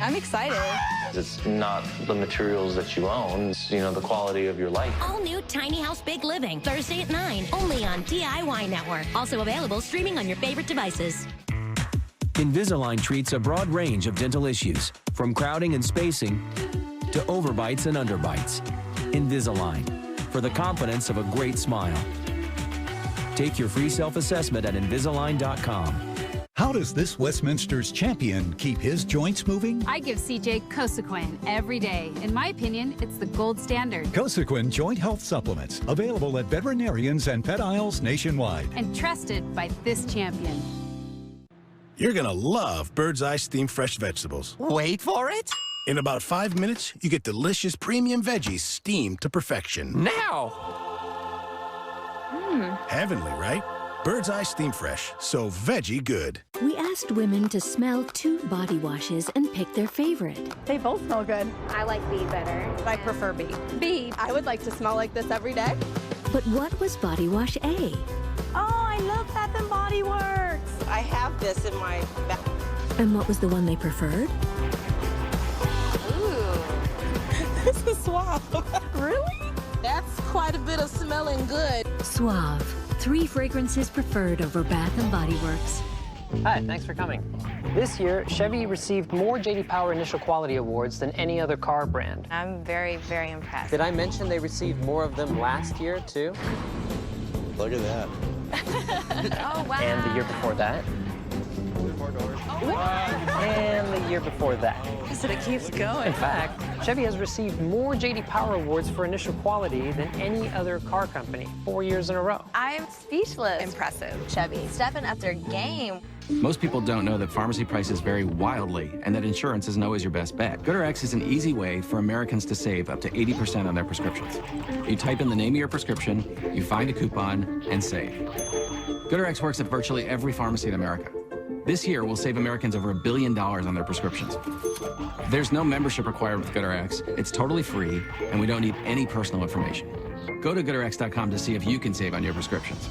I'm excited. It's not the materials that you own, it's, you know, the quality of your life. All new Tiny House Big Living, Thursday at 9, only on DIY Network. Also available streaming on your favorite devices. Invisalign treats a broad range of dental issues, from crowding and spacing to overbites and underbites. Invisalign, for the confidence of a great smile. Take your free self-assessment at Invisalign.com. How does this Westminster's champion keep his joints moving? I give CJ Cosequin every day. In my opinion, it's the gold standard. Cosequin Joint Health Supplements, available at veterinarians and pet aisles nationwide. And trusted by this champion. You're gonna love Bird's Eye steamed fresh vegetables. Wait for it. In about 5 minutes, you get delicious premium veggies steamed to perfection. Now! Heavenly, right? Bird's Eye Steam Fresh, so veggie good. We asked women to smell 2 body washes and pick their favorite. They both smell good. I like B better. I prefer B. B. I would like to smell like this every day. But what was body wash A? Oh, I love Bath and Body Works. I have this in my bag. And what was the one they preferred? Ooh. This is Suave. Really? That's quite a bit of smelling good. Suave. 3 fragrances preferred over Bath and Body Works. Hi, thanks for coming. This year, Chevy received more J.D. Power Initial Quality Awards than any other car brand. I'm very, very impressed. Did I mention they received more of them last year, too? Look at that. Oh, wow. And the year before that. And the year before that. So it keeps going. In fact, Chevy has received more J.D. Power Awards for initial quality than any other car company 4 years in a row. I'm speechless. Impressive. Chevy, stepping up their game. Most people don't know that pharmacy prices vary wildly and that insurance isn't always your best bet. GoodRx is an easy way for Americans to save up to 80% on their prescriptions. You type in the name of your prescription, you find a coupon, and save. GoodRx works at virtually every pharmacy in America. This year, we'll save Americans over $1 billion on their prescriptions. There's no membership required with GoodRx. It's totally free, and we don't need any personal information. Go to GoodRx.com to see if you can save on your prescriptions.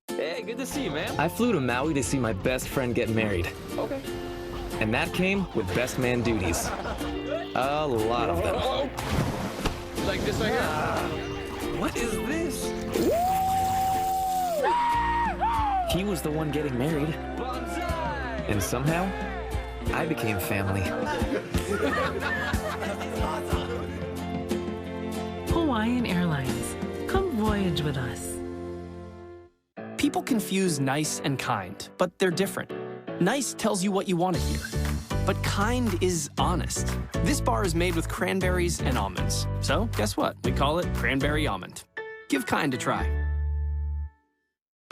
Hey, good to see you, man. I flew to Maui to see my best friend get married. Okay. And that came with best man duties. A lot of them. Like this right here? What is this? He was the one getting married. And somehow, I became family. Hawaiian Airlines. Come voyage with us. People confuse nice and kind, but they're different. Nice tells you what you want to hear, but kind is honest. This bar is made with cranberries and almonds. So guess what? We call it Cranberry Almond. Give kind a try.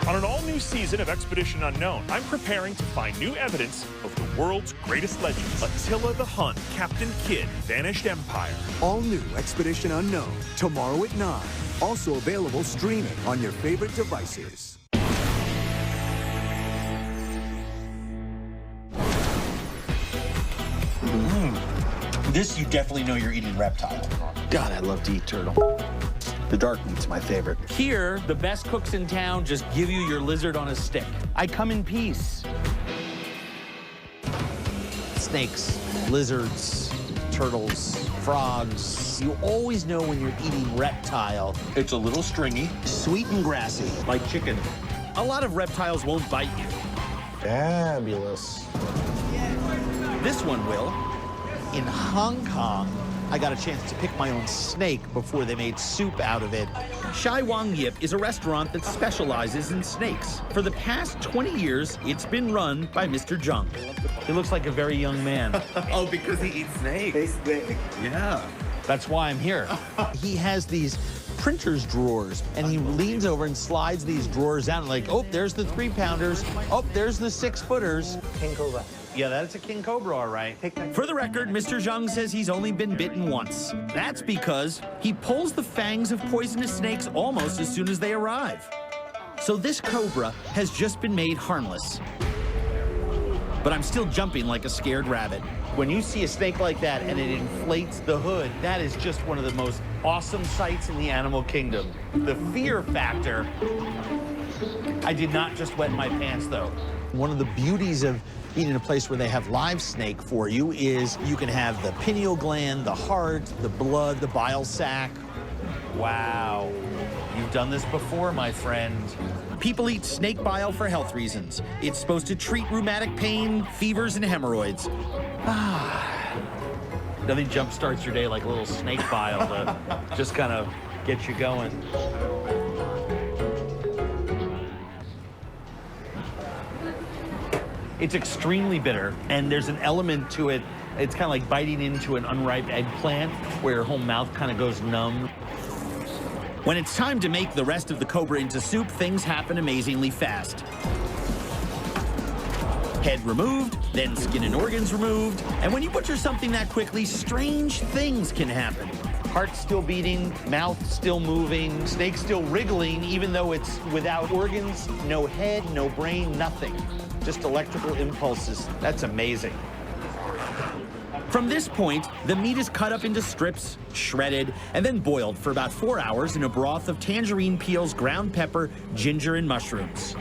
On an all-new season of Expedition Unknown, I'm preparing to find new evidence of the world's greatest legends. Attila the Hun, Captain Kidd, Vanished Empire. All new Expedition Unknown, tomorrow at 9. Also available streaming on your favorite devices. This, you definitely know you're eating reptile. God, I love to eat turtle. The dark meat's my favorite. Here, the best cooks in town just give you your lizard on a stick. I come in peace. Snakes, lizards, turtles, frogs. You always know when you're eating reptile. It's a little stringy. Sweet and grassy. Like chicken. A lot of reptiles won't bite you. Fabulous. This one will. In Hong Kong, I got a chance to pick my own snake before they made soup out of it. Shai Wang Yip is a restaurant that specializes in snakes. For the past 20 years, it's been run by Mr. Zhang. He looks like a very young man. Oh, because he eats snakes. Yeah. That's why I'm here. He has these printer's drawers, and he leans over and slides these drawers out, and like, oh, there's the 3-pounders. Oh, there's the 6-footers. King Cobra. Yeah, that's a king cobra, all right. For the record, Mr. Zhang says he's only been bitten once. That's because he pulls the fangs of poisonous snakes almost as soon as they arrive. So this cobra has just been made harmless. But I'm still jumping like a scared rabbit. When you see a snake like that and it inflates the hood, that is just one of the most awesome sights in the animal kingdom. The fear factor. I did not just wet my pants, though. One of the beauties of being in a place where they have live snake for you is you can have the pineal gland, the heart, the blood, the bile sac. Wow. You've done this before, my friend. People eat snake bile for health reasons. It's supposed to treat rheumatic pain, fevers, and hemorrhoids. Nothing jumpstarts your day like a little snake bile to just kind of get you going. It's extremely bitter, and there's an element to it. It's kind of like biting into an unripe eggplant where your whole mouth kind of goes numb. When it's time to make the rest of the cobra into soup, things happen amazingly fast. Head removed, then skin and organs removed, and when you butcher something that quickly, strange things can happen. Heart still beating, mouth still moving, snake still wriggling, even though it's without organs, no head, no brain, nothing. Just electrical impulses. That's amazing. From this point, the meat is cut up into strips, shredded, and then boiled for about 4 hours in a broth of tangerine peels, ground pepper, ginger, and mushrooms.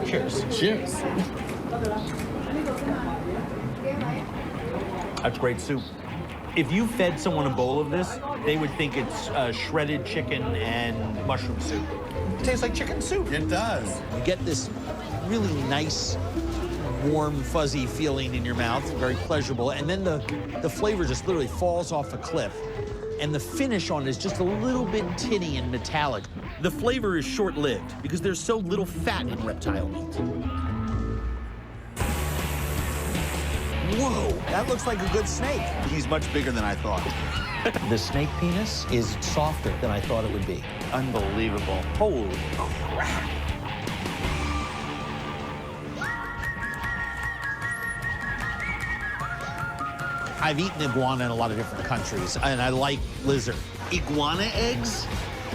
Cheers. Cheers. That's great soup. If you fed someone a bowl of this, they would think it's shredded chicken and mushroom soup. It tastes like chicken soup. It does. You get this really nice, warm, fuzzy feeling in your mouth, very pleasurable, and then the flavor just literally falls off a cliff. And the finish on it is just a little bit tinny and metallic. The flavor is short-lived because there's so little fat in reptile meat. Whoa, that looks like a good snake. He's much bigger than I thought. The snake penis is softer than I thought it would be. Unbelievable. Holy crap. I've eaten iguana in a lot of different countries, and I like lizard. Iguana eggs?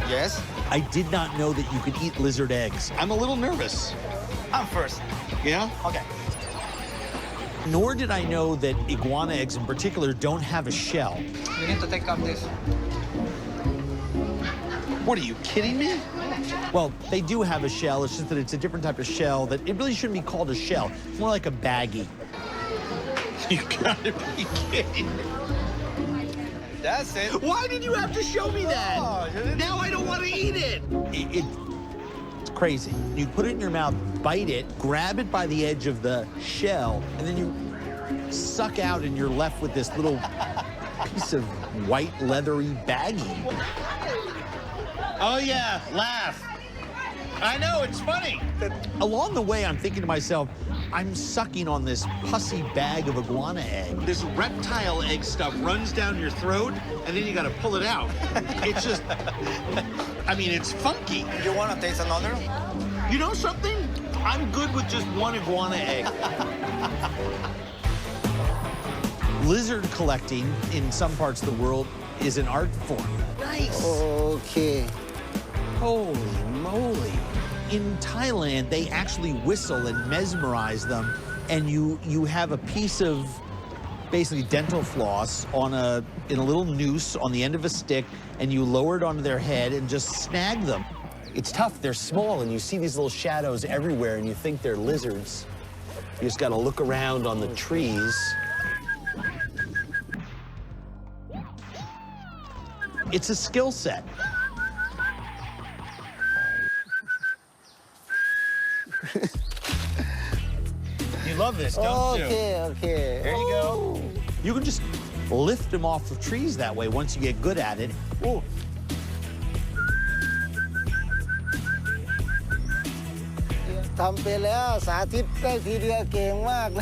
Yes? I did not know that you could eat lizard eggs. I'm a little nervous. I'm first. Yeah? Okay. Nor did I know that iguana eggs in particular don't have a shell. You need to take out this. What, are you kidding me? Well, they do have a shell. It's just that it's a different type of shell that it really shouldn't be called a shell. It's more like a baggie. You gotta be kidding me. That's it. Why did you have to show me that? Oh, now I don't want to eat it. It's crazy. You put it in your mouth, bite it, grab it by the edge of the shell, and then you suck out and you're left with this little piece of white leathery baggie. Oh, yeah, laugh. I know, it's funny. Along the way, I'm thinking to myself, I'm sucking on this pussy bag of iguana egg. This reptile egg stuff runs down your throat, and then you gotta pull it out. It's just, I mean, it's funky. You wanna taste another? You know something? I'm good with just one iguana egg. Lizard collecting in some parts of the world is an art form. Nice. Okay. Holy moly. In Thailand, they actually whistle and mesmerize them, and you have a piece of basically dental floss in a little noose on the end of a stick, and you lower it onto their head and just snag them. It's tough. They're small, and you see these little shadows everywhere, and you think they're lizards. You just got to look around on the trees. It's a skill set. You love this, don't you? Okay. There you go. You can just lift them off of trees that way once you get good at it. Ooh.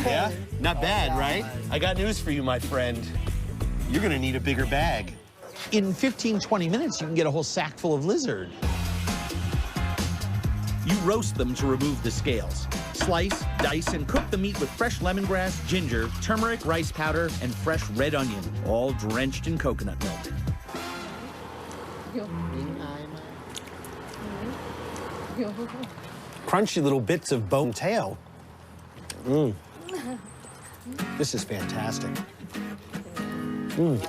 Yeah? Not bad, right? I got news for you, my friend. You're gonna need a bigger bag. In 15, 20 minutes, you can get a whole sack full of lizard. You roast them to remove the scales. Slice, dice, and cook the meat with fresh lemongrass, ginger, turmeric, rice powder, and fresh red onion, all drenched in coconut milk. Crunchy little bits of bone tail. Mmm. This is fantastic. Mmm.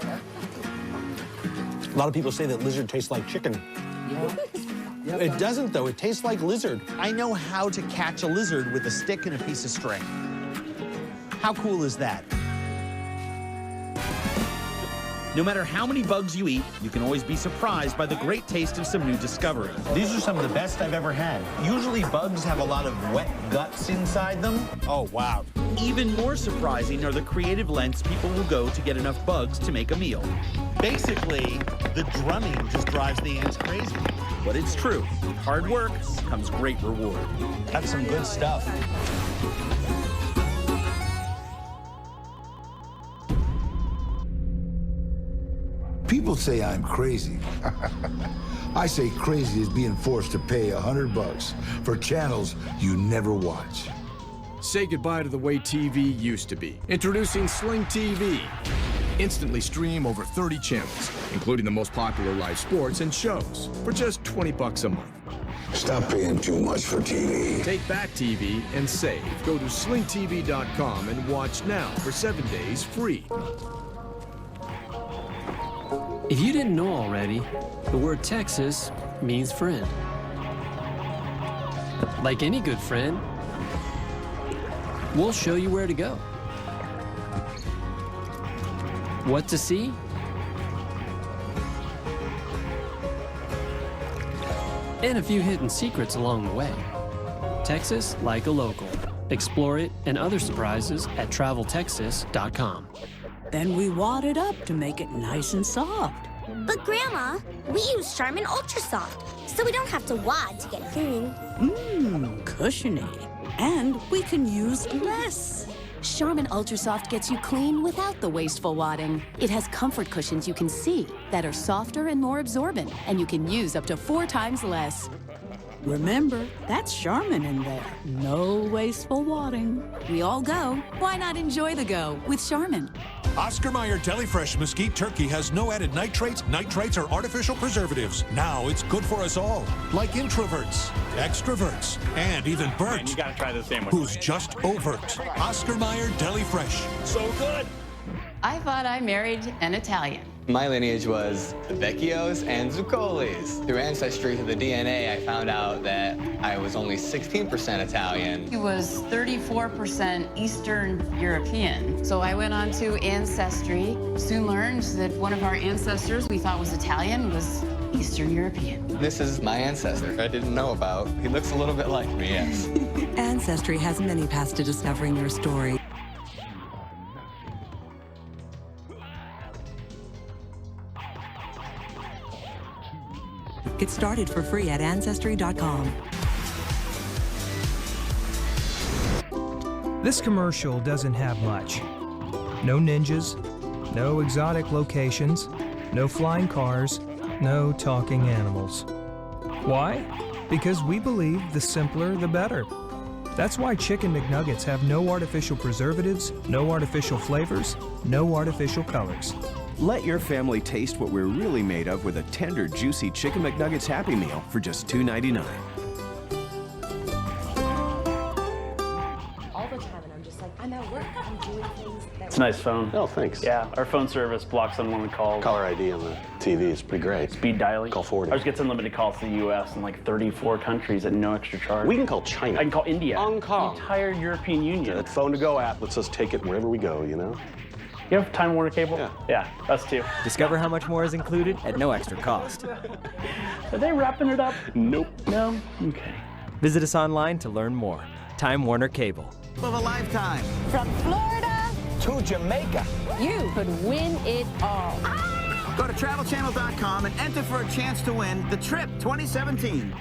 A lot of people say that lizard tastes like chicken. It doesn't, though. It tastes like lizard. I know how to catch a lizard with a stick and a piece of string. How cool is that? No matter how many bugs you eat, you can always be surprised by the great taste of some new discovery. These are some of the best I've ever had. Usually bugs have a lot of wet guts inside them. Oh, wow. Even more surprising are the creative lengths people will go to get enough bugs to make a meal. Basically, the drumming just drives the ants crazy. But it's true. With hard work comes great reward. That's some good stuff. People say I'm crazy. I say crazy is being forced to pay $100 for channels you never watch. Say goodbye to the way TV used to be. Introducing Sling TV. Instantly stream over 30 channels, including the most popular live sports and shows, for just $20 a month. Stop paying too much for TV. Take back TV and save. Go to slingtv.com and watch now for 7 days free. If you didn't know already, the word Texas means friend. Like any good friend, we'll show you where to go. What to see? And a few hidden secrets along the way. Texas like a local. Explore it and other surprises at traveltexas.com. Then we wad it up to make it nice and soft. But Grandma, we use Charmin Ultra Soft, so we don't have to wad to get clean. Mmm, cushiony. And we can use less. Charmin Ultra Soft gets you clean without the wasteful wadding. It has comfort cushions you can see that are softer and more absorbent, and you can use up to 4 times less. Remember, that's Charmin in there. No wasteful wadding. We all go. Why not enjoy the go with Charmin? Oscar Mayer Deli Fresh Mesquite Turkey has no added nitrates, or artificial preservatives. Now it's good for us all, like introverts, extroverts, and even Bert, Man, you gotta try this sandwich. who's just overt. Oscar Mayer Deli Fresh. So good. I thought I married an Italian. My lineage was the Vecchios and Zuccolis. Through ancestry to the DNA, I found out that I was only 16% Italian. He was 34% Eastern European. So I went on to Ancestry. Soon learned that one of our ancestors we thought was Italian was Eastern European. This is my ancestor I didn't know about. He looks a little bit like me, yes. Ancestry has many paths to discovering your story. Get started for free at Ancestry.com. This commercial doesn't have much. No ninjas, no exotic locations, no flying cars, no talking animals. Why? Because we believe the simpler, the better. That's why Chicken McNuggets have no artificial preservatives, no artificial flavors, no artificial colors. Let your family taste what we're really made of with a tender, juicy Chicken McNuggets Happy Meal for just $2.99. All the time, and I'm just like, I'm at work, I'm doing things that... It's a nice phone. Oh, thanks. Yeah, our phone service blocks unlimited calls. Caller ID on the TV is pretty great. Speed dialing. Call 40. Ours gets unlimited calls to the U.S. and like 34 countries at no extra charge. We can call China. I can call India. Hong Kong. The entire European Union. That phone to go app lets us take it wherever we go, you know? You have Time Warner cable? Yeah, us too. Discover how much more is included at no extra cost. Are they wrapping it up? Nope. No? Okay. Visit us online to learn more. Time Warner Cable. Of a lifetime. From Florida To Jamaica. you could win it all. Go to travelchannel.com and enter for a chance to win the Trip 2017.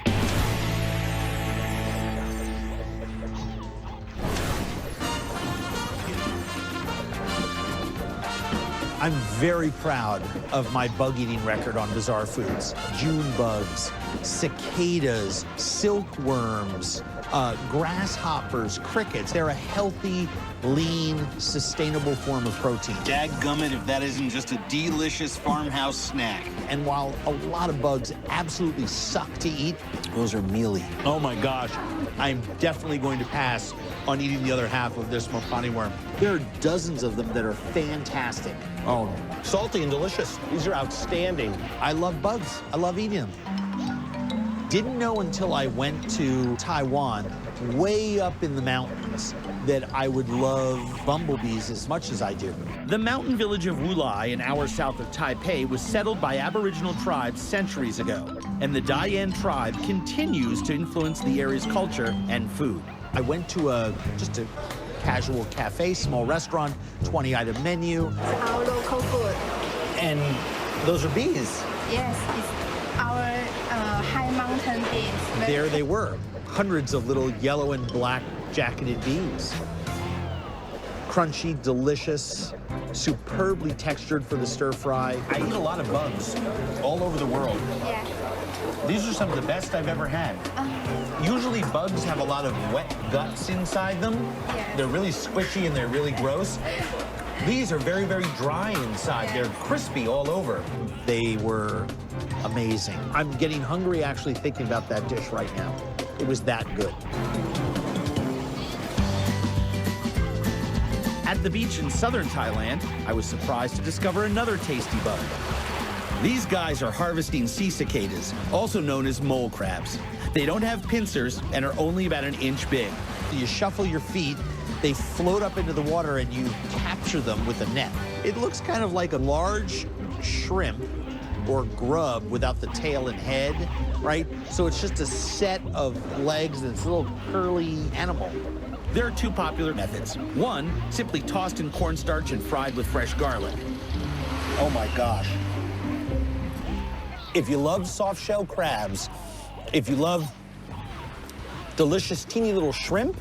I'm very proud of my bug eating record on Bizarre Foods. June bugs, cicadas, silkworms, grasshoppers, crickets. They're a healthy, lean, sustainable form of protein. Dadgummit if that isn't just a delicious farmhouse snack. And while a lot of bugs absolutely suck to eat, those are mealy. Oh my gosh, I'm definitely going to pass on eating the other half of this mopani worm. There are dozens of them that are fantastic. Oh, salty and delicious. These are outstanding. I love bugs. I love eating them. Didn't know until I went to Taiwan, way up in the mountains, that I would love bumblebees as much as I do. The mountain village of Wulai, an hour south of Taipei, was settled by Aboriginal tribes centuries ago, and the Dian tribe continues to influence the area's culture and food. I went to just a casual cafe, small restaurant, 20-item menu. It's our local food. And those are bees. Yes, it's our high mountain bees. There they were, hundreds of little yellow and black jacketed bees. Crunchy, delicious, superbly textured for the stir fry. I eat a lot of bugs all over the world. Yeah. These are some of the best I've ever had. Usually bugs have a lot of wet guts inside them. Yeah. They're really squishy and they're really gross. These are very, very dry inside. They're crispy all over. They were amazing. I'm getting hungry actually thinking about that dish right now. It was that good. At the beach in southern Thailand, I was surprised to discover another tasty bug. These guys are harvesting sea cicadas, also known as mole crabs. They don't have pincers and are only about an inch big. You shuffle your feet, they float up into the water, and you capture them with a net. It looks kind of like a large shrimp or grub without the tail and head, right? So it's just a set of legs and this little curly animal. There are two popular methods. One, simply tossed in cornstarch and fried with fresh garlic. Oh my gosh. If you love soft-shell crabs, if you love delicious teeny little shrimp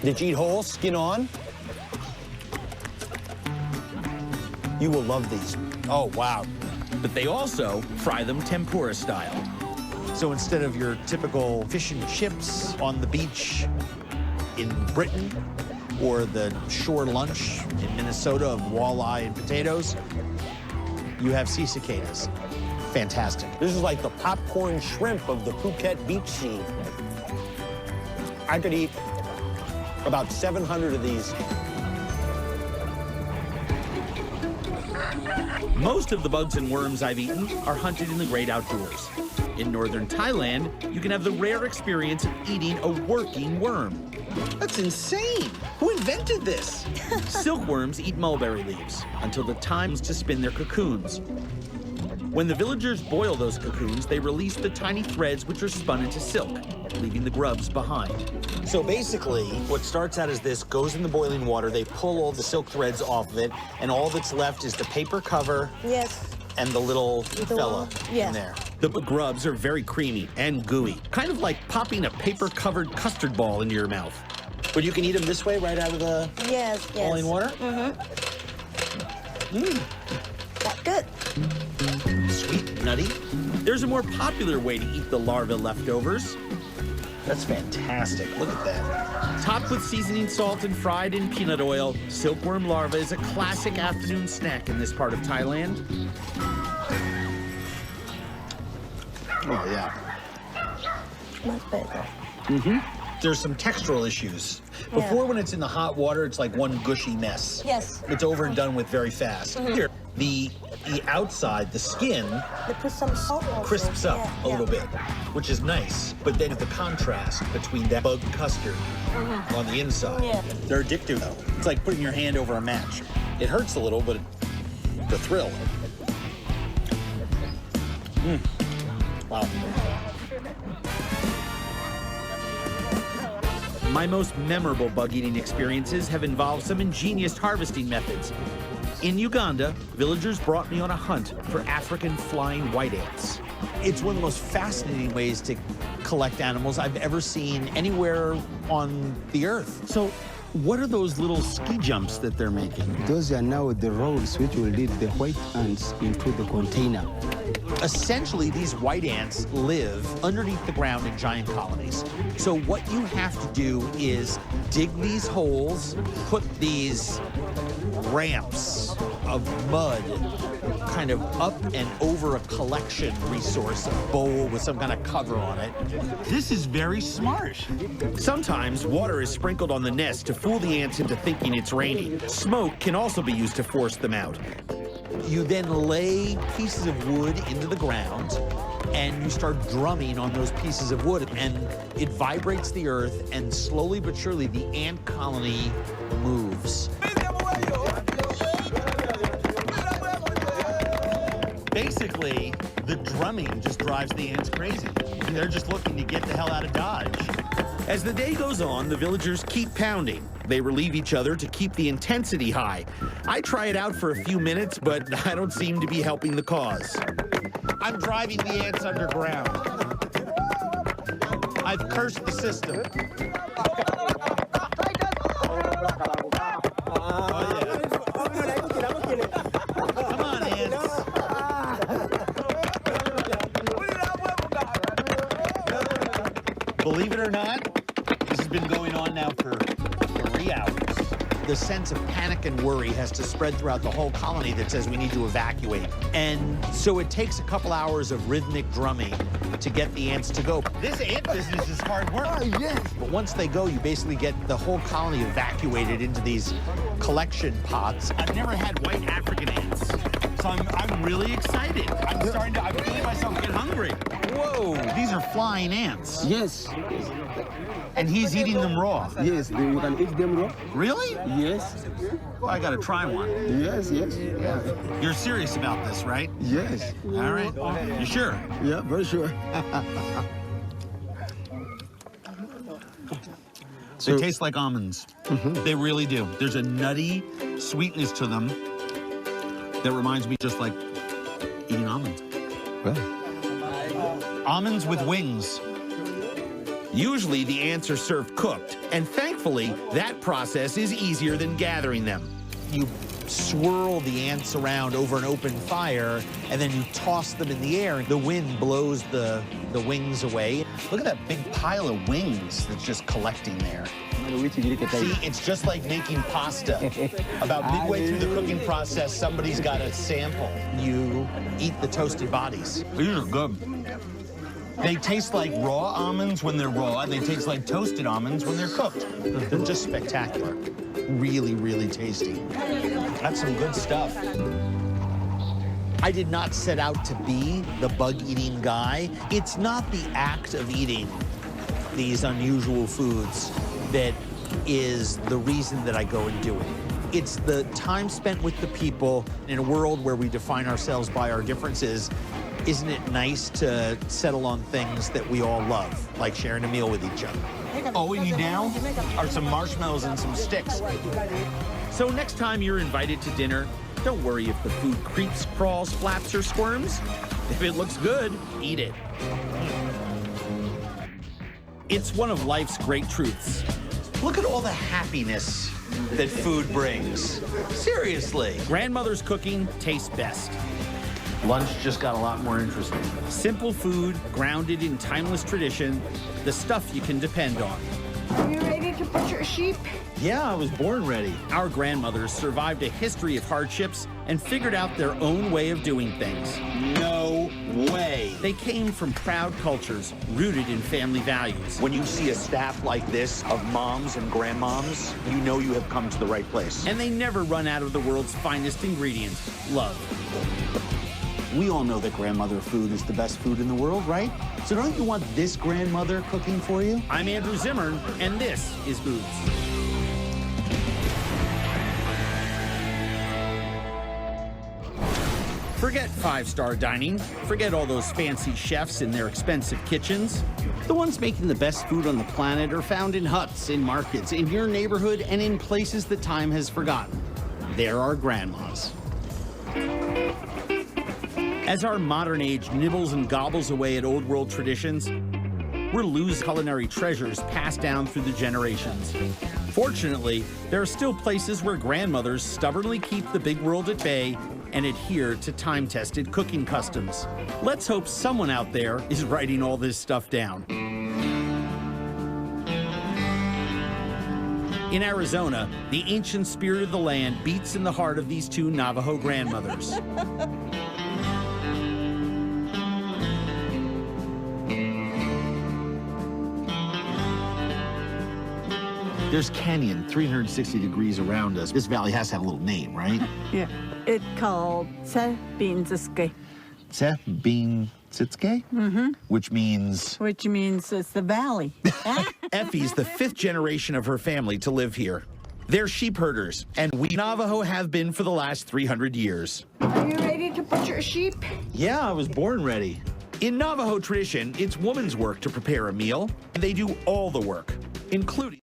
that you eat whole, skin on, you will love these. Oh, wow. But they also fry them tempura style. So instead of your typical fish and chips on the beach in Britain or the shore lunch in Minnesota of walleye and potatoes, you have sea cicadas. Fantastic. This is like the popcorn shrimp of the Phuket beach scene. I could eat about 700 of these. Most of the bugs and worms I've eaten are hunted in the great outdoors. In northern Thailand, you can have the rare experience of eating a working worm. That's insane. Who invented this? Silkworms eat mulberry leaves until the time is to spin their cocoons. When the villagers boil those cocoons, they release the tiny threads which are spun into silk, leaving the grubs behind. So basically, what starts out as this goes in the boiling water, they pull all the silk threads off of it, and all that's left is the paper cover and the little fella in there. The grubs are very creamy and gooey, kind of like popping a paper-covered custard ball into your mouth. But you can eat them this way, right out of the boiling water? That's good. Sweet, nutty. There's a more popular way to eat the larva leftovers. That's fantastic. Look at that. Topped with seasoning salt and fried in peanut oil, silkworm larva is a classic afternoon snack in this part of Thailand. Oh, yeah. Much better. There's some textural issues. Before, when it's in the hot water, it's like one gushy mess. Yes. It's over and done with very fast. Here, the outside, the skin, They put some salt also. crisps up a little bit, which is nice. But then the contrast between that bug custard on the inside. Yeah. They're addictive, though. It's like putting your hand over a match. It hurts a little, but the thrill. Wow. My most memorable bug eating experiences have involved some ingenious harvesting methods. In Uganda, villagers brought me on a hunt for African flying white ants. It's one of the most fascinating ways to collect animals I've ever seen anywhere on the earth. So, what are those little ski jumps that they're making? Those are now the rolls which will lead the white ants into the container. Essentially, these white ants live underneath the ground in giant colonies. So what you have to do is dig these holes, put these ramps of mud kind of up and over a collection resource, a bowl with some kind of cover on it. This is very smart. Sometimes water is sprinkled on the nest to fool the ants into thinking it's raining. Smoke can also be used to force them out. You then lay pieces of wood into the ground, and you start drumming on those pieces of wood, and it vibrates the earth, and slowly but surely the ant colony moves. Basically, the drumming just drives the ants crazy. They're just looking to get the hell out of Dodge. As the day goes on, the villagers keep pounding. They relieve each other to keep the intensity high. I try it out for a few minutes, but I don't seem to be helping the cause. I'm driving the ants underground. I've cursed the system. Come on, ants. Believe it or not, this has been going on now for 3 hours. The sense of panic and worry has to spread throughout the whole colony that says we need to evacuate. And so it takes a couple hours of rhythmic drumming to get the ants to go. This ant business is hard work. Oh, yes. But once they go, you basically get the whole colony evacuated into these collection pots. I've never had white African ants, so I'm really excited. I'm feeling myself get hungry. Whoa, these are flying ants. Yes. And he's eating them raw. Yes, you can eat them raw. Really? Yes. Well, I gotta try one. Yes, yes. You're serious about this, right? Yes. All right. You sure? Yeah, very sure. They taste like almonds. They really do. There's a nutty sweetness to them that reminds me just like eating almonds. Almonds with wings. Usually the ants are served cooked, and thankfully that process is easier than gathering them. You swirl the ants around over an open fire, and then you toss them in the air. The wind blows the wings away. Look at that big pile of wings that's just collecting there. See, it's just like making pasta. About midway through the cooking process, somebody's got a sample. You eat the toasted bodies. These are good. They taste like raw almonds when they're raw, and they taste like toasted almonds when they're cooked. They're just spectacular. Really, really tasty. That's some good stuff. I did not set out to be the bug-eating guy. It's not the act of eating these unusual foods that is the reason that I go and do it. It's the time spent with the people in a world where we define ourselves by our differences. Isn't it nice to settle on things that we all love, like sharing a meal with each other? All we need now are some marshmallows and some sticks. So next time you're invited to dinner, don't worry if the food creeps, crawls, flaps, or squirms. If it looks good, eat it. It's one of life's great truths. Look at all the happiness that food brings. Seriously. Grandmother's cooking tastes best. Lunch just got a lot more interesting. Simple food, grounded in timeless tradition, the stuff you can depend on. Are you ready to butcher a sheep? Yeah, I was born ready. Our grandmothers survived a history of hardships and figured out their own way of doing things. No way. They came from proud cultures rooted in family values. When you see a staff like this of moms and grandmoms, you know you have come to the right place. And they never run out of the world's finest ingredient, love. We all know that grandmother food is the best food in the world, right? So don't you want this grandmother cooking for you? I'm Andrew Zimmern, and this is Foods. Forget five-star dining. Forget all those fancy chefs in their expensive kitchens. The ones making the best food on the planet are found in huts, in markets, in your neighborhood, and in places that time has forgotten. They're our grandmas. As our modern age nibbles and gobbles away at old world traditions, we're losing culinary treasures passed down through the generations. Fortunately, there are still places where grandmothers stubbornly keep the big world at bay and adhere to time-tested cooking customs. Let's hope someone out there is writing all this stuff down. In Arizona, the ancient spirit of the land beats in the heart of these two Navajo grandmothers. There's canyon 360 degrees around us. This valley has to have a little name, right? Yeah, it's called Se Bean Ziske. Se Bean Tsitske? Mm-hmm. Which means? Which means it's the valley. Effie's the 5th generation of her family to live here. They're sheep herders, and we Navajo have been for the last 300 years. Are you ready to put your sheep? Yeah, I was born ready. In Navajo tradition, it's woman's work to prepare a meal, and they do all the work, including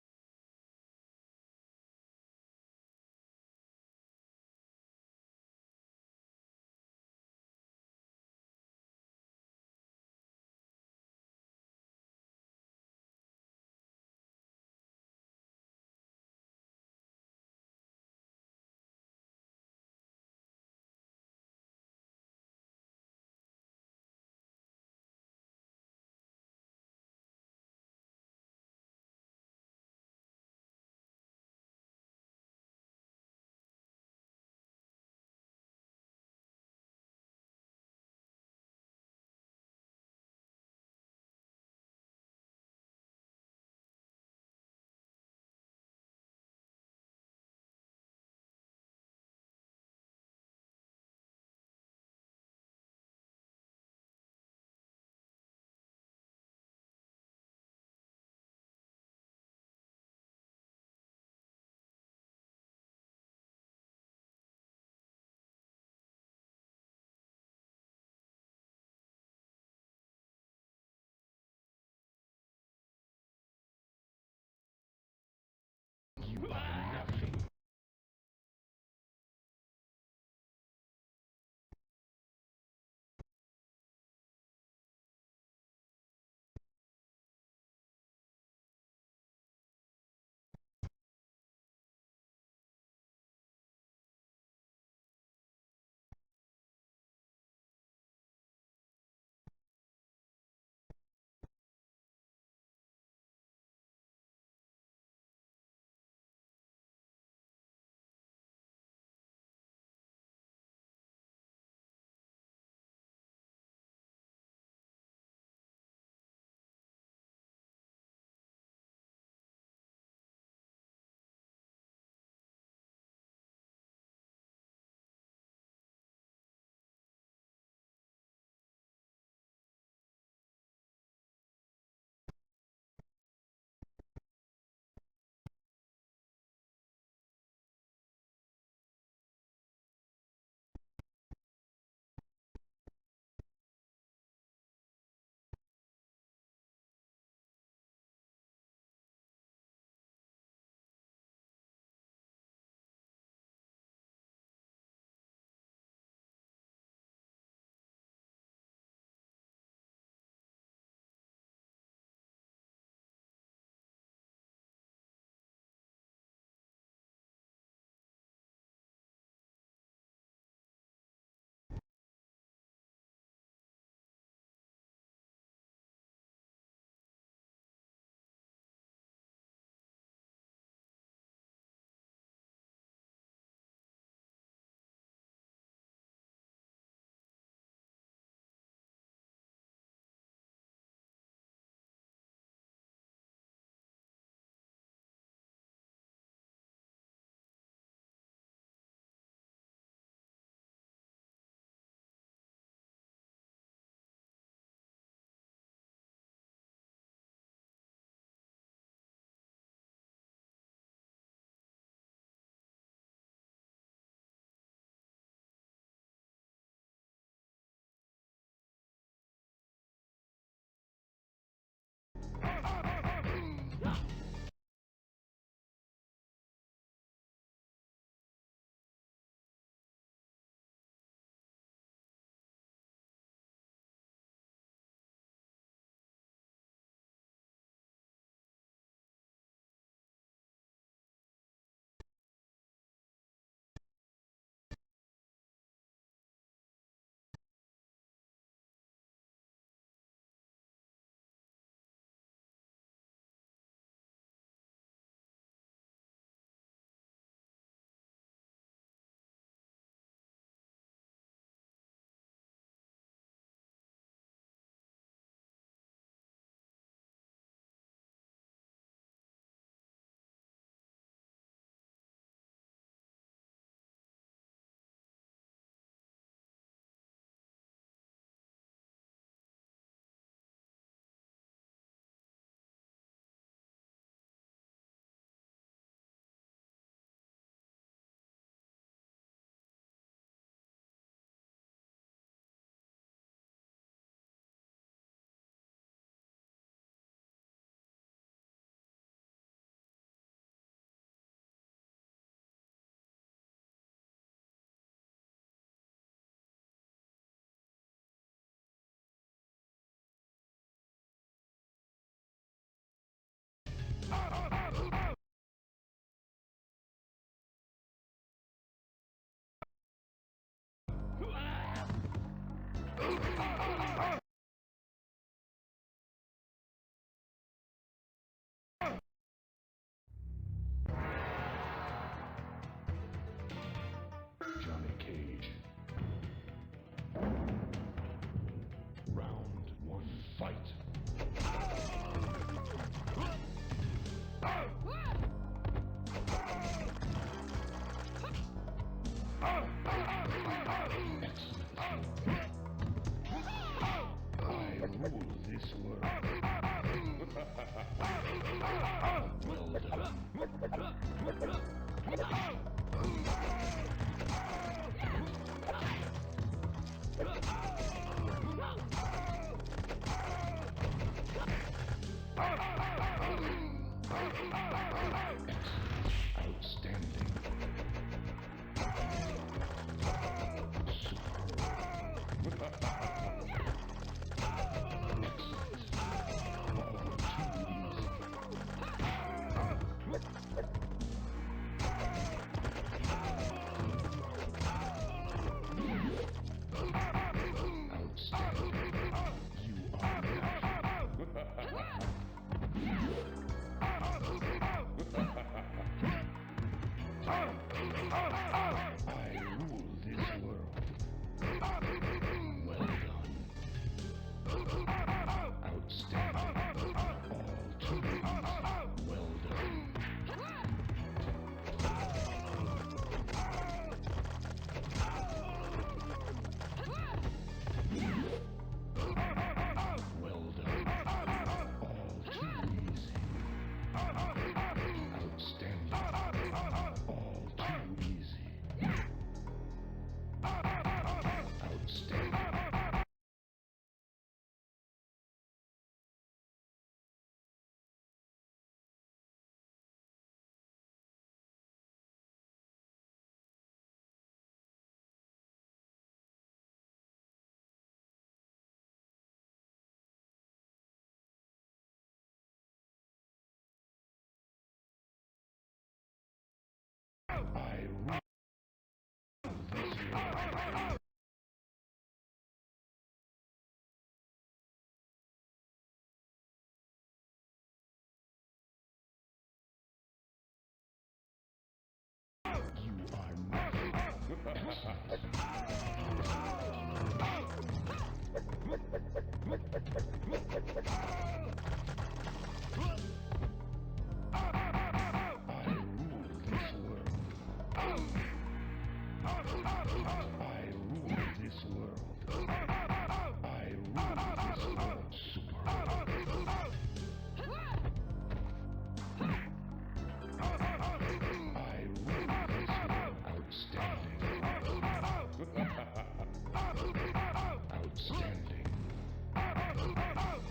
Outstanding.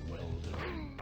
Well done.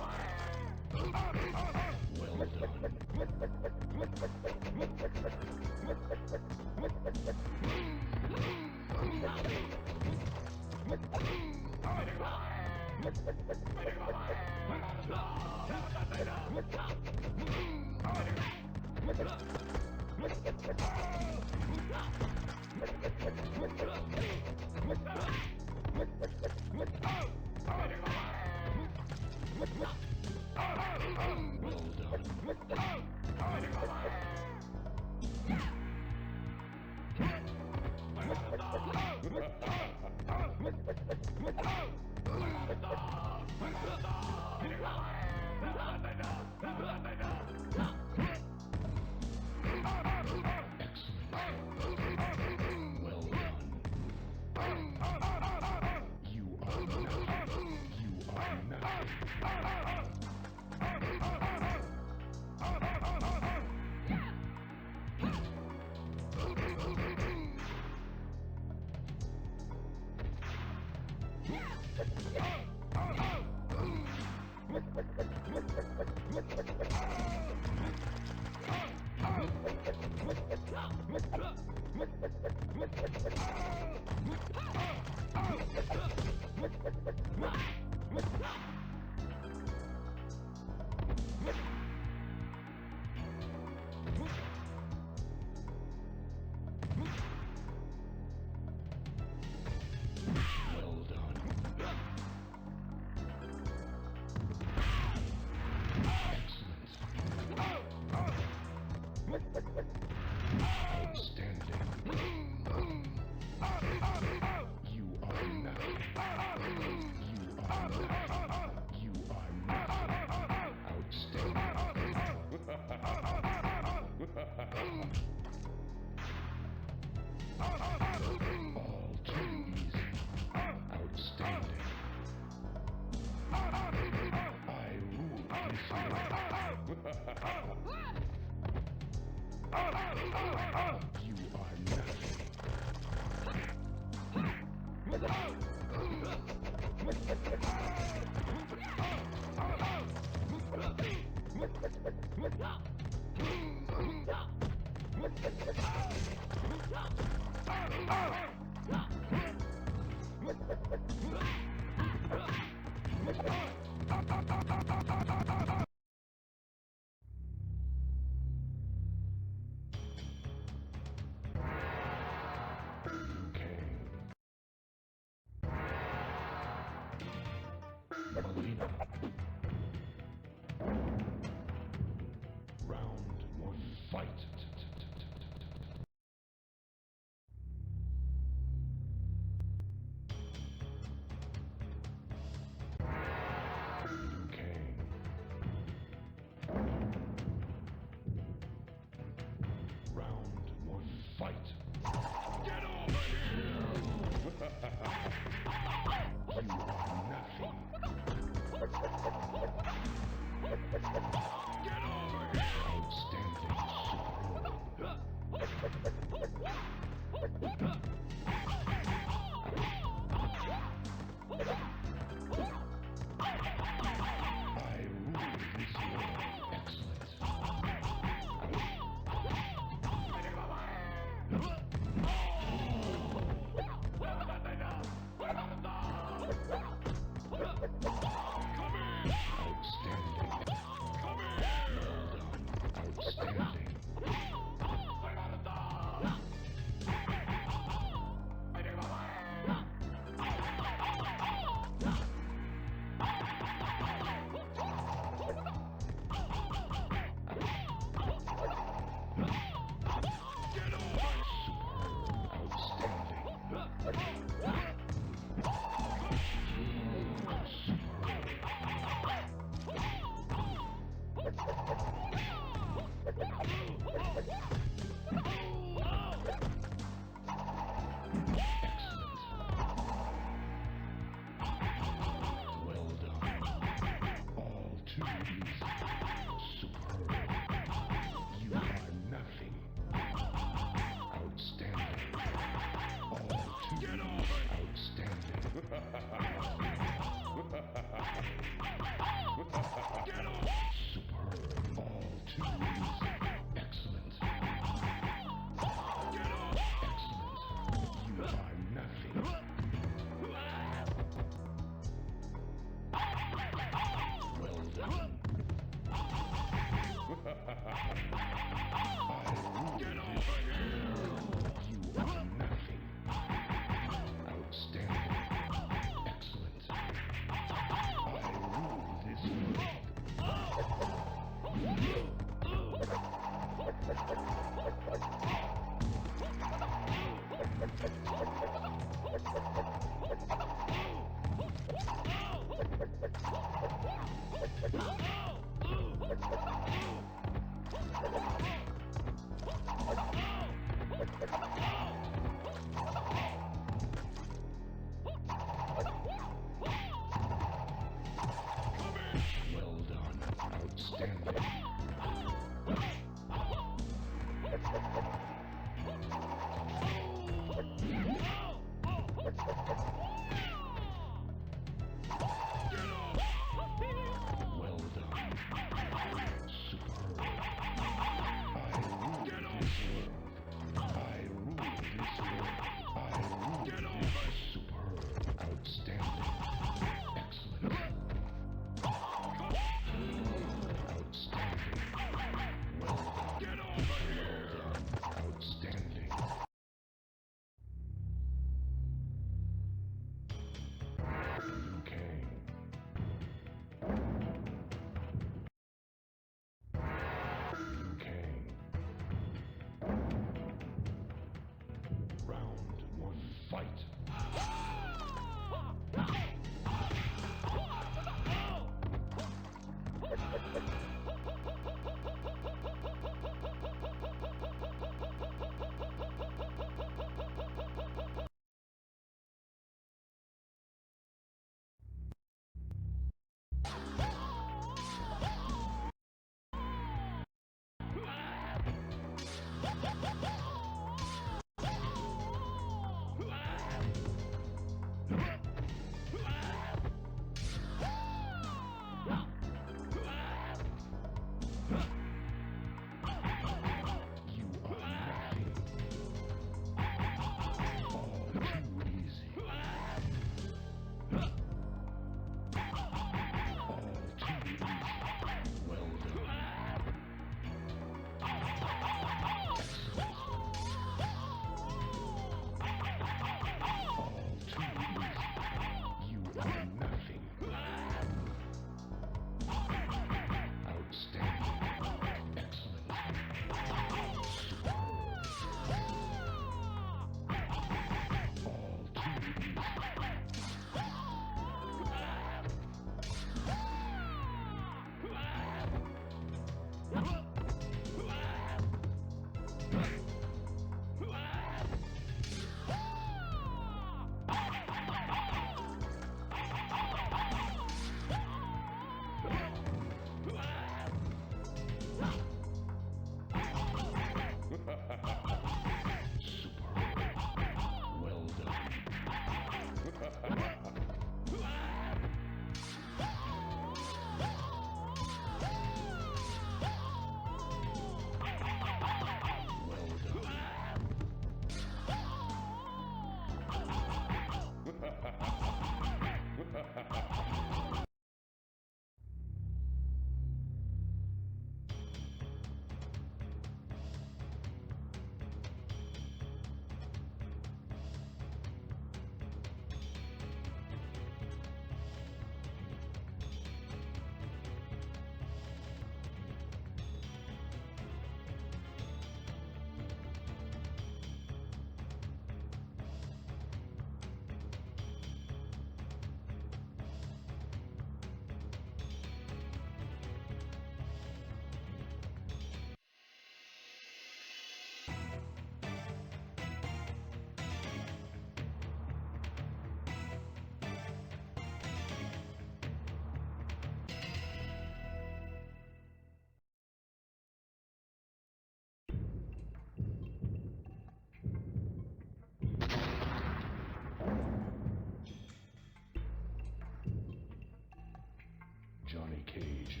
Johnny Cage.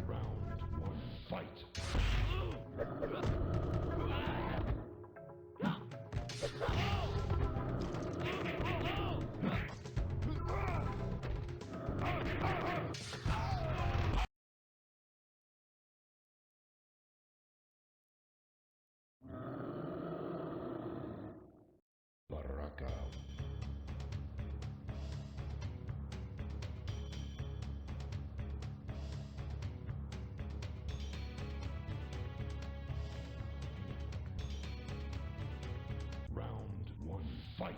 Round one, fight. Baraka. Round one, fight.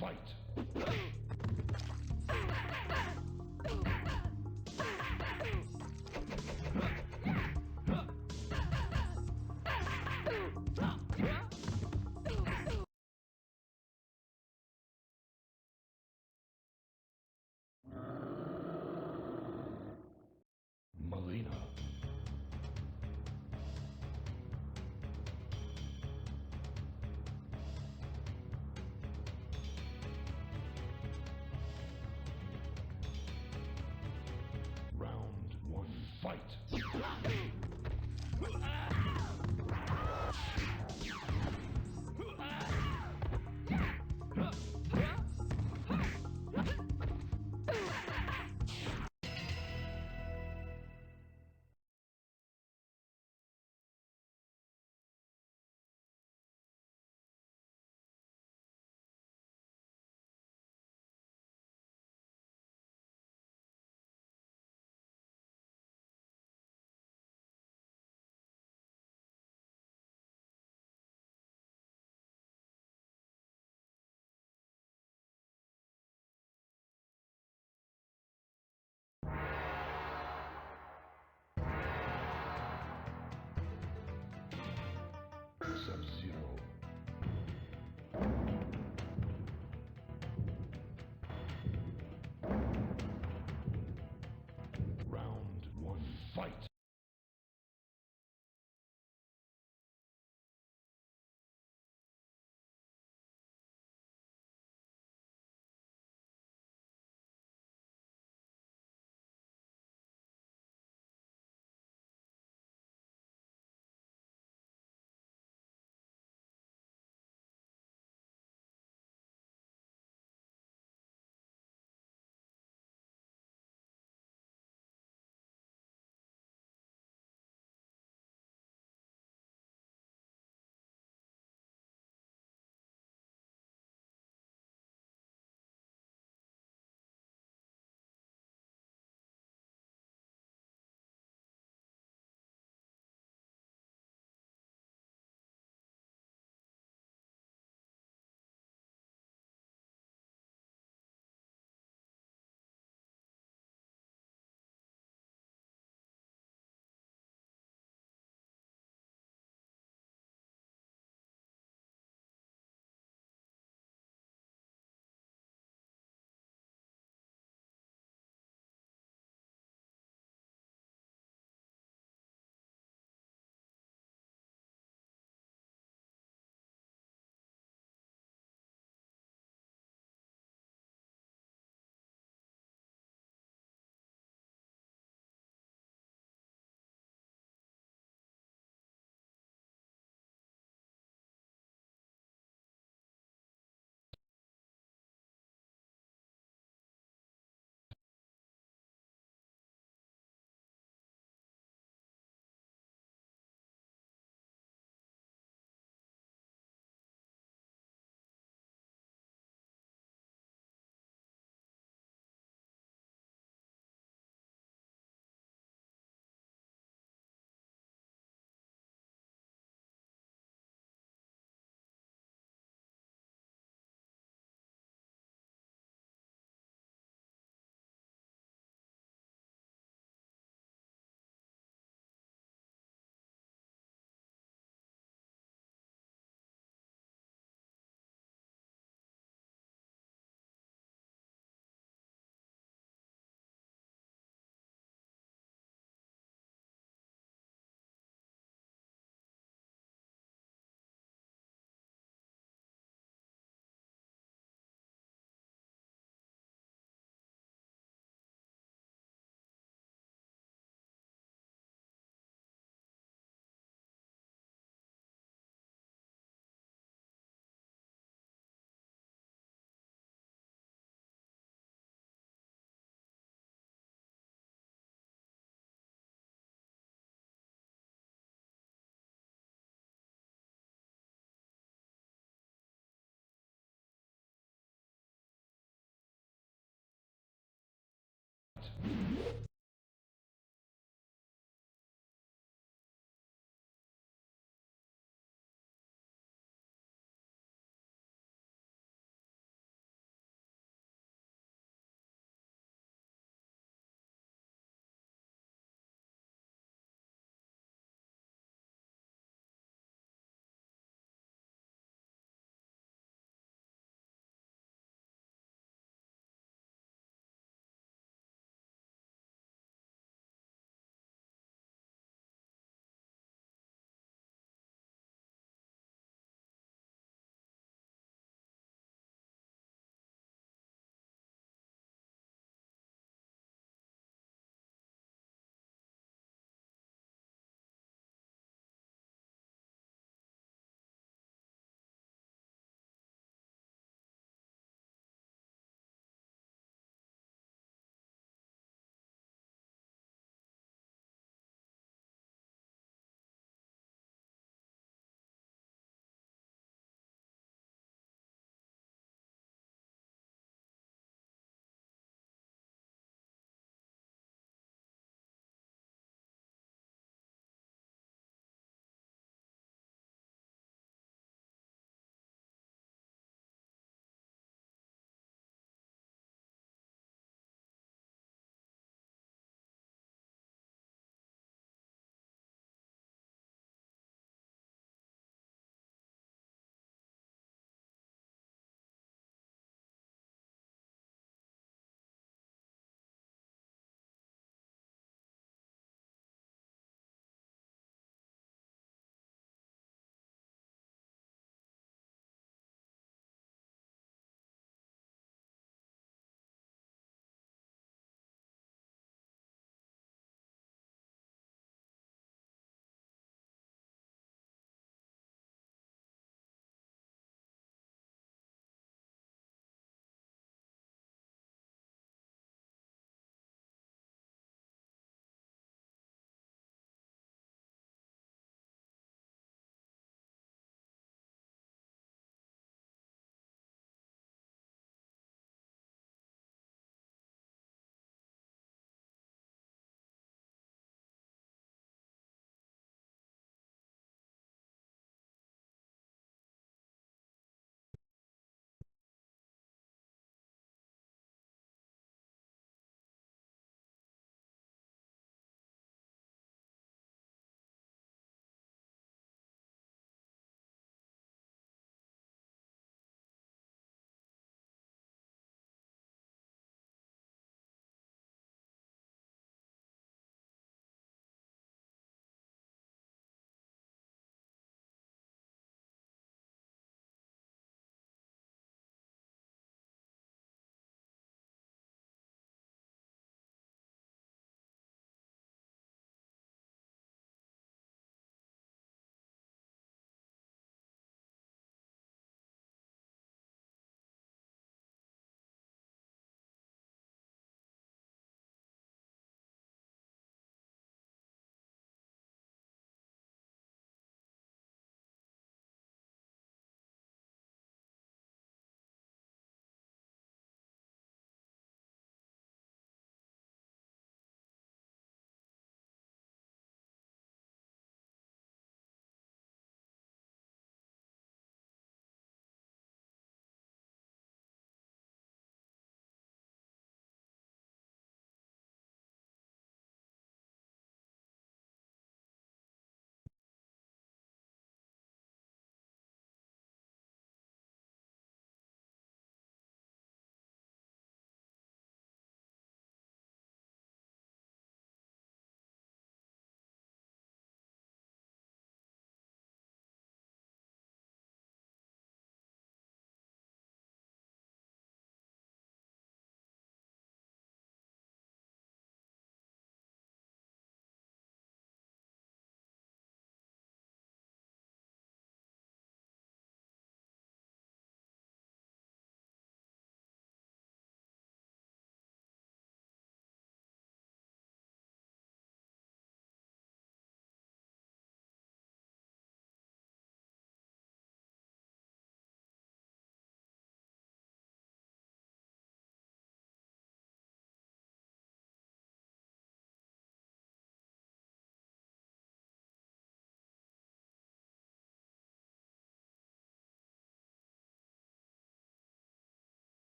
fight. Melina. Round one, fight. Sub-Zero. Round one, fight.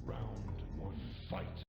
Round one, fight.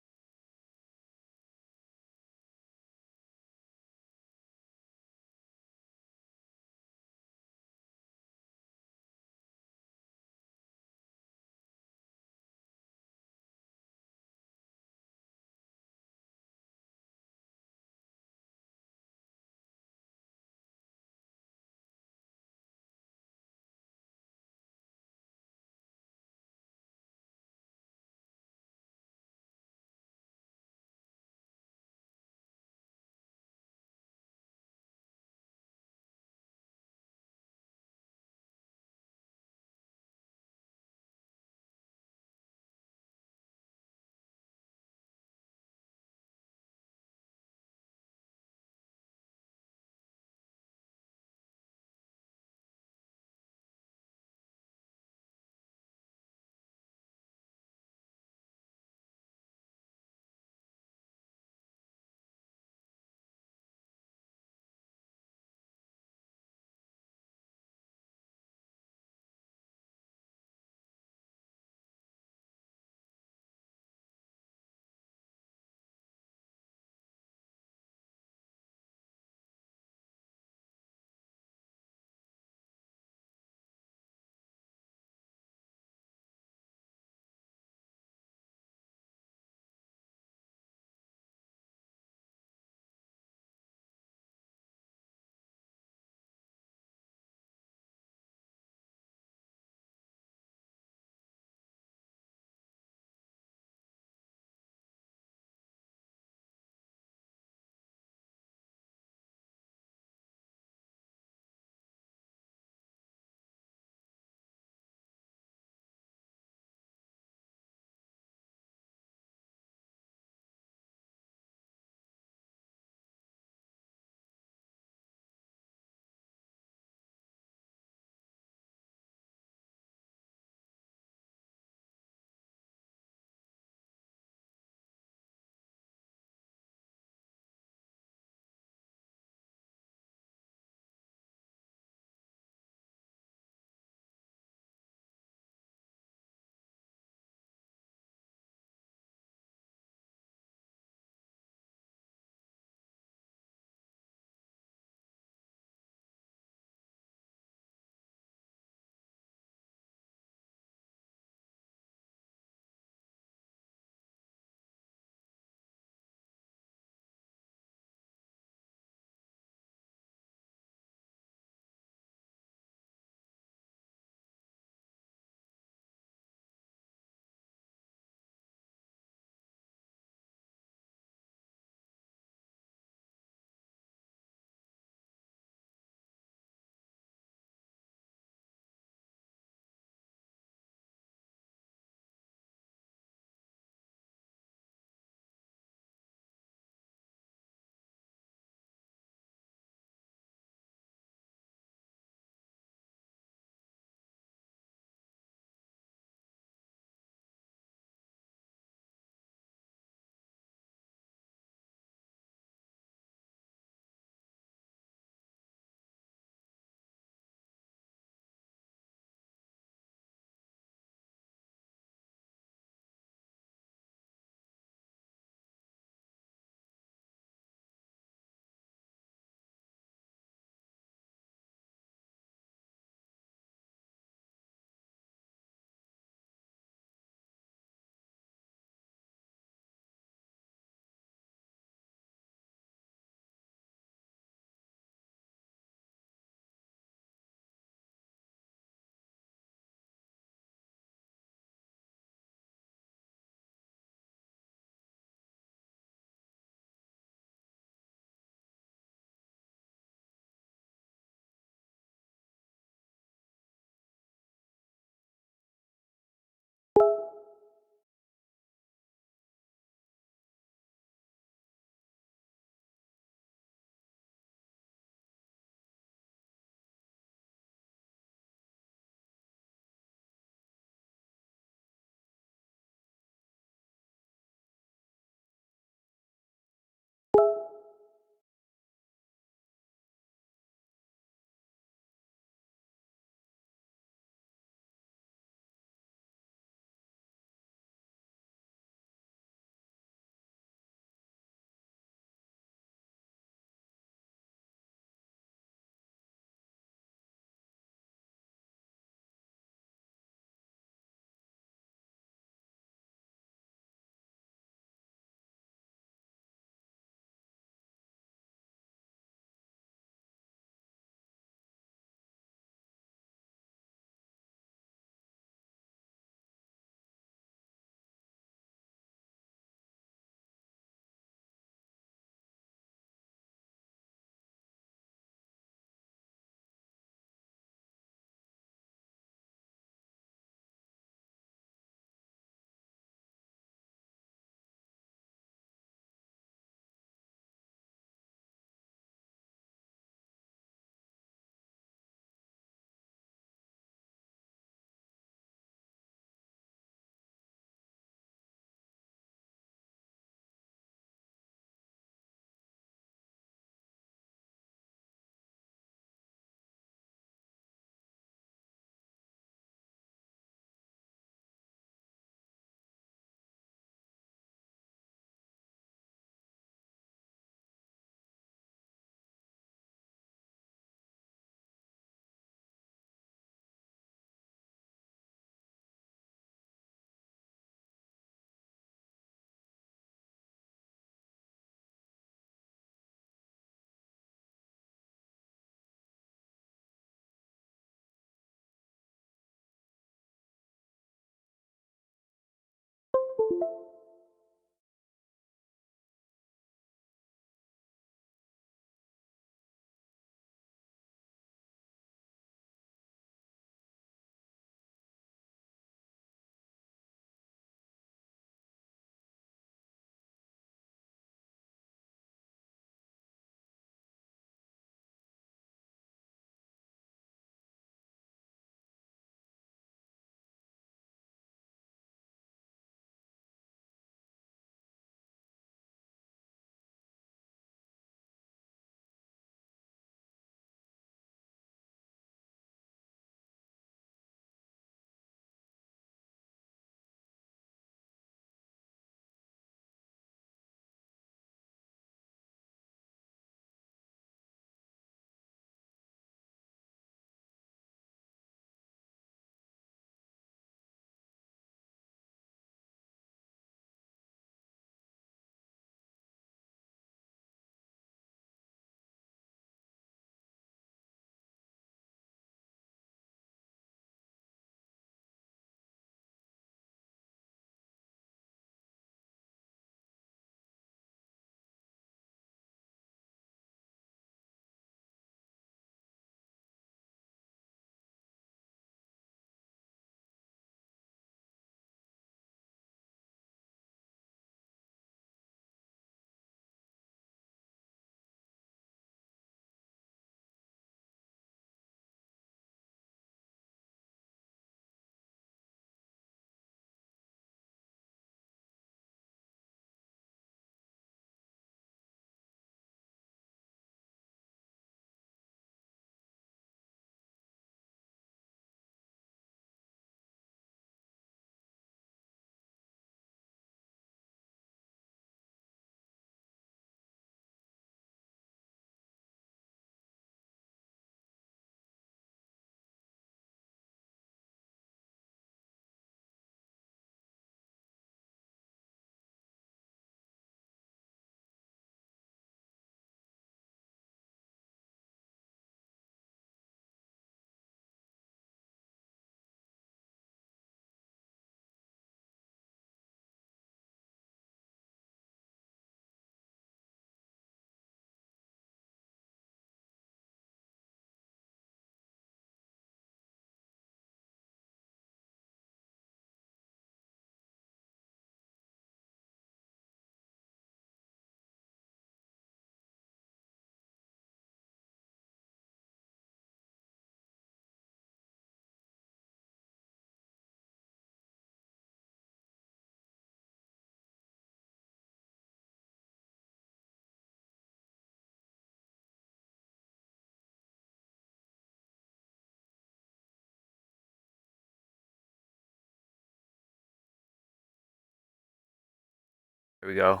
There we go.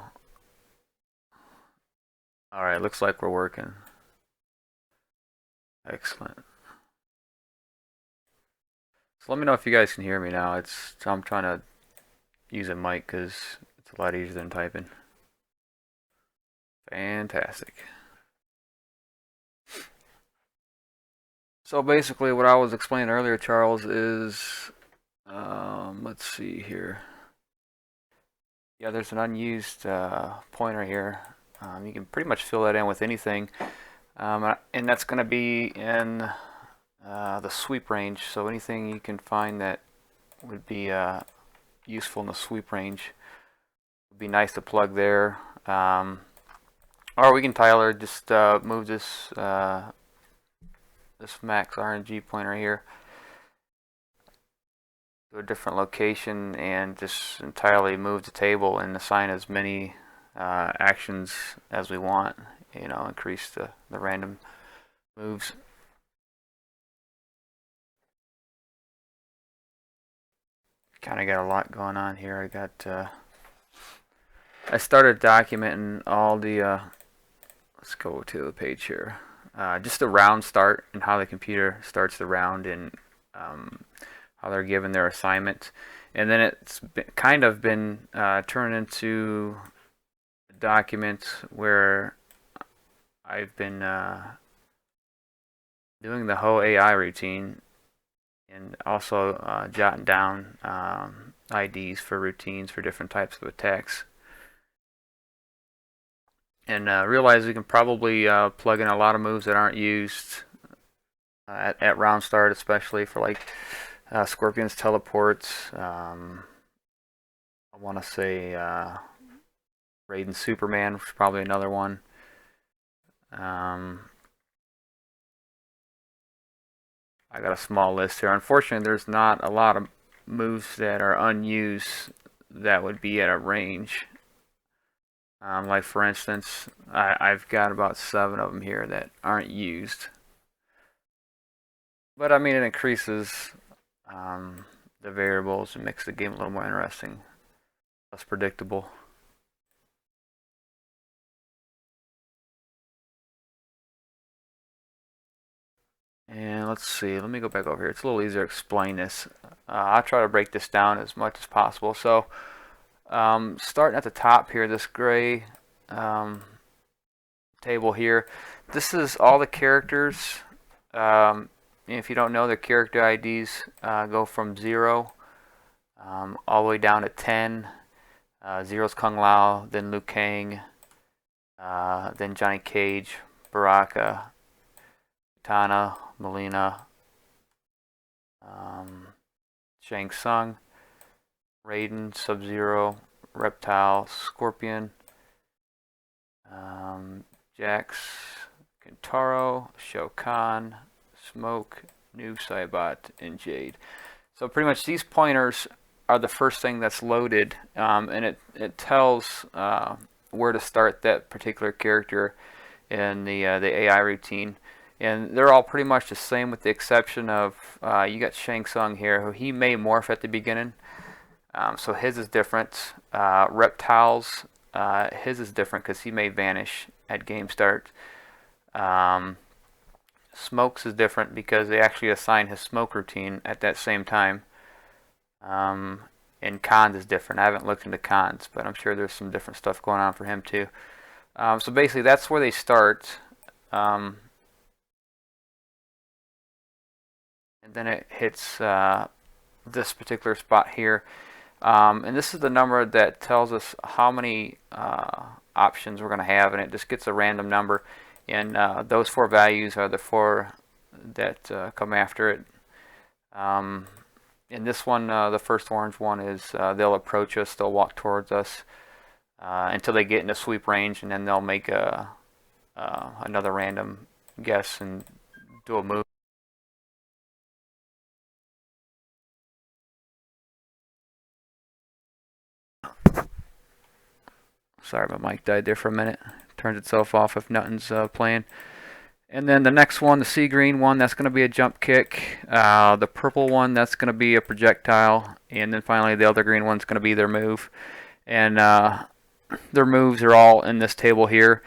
All right, looks like we're working. Excellent. So let me know if you guys can hear me now. I'm trying to use a mic because it's a lot easier than typing. Fantastic. So basically what I was explaining earlier, Charles, is, let's see here. Yeah, there's an unused pointer here. You can pretty much fill that in with anything. And that's going to be in the sweep range. So anything you can find that would be useful in the sweep range would be nice to plug there. Or we can, Tyler, just move this this max RNG pointer here to a different location and just entirely move the table and assign as many actions as we want. You know, increase the random moves. Kind of got a lot going on here. I started documenting all the let's go to the page here. Just the round start and how the computer starts the round and how they're given their assignment. And then it's kind of been turned into a document where I've been doing the whole AI routine and also jotting down IDs for routines for different types of attacks. And realize we can probably plug in a lot of moves that aren't used at round start, especially for like Scorpion's teleports. I want to say Raiden's Superman, which is probably another one. I got a small list here. Unfortunately, there's not a lot of moves that are unused that would be at a range. Like for instance, I've got about 7 of them here that aren't used. But I mean, it increases the variables and makes the game a little more interesting, less predictable. And let's see, let me go back over here. It's a little easier to explain this. I'll try to break this down as much as possible. So starting at the top here, this gray table here, this is all the characters. If you don't know, the character IDs go from 0 all the way down to 10. 0's Kung Lao, then Liu Kang, then Johnny Cage, Baraka, Kitana, Melina, Shang Tsung, Raiden, Sub-Zero, Reptile, Scorpion, Jax, Kintaro, Shao Kahn, Smoke, Noob Saibot, and Jade. So pretty much these pointers are the first thing that's loaded, and it tells where to start that particular character in the AI routine. And they're all pretty much the same with the exception of you got Shang Tsung here, who he may morph at the beginning. So his is different. Reptiles, his is different because he may vanish at game start. Smoke's is different because they actually assign his smoke routine at that same time. And Khan's is different. I haven't looked into Khan's, but I'm sure there's some different stuff going on for him too. So basically that's where they start. And then it hits this particular spot here. And this is the number that tells us how many options we're going to have, and it just gets a random number. And those 4 values are the 4 that come after it. In this one, the first orange one is they'll approach us, they'll walk towards us until they get into sweep range, and then they'll make another random guess and do a move. Sorry, my mic died there for a minute. Turns itself off if nothing's playing. And then the next one, the sea green one, that's going to be a jump kick. The purple one, that's going to be a projectile. And then finally the other green one's going to be their move. And their moves are all in this table here.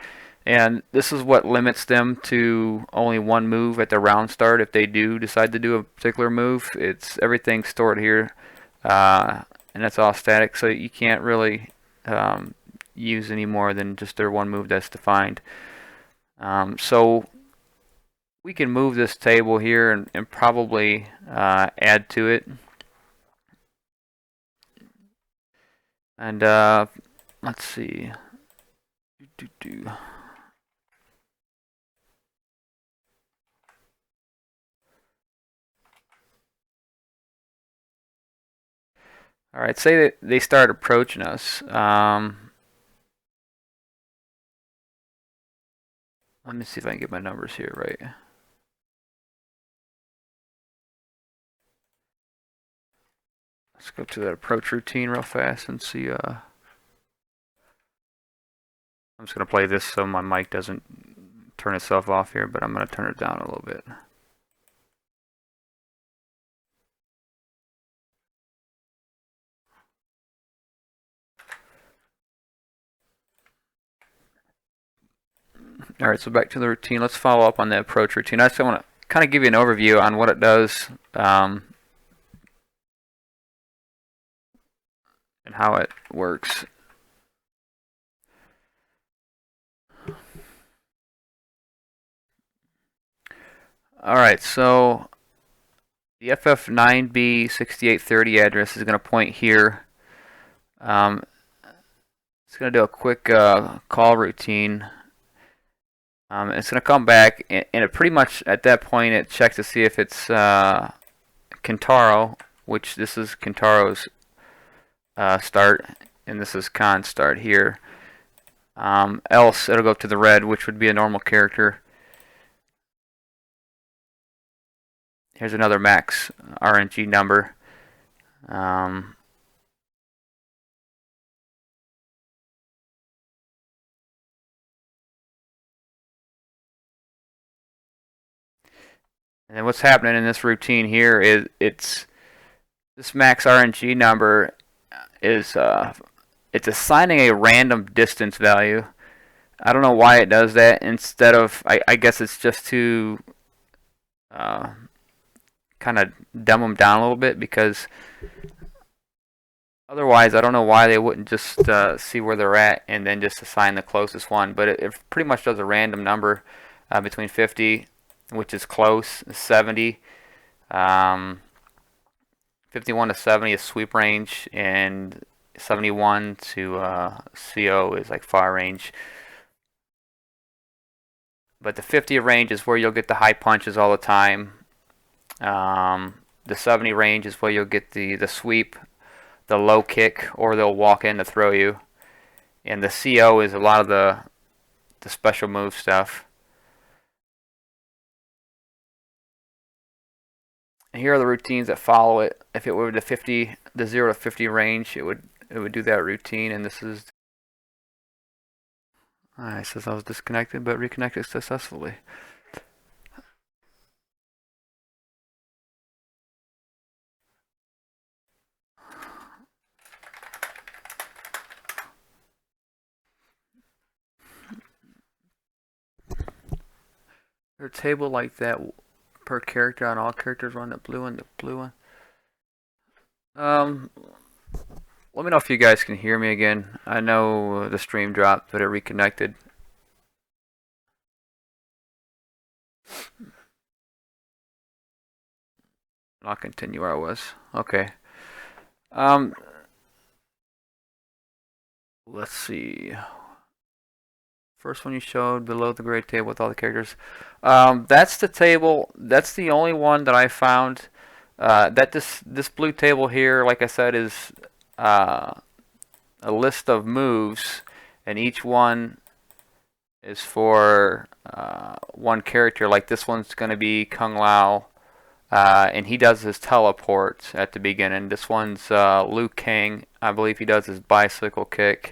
And this is what limits them to only one move at the round start. If they do decide to do a particular move, it's everything's stored here. And that's all static, so you can't really use any more than just their one move that's defined. So we can move this table here and probably add to it. And let's see. All right, say that they start approaching us. Let me see if I can get my numbers here right. Let's go to that approach routine real fast and see. I'm just going to play this so my mic doesn't turn itself off here, but I'm going to turn it down a little bit. All right, so back to the routine. Let's follow up on the approach routine. I just want to kind of give you an overview on what it does and how it works. All right, so The FF9B6830 address is going to point here. It's going to do a quick call routine. It's going to come back, and it pretty much at that point it checks to see if it's Kentaro, which this is Kentaro's start, and this is Khan's start here. Else it'll go to the red, which would be a normal character. Here's another max RNG number. And then what's happening in this routine here is this max RNG number is it's assigning a random distance value. I don't know why it does that instead of I guess it's just to kind of dumb them down a little bit, because otherwise I don't know why they wouldn't just see where they're at and then just assign the closest one. But it pretty much does a random number between 50, which is close, 70, 51 to 70 is sweep range, and 71 to CO is like far range. But the 50 range is where you'll get the high punches all the time. The 70 range is where you'll get the sweep, the low kick, or they'll walk in to throw you. And the CO is a lot of the special move stuff. And here are the routines that follow it. If it were the 0 to 50 range, it would do that routine. And this is. It says I was disconnected, but reconnected successfully. There's a table like that per character on all characters. Run the blue one, the blue one. Let me know if you guys can hear me again. I know the stream dropped, but it reconnected. I'll continue where I was. Okay. Let's see. First one you showed below the grade table with all the characters. That's the table. That's the only one that I found. This blue table here, like I said, is a list of moves, and each one is for one character. Like this one's going to be Kung Lao, and he does his teleport at the beginning. This one's Liu Kang. I believe he does his bicycle kick.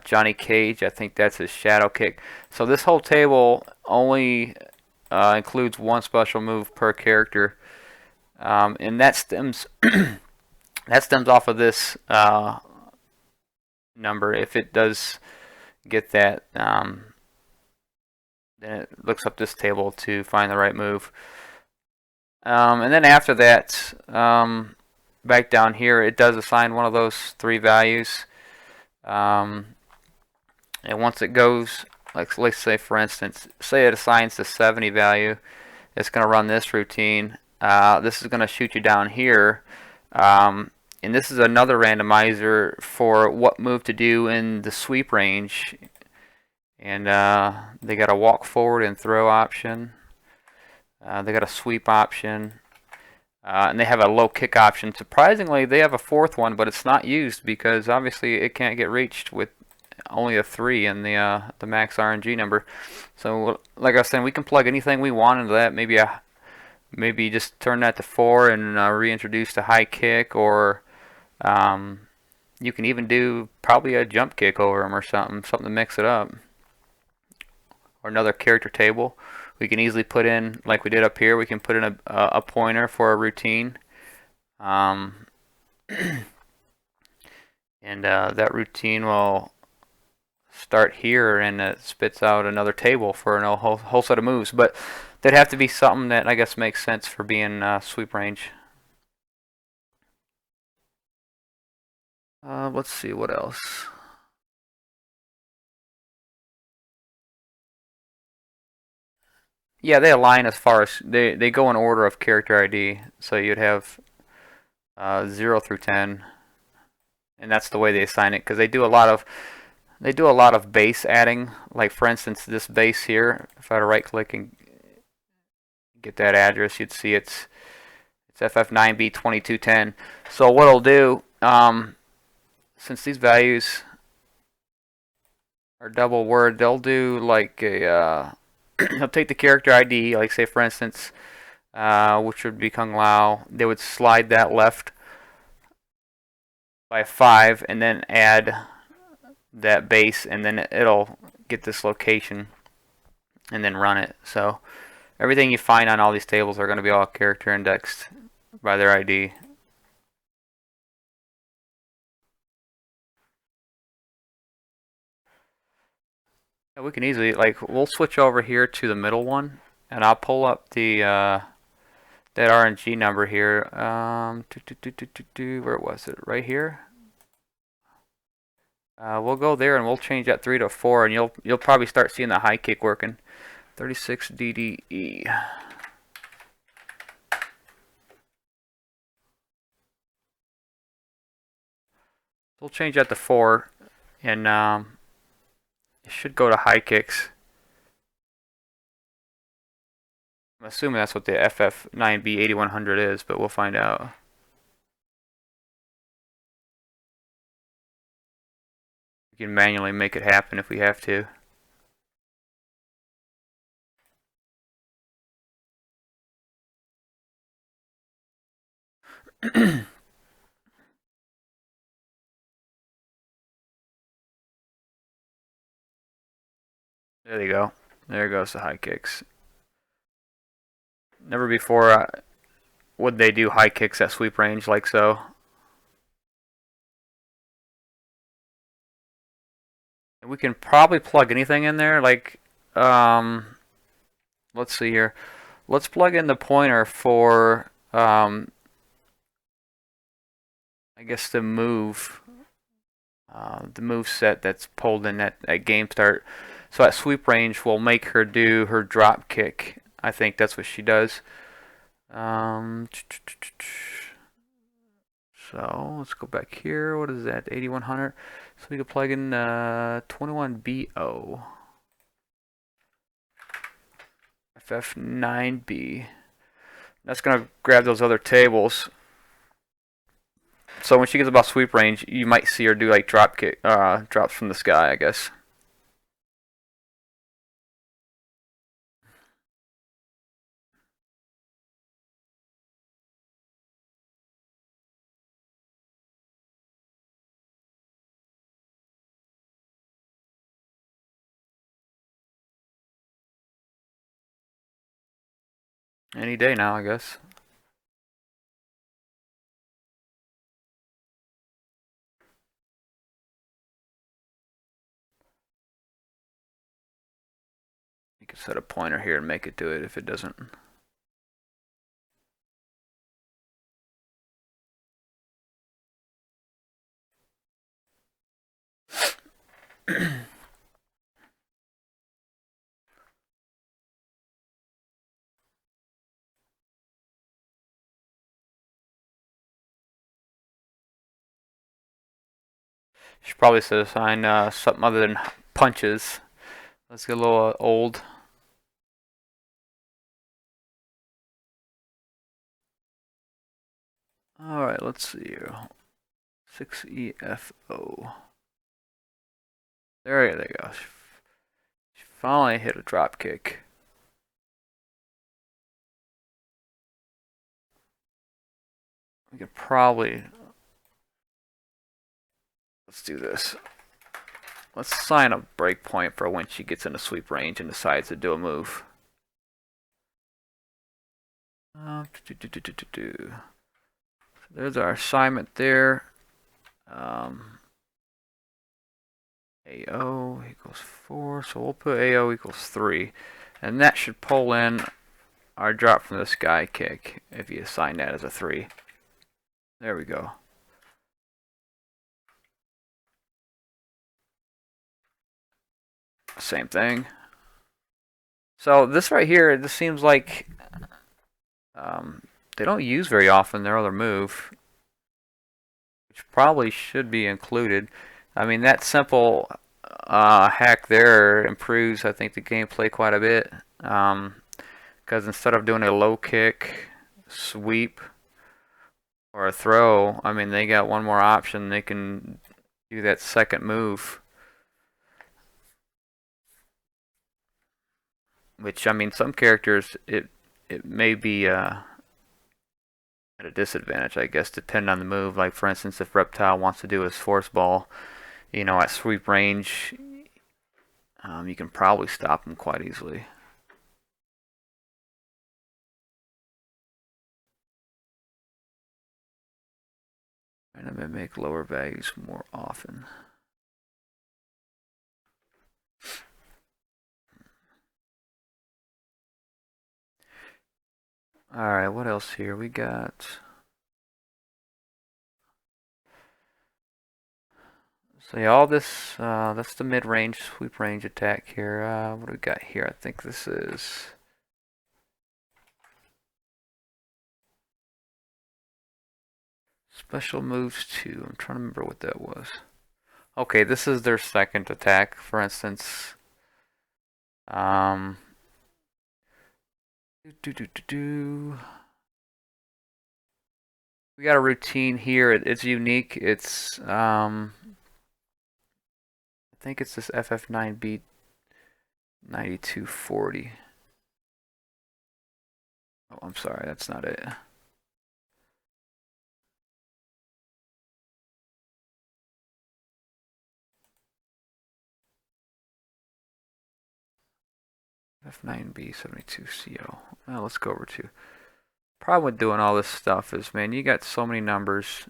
Johnny Cage, I think that's his shadow kick. So this whole table only includes one special move per character, and that stems off of this number. If it does get that, then it looks up this table to find the right move. And then after that, back down here, it does assign one of those three values. And once it goes, like let's say for instance, say it assigns the 70 value, it's going to run this routine. This is going to shoot you down here, and this is another randomizer for what move to do in the sweep range. And they got a walk forward and throw option. They got a sweep option. And they have a low kick option. Surprisingly, they have a fourth one, but it's not used because obviously it can't get reached with only a 3 in the max RNG number. So, like I was saying, we can plug anything we want into that. Maybe just turn that to 4 and reintroduce the high kick, or you can even do probably a jump kick over them or something to mix it up. Or another character table. We can easily put in, like we did up here, we can put in a pointer for a routine. And that routine will start here, and it spits out another table for a whole set of moves. But that'd have to be something that I guess makes sense for being sweep range. Let's see what else. Yeah, they align as far as they go in order of character ID. So you'd have 0 through 10, and that's the way they assign it because they do a lot of base adding. Like for instance, this base here. If I were to right click and get that address, you'd see it's FF9B2210. So what it'll do, since these values are double word, they'll do like a they'll take the character ID, like say for instance, which would be Kung Lao. They would slide that left by 5 and then add that base, and then it'll get this location and then run it. So everything you find on all these tables are going to be all character indexed by their ID. Yeah, we can easily, like, we'll switch over here to the middle one, and I'll pull up the that RNG number here. Where was it? Right here. We'll go there and we'll change that 3 to 4, and you'll probably start seeing the high kick working. 36 DDE. We'll change that to 4, and it should go to high kicks. I'm assuming that's what the FF9B8100 is, but we'll find out. We can manually make it happen if we have to. There you go. There goes the high kicks. Never before would they do high kicks at sweep range like so. We can probably plug anything in there, like, let's see here. Let's plug in the pointer for, I guess the move set that's pulled in at game start. So at sweep range, we'll make her do her drop kick. I think that's what she does. So let's go back here. What is that? 8100. So we can plug in 21BO. FF9B. That's going to grab those other tables. So when she gets about sweep range, you might see her do like drop kick, drops from the sky, I guess. Any day now, I guess. You can set a pointer here and make it do it if it doesn't. Should probably assign something other than punches. Let's get a little old. Alright, let's see here. 6EFO. There they go. She finally hit a drop kick. We could probably... Let's do this. Let's assign a breakpoint for when she gets into sweep range and decides to do a move. There's our assignment there. AO equals 4, so we'll put AO equals 3. And that should pull in our drop from the sky kick if you assign that as a 3. There we go. Same thing. So this right here, this seems like they don't use very often their other move, which probably should be included. I mean, that simple hack there improves, I think, the gameplay quite a bit. Because instead of doing a low kick, sweep, or a throw, I mean, they got one more option. They can do that second move. Which, I mean, some characters, it may be at a disadvantage, I guess, depending on the move. Like, for instance, if Reptile wants to do his force ball, you know, at sweep range, you can probably stop him quite easily. And I'm going to make lower values more often. Alright, what else here? We got... So yeah, all this, that's the mid-range, sweep range attack here. What do we got here? I think this is... Special moves 2. I'm trying to remember what that was. Okay, this is their second attack, for instance. We got a routine here. It's unique. It's I think it's this FF9B 9240. Oh, I'm sorry, that's not it. F9B72CO. Well, let's go over to. Problem with doing all this stuff is, man, you got so many numbers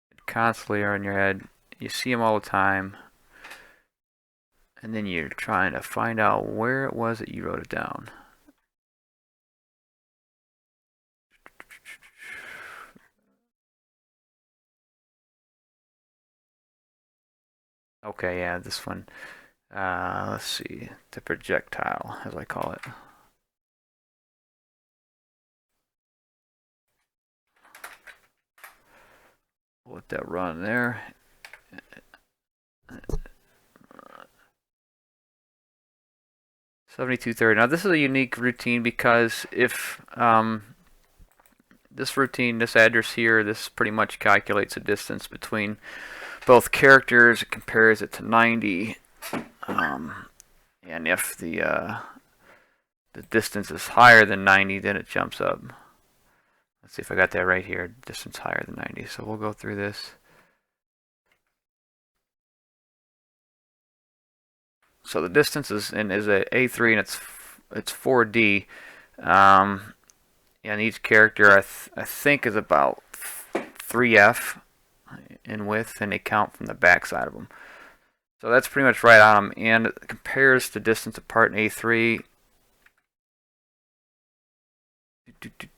that constantly are in your head. You see them all the time. And then you're trying to find out where it was that you wrote it down. Okay, yeah, this one. Let's see. The projectile, as I call it. Let that run there. 7230. Now this is a unique routine because if this routine, this address here, this pretty much calculates the distance between both characters. It compares it to 90, and if the distance is higher than 90, then it jumps up. Let's see if I got that right here. Distance higher than 90. So we'll go through this. So the distance is a A3 and it's 4D. And each character I think is about 3F in width, and they count from the back side of them. So that's pretty much right on them, and it compares the distance apart in A3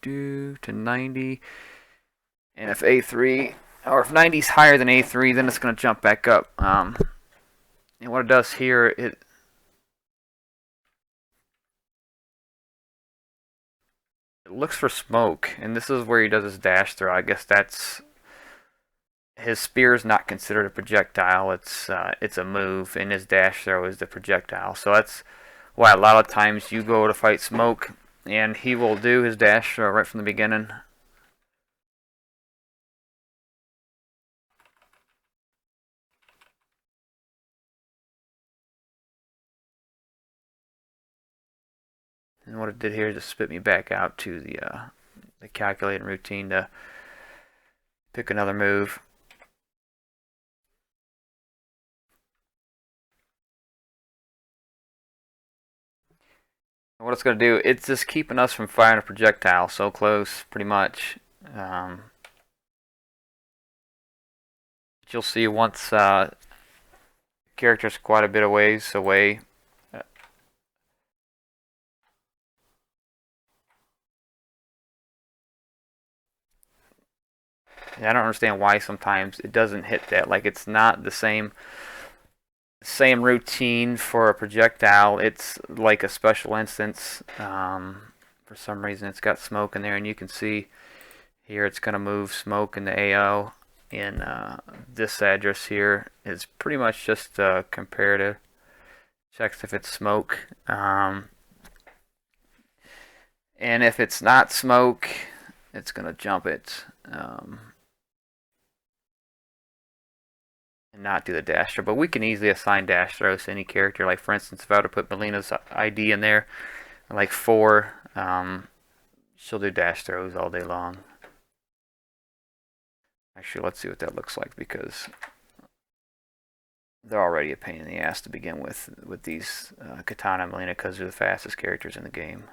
to 90. And if A3 or if 90 is higher than A3, then it's going to jump back up. And what it does here, it looks for smoke, and this is where he does his dash throw. I guess that's his spear is not considered a projectile. It's a move, and his dash throw is the projectile. So that's why a lot of times you go to fight smoke, and he will do his dash throw right from the beginning. And what it did here is just spit me back out to the calculating routine to pick another move. And what it's going to do, it's just keeping us from firing a projectile so close, pretty much. You'll see once the character's quite a bit of ways away. I don't understand why sometimes it doesn't hit that. Like, it's not the same Same routine for a projectile. It's like a special instance. For some reason, it's got smoke in there, and you can see here it's going to move smoke in the AO. In this address here is pretty much just comparative. Checks if it's smoke. And if it's not smoke, it's going to jump it. And not do the dash throw, but we can easily assign dash throws to any character. Like for instance, if I were to put Melina's ID in there, like 4, she'll do dash throws all day long. Actually, let's see what that looks like, because they're already a pain in the ass to begin with these Katana and Melina, because they're the fastest characters in the game.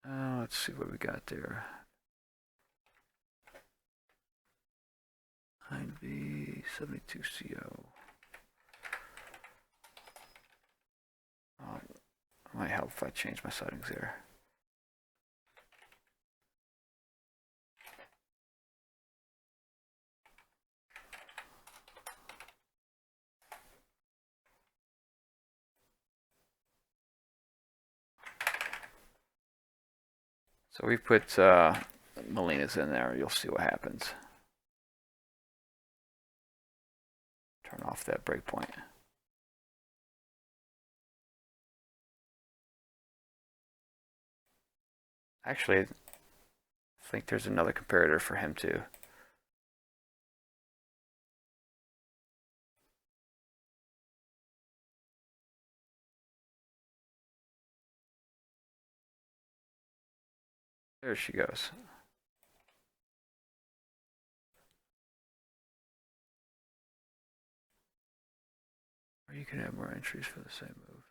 Let's see what we got there. 9B, 72CO. It might help if I change my settings there. So we put Melina's in there. You'll see what happens. Turn off that breakpoint. Actually, I think there's another comparator for him too. There she goes. Or you can have more entries for the same move.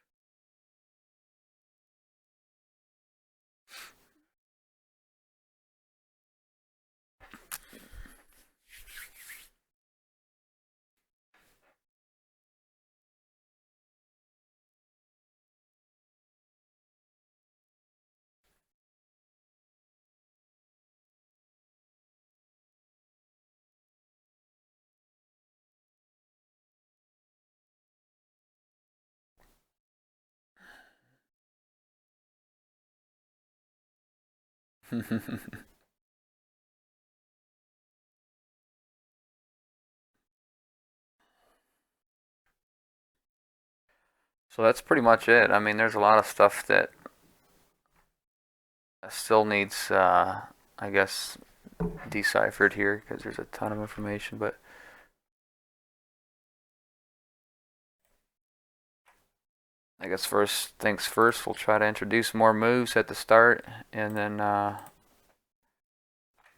So that's pretty much it. I mean, there's a lot of stuff that still needs, I guess, deciphered here, because there's a ton of information, but I guess first things first, we'll try to introduce more moves at the start, and then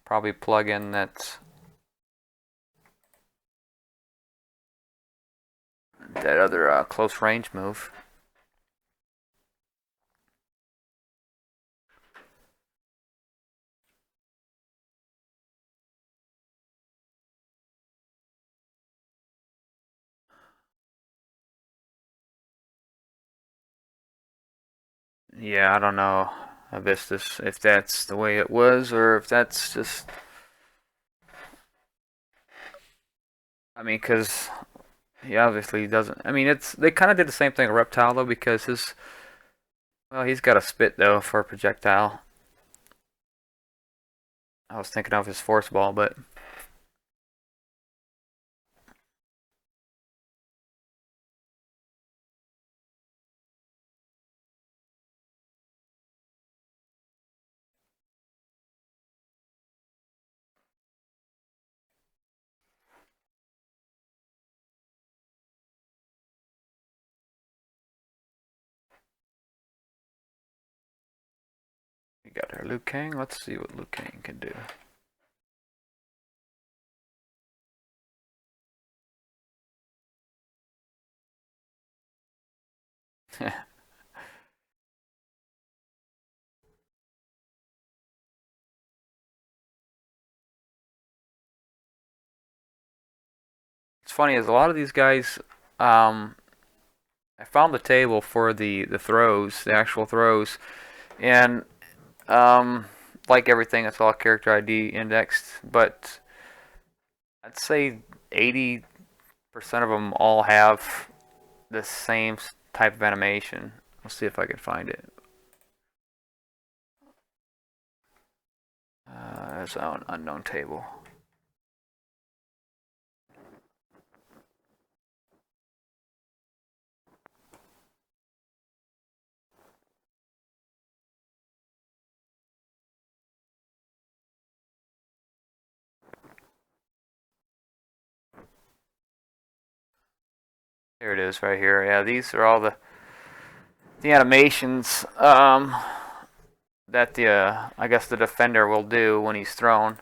probably plug in that other close range move. Yeah, I don't know, Avistus, if that's the way it was, or if that's just... I mean, because he obviously doesn't... I mean, they kind of did the same thing with Reptile, though, because his... Well, he's got a spit, though, for a projectile. I was thinking of his force ball, but... We got our Liu Kang. Let's see what Liu Kang can do. It's funny, is a lot of these guys, I found the table for the throws, the actual throws, and like everything, it's all character ID indexed, but I'd say 80% of them all have the same type of animation. Let's see if I can find it. There's an unknown table. There it is right here. Yeah, these are all the animations that the I guess the defender will do when he's thrown.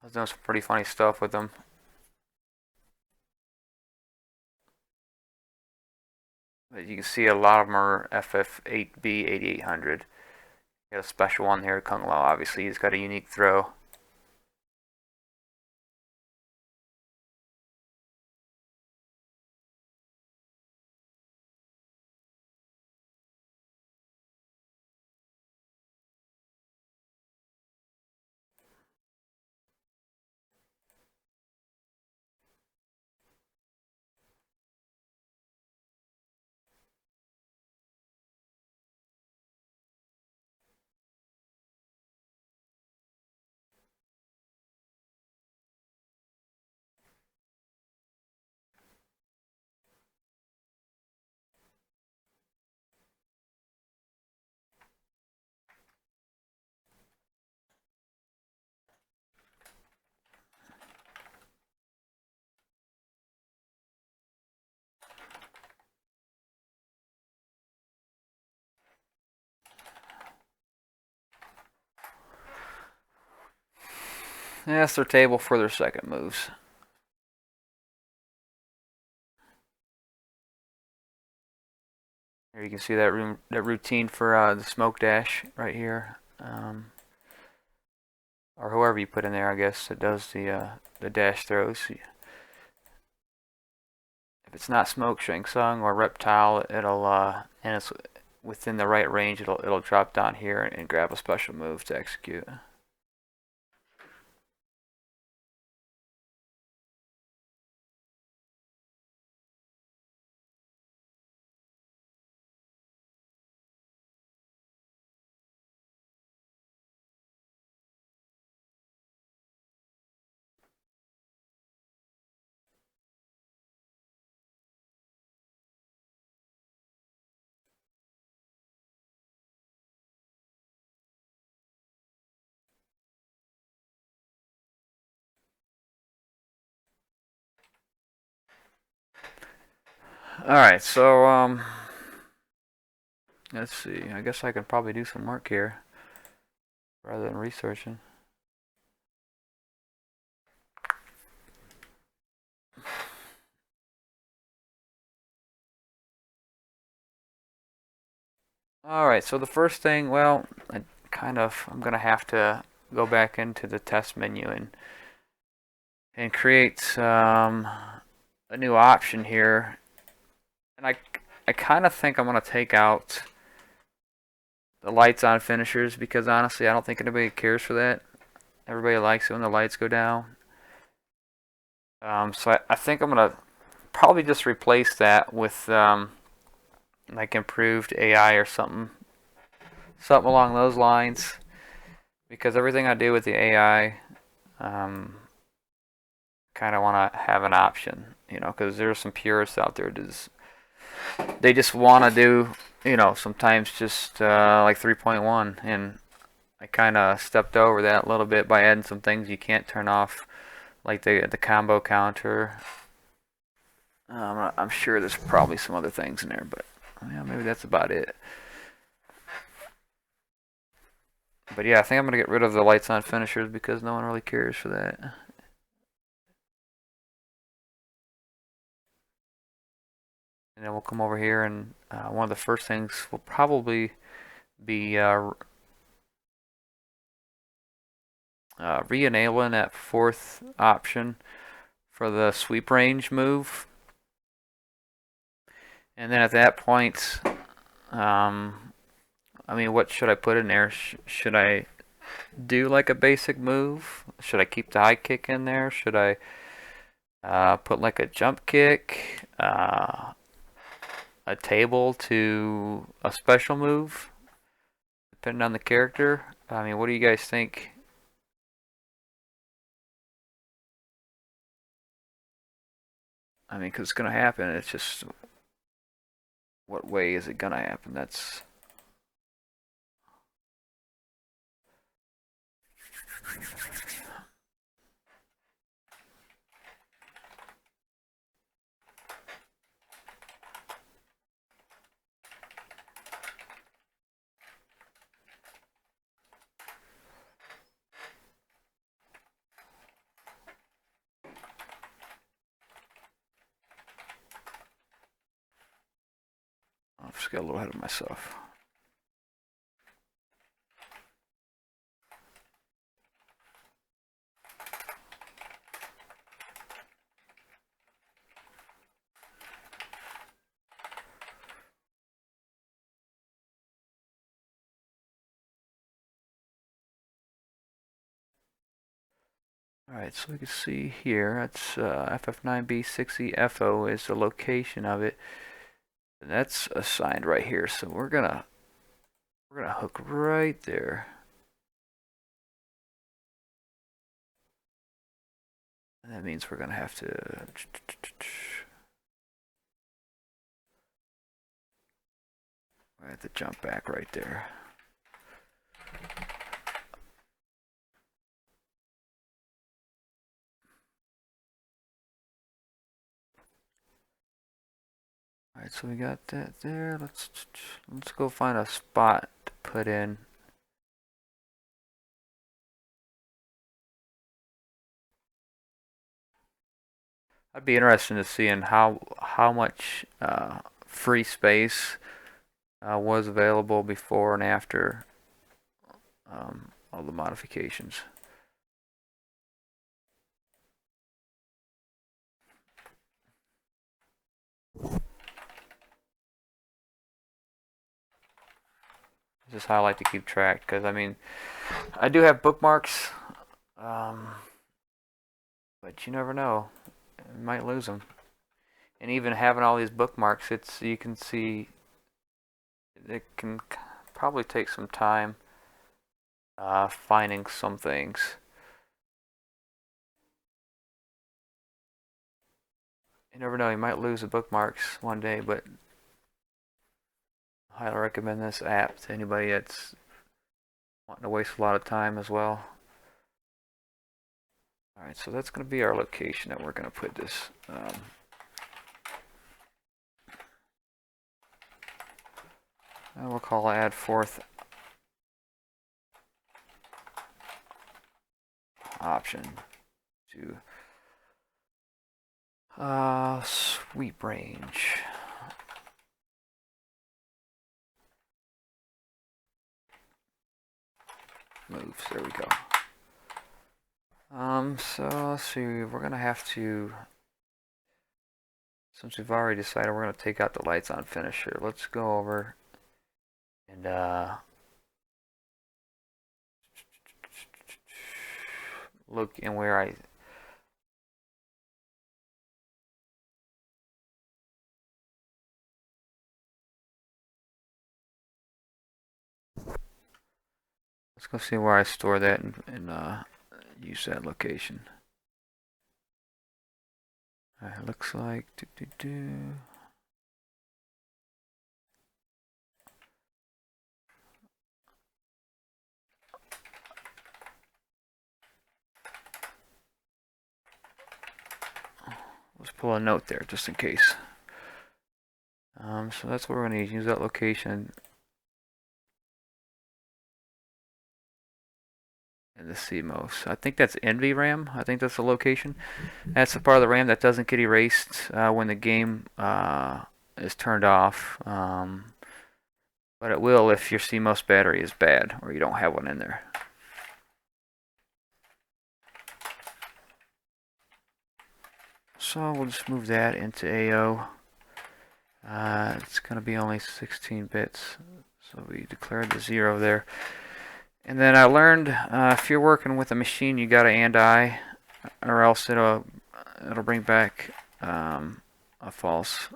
I was doing some pretty funny stuff with them. But you can see a lot of them are FF8B 8800. Got a special one here, Kung Lao. Obviously, he's got a unique throw. And that's their table for their second moves. Here you can see that routine for the smoke dash right here, or whoever you put in there. I guess it does the dash throws. If it's not smoke, Shang Tsung or reptile, it'll and it's within the right range. It'll drop down here and grab a special move to execute. Alright, so let's see. I guess I could probably do some work here rather than researching. Alright, so the first thing, well, I'm gonna have to go back into the test menu and create a new option here. And I kind of think I'm gonna take out the lights on finishers, because honestly I don't think anybody cares for that. Everybody likes it when the lights go down. So I think I'm gonna probably just replace that with like improved AI or something along those lines, because everything I do with the AI kind of want to have an option, you know, because there's some purists out there they just want to do, you know, sometimes just like 3.1, and I kind of stepped over that a little bit by adding some things you can't turn off, like the combo counter. I'm sure there's probably some other things in there, but yeah, maybe that's about it. But yeah, I think I'm gonna get rid of the lights on finishers because no one really cares for that. And then we'll come over here, and one of the first things will probably be re-enabling that fourth option for the sweep range move. And then at that point, I mean, what should I put in there? Should I do like a basic move? Should I keep the high kick in there? Should I Put like a jump kick, a table to a special move, depending on the character. I mean, what do you guys think? I mean, because it's going to happen. It's just, what way is it going to happen? That's... I just got a little ahead of myself. Alright, so we can see here, that's FF9B60FO is the location of it. And that's assigned right here, so we're gonna hook right there. And that means we're gonna have to jump back right there. Alright, so we got that there. Let's go find a spot to put in. I'd be interested in seeing how much free space was available before and after all the modifications. This is how I like to keep track, because I mean, I do have bookmarks, but you never know, you might lose them. And even having all these bookmarks, you can see it can probably take some time finding some things. You never know, you might lose the bookmarks one day, but I highly recommend this app to anybody that's wanting to waste a lot of time as well. Alright, so that's going to be our location that we're going to put this. And we'll call add fourth option to sweep range. Moves, there we go. So let's see, we're gonna have to, since we've already decided we're gonna take out the lights on finisher, let's go over and look in where let's go see where I store that and use that location. Alright, looks like let's pull a note there just in case. So that's what we're going to use that location. And the CMOS. I think that's Envy RAM. I think that's the location. That's the part of the RAM that doesn't get erased when the game is turned off. But it will if your CMOS battery is bad or you don't have one in there. So we'll just move that into AO. It's going to be only 16 bits. So we declared the 0 there. And then I learned if you're working with a machine, you got to AND I, or else it'll it'll bring back a false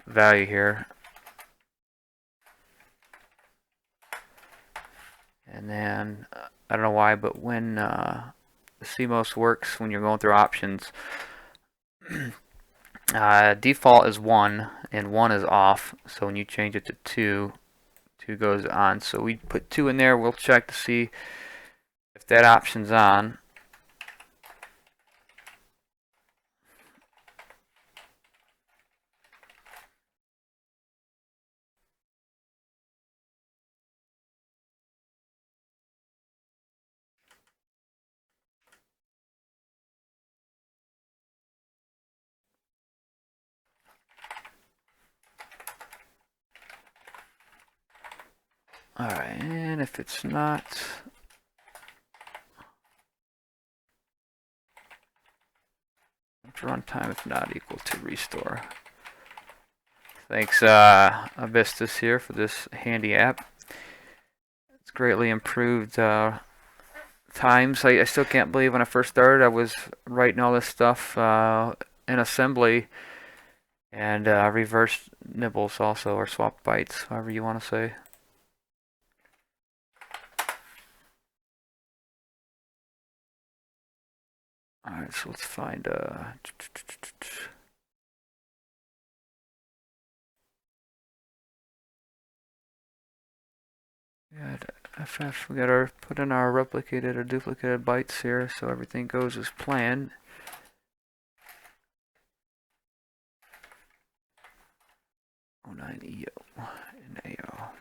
value here. And then, I don't know why, but when the CMOS works, when you're going through options, default is 1 and 1 is off. So when you change it to 2, 2 goes on. So we put 2 in there. We'll check to see if that option's on. Alright, and if it's not, runtime if not equal to restore. Thanks Abystus here for this handy app. It's greatly improved times. I still can't believe when I first started I was writing all this stuff in assembly and reverse nibbles also, or swap bytes, however you want to say. Alright, so let's find FF. We got our put in our replicated or duplicated bytes here, so everything goes as planned. Oh, 09 EO and AO.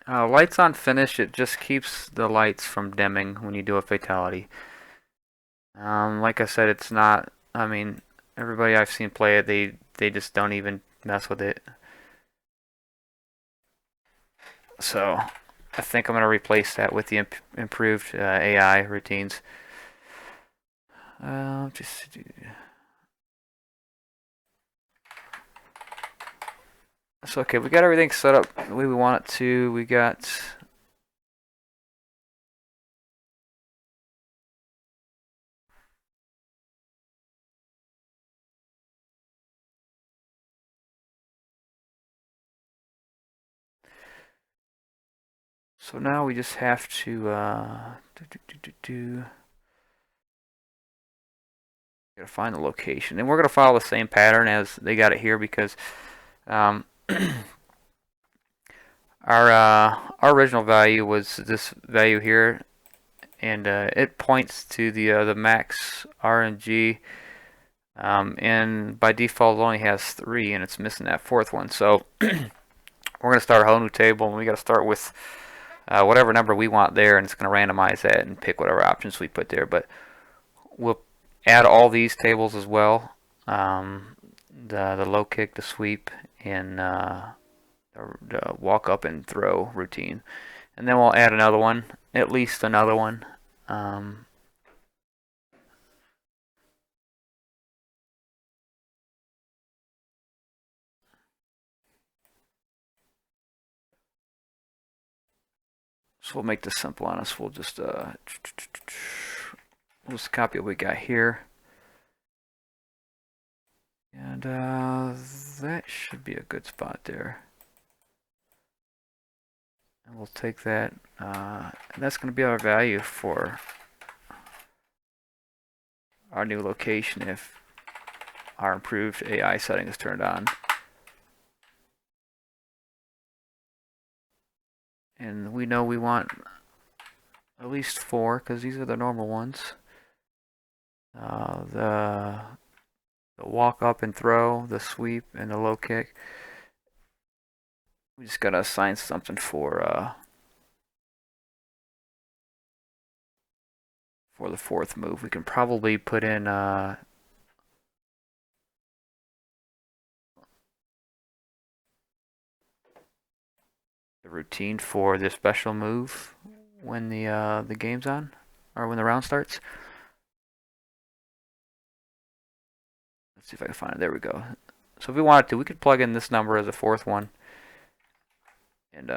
Lights on finish, it just keeps the lights from dimming when you do a fatality. Like I said, it's not, I mean, everybody I've seen play it, they just don't even mess with it. So I think I'm going to replace that with the improved AI routines. So okay, we got everything set up the way we want it to. We got so now we just have to gotta find the location, and we're gonna follow the same pattern as they got it here because our original value was this value here, and it points to the max RNG, and by default it only has 3, and it's missing that 4th one. So we're gonna start a whole new table, and we gotta start with whatever number we want there, and it's gonna randomize that and pick whatever options we put there. But we'll add all these tables as well, the low kick, the sweep, and the walk up and throw routine, and then we'll add another one, at least another one. So we'll make this simple on us. We'll just copy what we got here. And that should be a good spot there. And we'll take that. And that's going to be our value for our new location if our improved AI setting is turned on. And we know we want at least 4 because these are the normal ones. The walk up and throw, the sweep, and the low kick. We just gotta assign something for the 4th move. We can probably put in the routine for the special move when the game's on, or when the round starts. Let's see if I can find it. There we go. So if we wanted to, we could plug in this number as a 4th one, And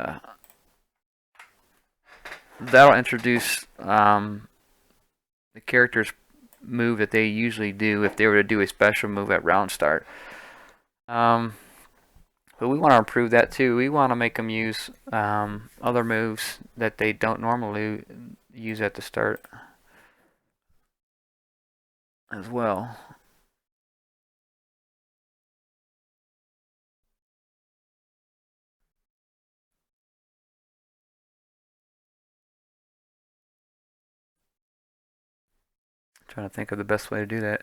that'll introduce the character's move that they usually do if they were to do a special move at round start. But we want to improve that too. We want to make them use other moves that they don't normally use at the start as well. Trying to think of the best way to do that.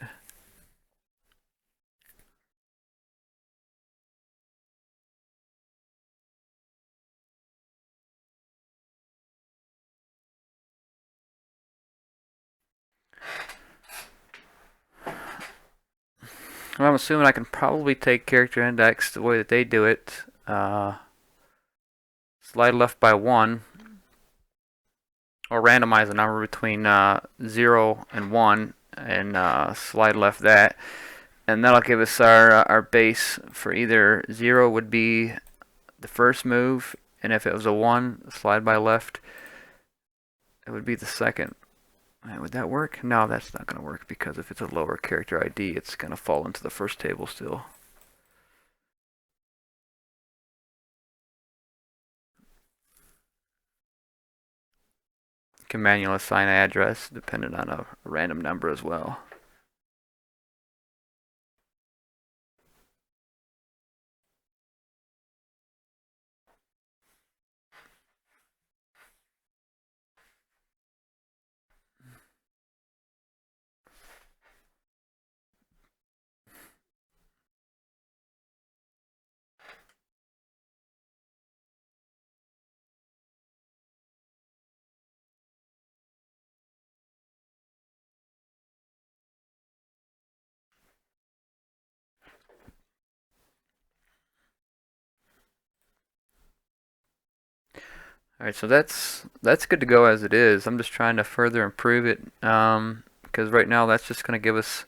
Well, I'm assuming I can probably take character index the way that they do it. Slide left by 1, or randomize a number between 0 and 1, and slide left that. And that'll give us our base for either 0 would be the first move, and if it was a 1, slide by left, it would be the second. Would that work? No, that's not going to work, because if it's a lower character ID, it's going to fall into the first table still. You can manually assign an address dependent on a random number as well. Alright, so that's good to go as it is. I'm just trying to further improve it, because right now that's just going to give us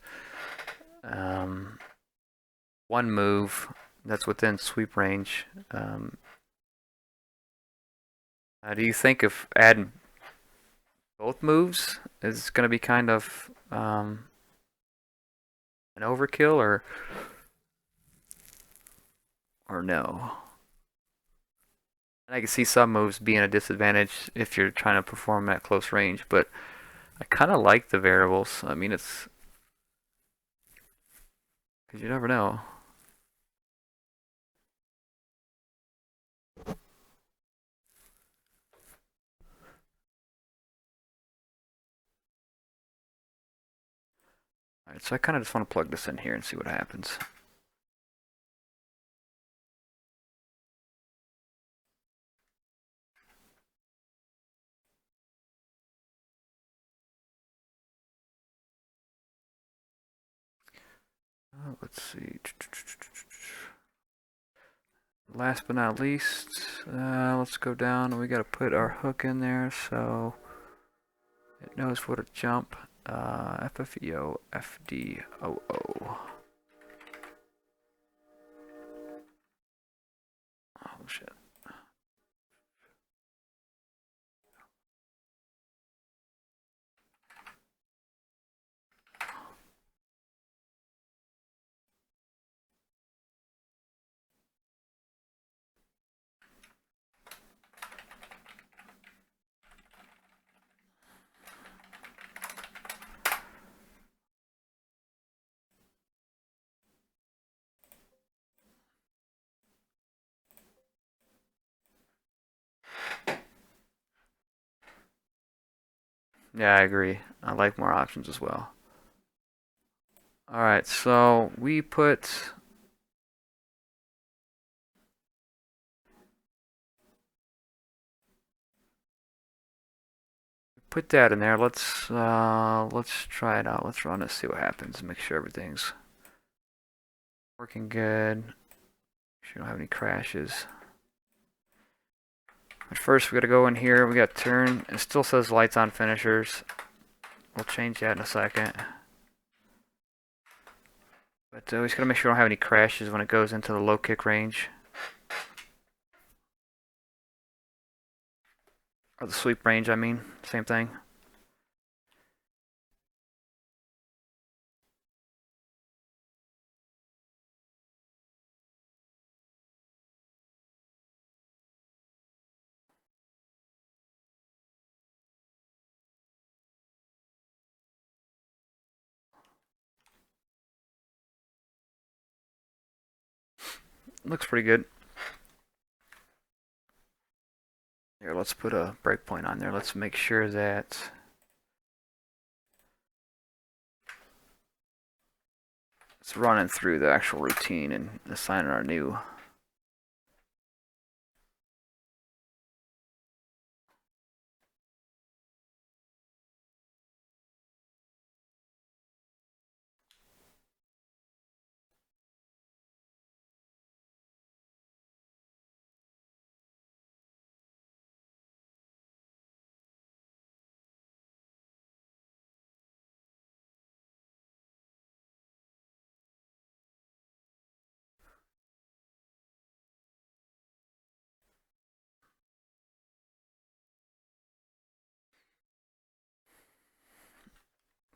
one move that's within sweep range. Do you think if adding both moves is going to be kind of an overkill, or no? I can see some moves being a disadvantage if you're trying to perform at close range, but I kind of like the variables. I mean, it's because you never know. Alright, so I kind of just want to plug this in here and see what happens. Let's see. Last but not least, let's go down, and we got to put our hook in there so it knows where to jump. FFEO FDOO. Oh shit. Yeah, I agree. I like more options as well. Alright, so we put that in there. Let's try it out. Let's run it, see what happens, make sure everything's working good. Make sure you don't have any crashes. But first, we gotta go in here. We got turn. It still says lights on finishers. We'll change that in a second. But we just gotta make sure we don't have any crashes when it goes into the low kick range. Or the sweep range, I mean. Same thing. Looks pretty good. Here, let's put a breakpoint on there. Let's make sure that it's running through the actual routine and assigning our new.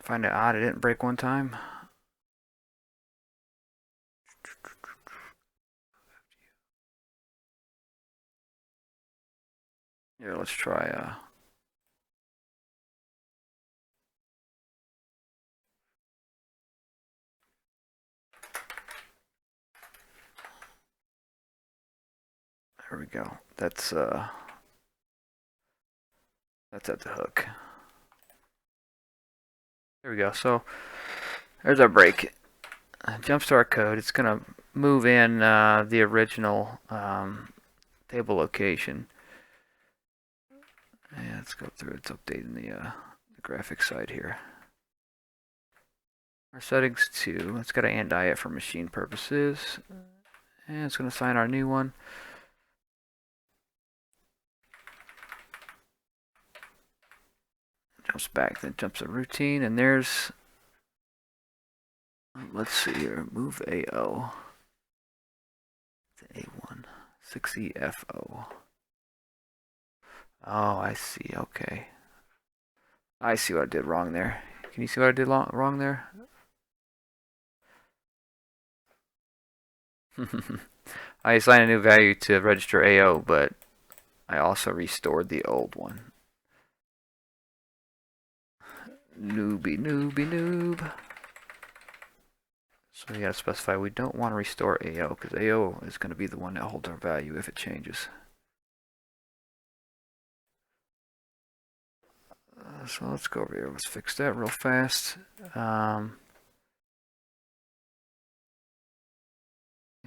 Find it odd it didn't break one time. Here, let's try there we go. That's at the hook. There we go. So there's our break. Jumps to our code. It's gonna move in the original table location. And let's go through. It's updating the graphics side here. Our settings too. It's got to anti it for machine purposes, and it's gonna assign our new one. Jumps back, then jumps to routine, and there's, let's see here, move AO to A1, 6EFO. Oh, I see, okay. I see what I did wrong there. Can you see what I did wrong there? I assigned a new value to register AO, but I also restored the old one. Noobie, noobie, noob. So we gotta specify we don't want to restore AO, because AO is going to be the one that holds our value if it changes. So let's go over here. Let's fix that real fast. Yeah,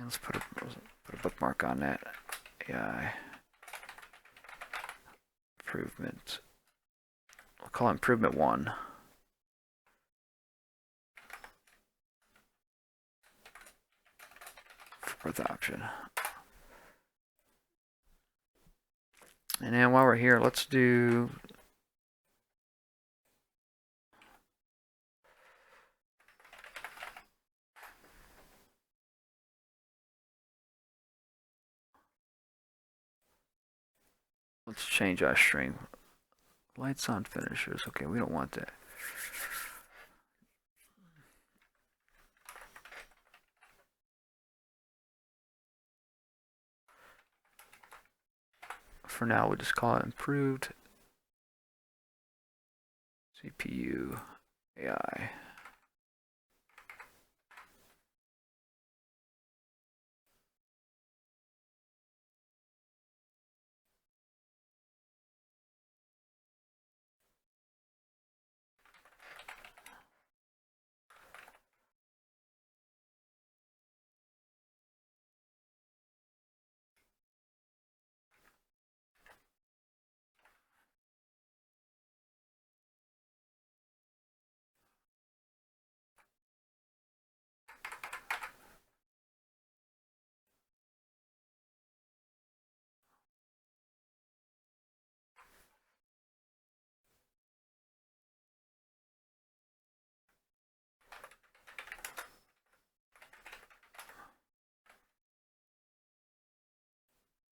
let's put a bookmark on that. AI improvement. We'll call it improvement 1. Fourth option. And then while we're here, let's do. Let's change our string. Lights on finishers. Okay, we don't want that. For now, we'll just call it improved CPU AI.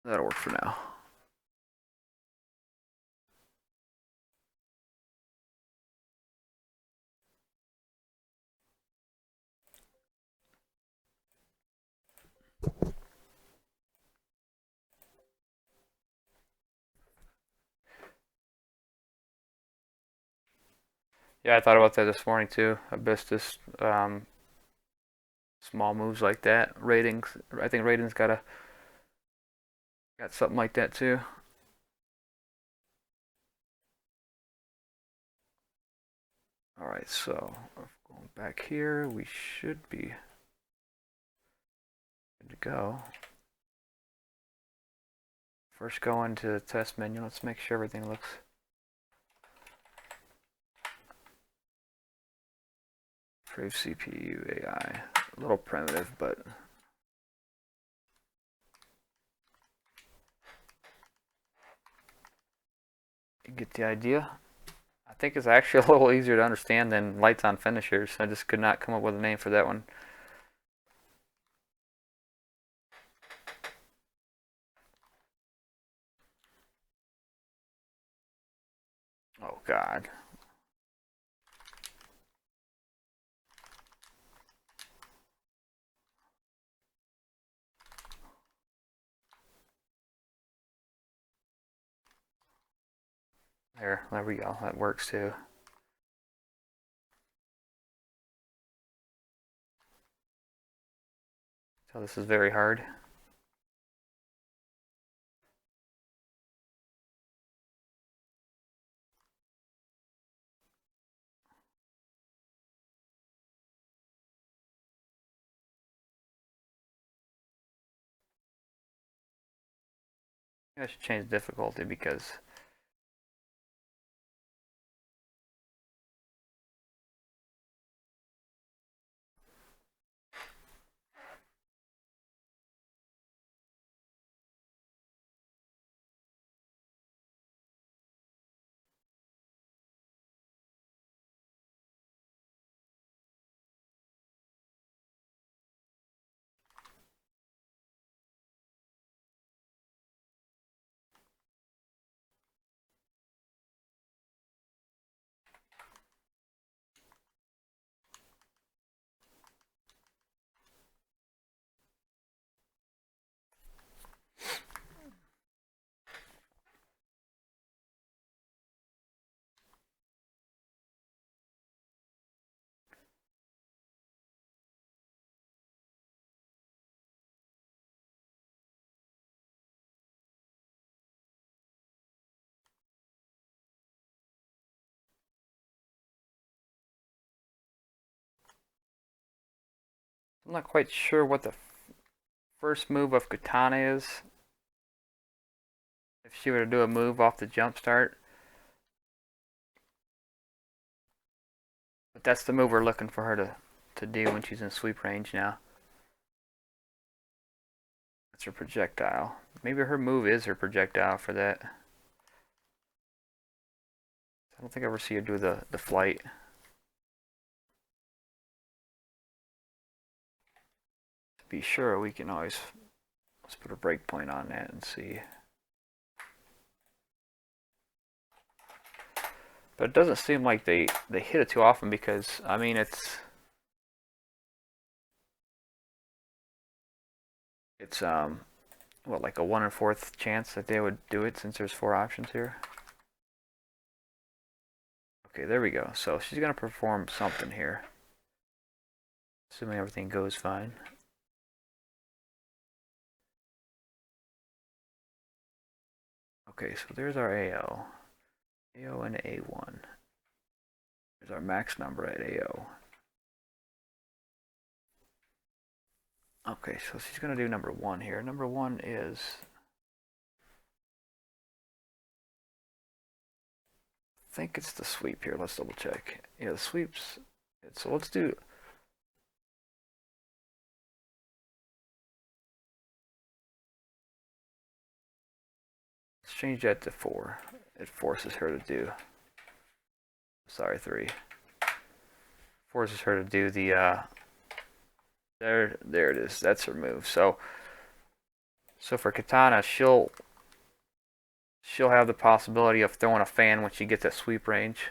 That'll work for now. Yeah, I thought about that this morning too. Abyssus, small moves like that. Ratings, I think Ratings got something like that too. All right, so going back here, we should be good to go. First, go into the test menu. Let's make sure everything looks. Improve CPU AI. A little primitive, but you get the idea. I think it's actually a little easier to understand than lights on finishers. I just could not come up with a name for that one. Oh God. There we go. That works too. So this is very hard. I should change difficulty because I'm not quite sure what the first move of Katana is. If she were to do a move off the jump start. But that's the move we're looking for her to do when she's in sweep range now. That's her projectile. Maybe her move is her projectile for that. I don't think I ever see her do the flight. To be sure, we can always let's put a breakpoint on that and see. But it doesn't seem like they hit it too often because I mean it's what, like a 1 1/4 chance that they would do it since there's 4 options here. Okay, there we go. So she's gonna perform something here. Assuming everything goes fine. Okay, so there's our AO. AO and A1. There's our max number at AO. Okay, so she's gonna do number 1 here. Number 1 is I think it's the sweep here. Let's double check. Yeah, the sweeps. So let's do. Let's change that to 4. It forces her to do. Sorry, 3. Forces her to do the. There it is. That's her move. So for Katana, she'll have the possibility of throwing a fan when she gets at sweep range.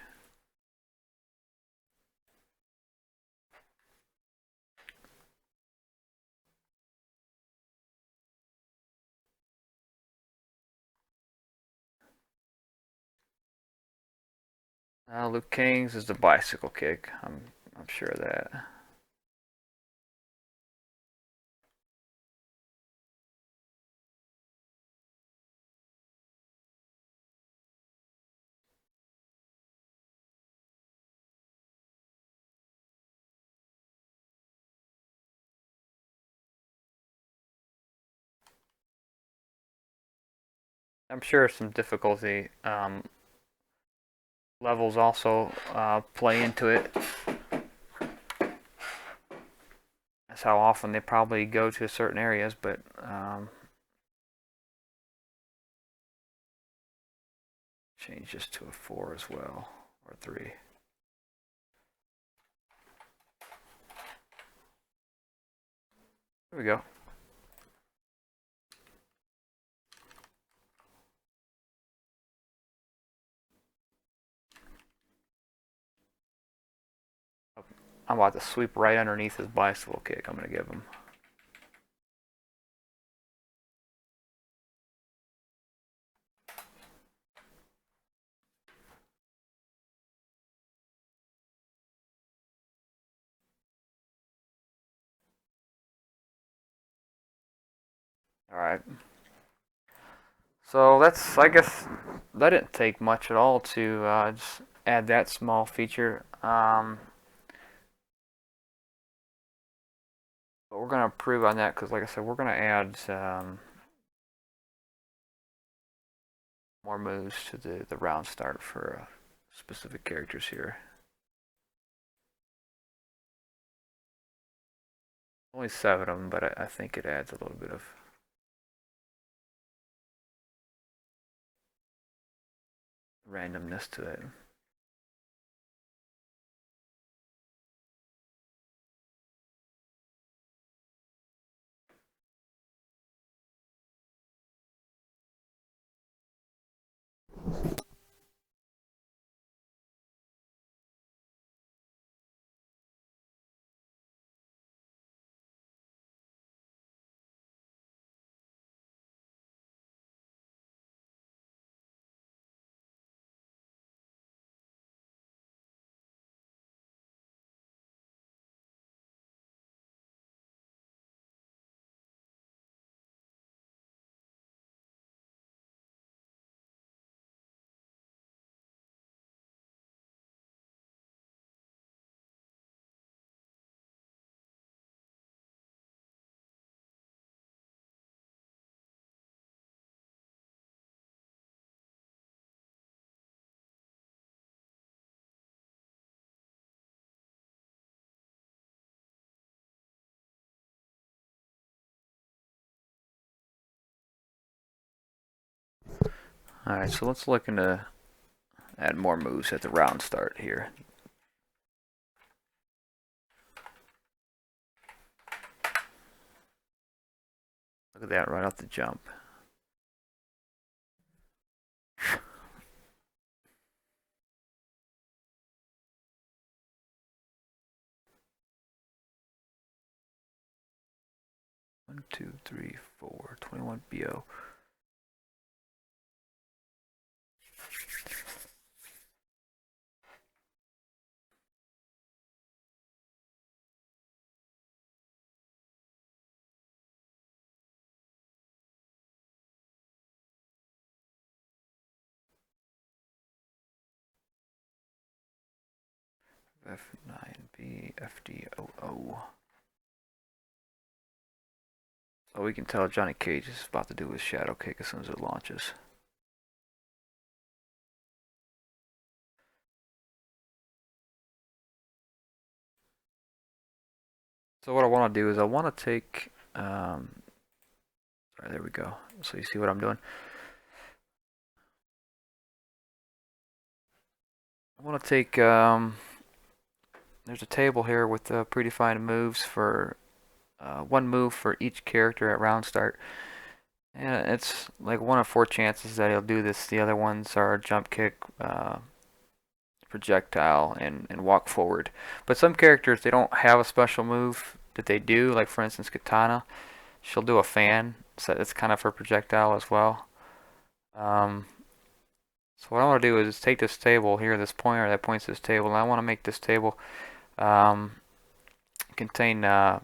Liu Kang's is the bicycle kick. I'm sure of that. I'm sure some difficulty levels also play into it. That's how often they probably go to certain areas, but change this to a 4 as well, or 3. There we go. I'm about to sweep right underneath his bicycle kick. I'm going to give him. All right. So that's, I guess, that didn't take much at all to just add that small feature. But we're going to improve on that because, like I said, we're going to add more moves to the round start for specific characters here. Only 7 of them, but I think it adds a little bit of randomness to it. Alright, so let's look into add more moves at the round start here. Look at that right off the jump. One, 2, 3, 4, 21 BO. F9B FDOO. So we can tell Johnny Cage is about to do his shadow kick as soon as it launches. So what I want to do is I want to take, sorry, there we go. So you see what I'm doing? I want to take, there's a table here with predefined moves for, 1 move for each character at round start. And it's like 1 of 4 chances that he'll do this. The other ones are jump kick, projectile, and walk forward. But some characters, they don't have a special move that they do. Like for instance, Katana, she'll do a fan, so it's kind of her projectile as well. So what I want to do is take this table here, this pointer that points to this table, and I want to make this table contain the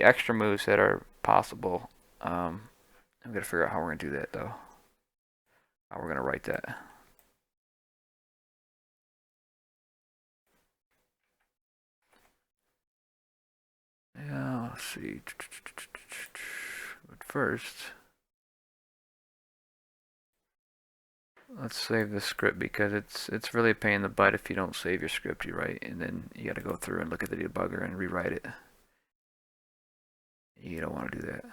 extra moves that are possible. I'm going to figure out how we're going to do that, though. How we're going to write that. Yeah, let's see. But first, let's save the script because it's really a pain in the butt if you don't save your script, you write, and then you got to go through and look at the debugger and rewrite it. You don't want to do that.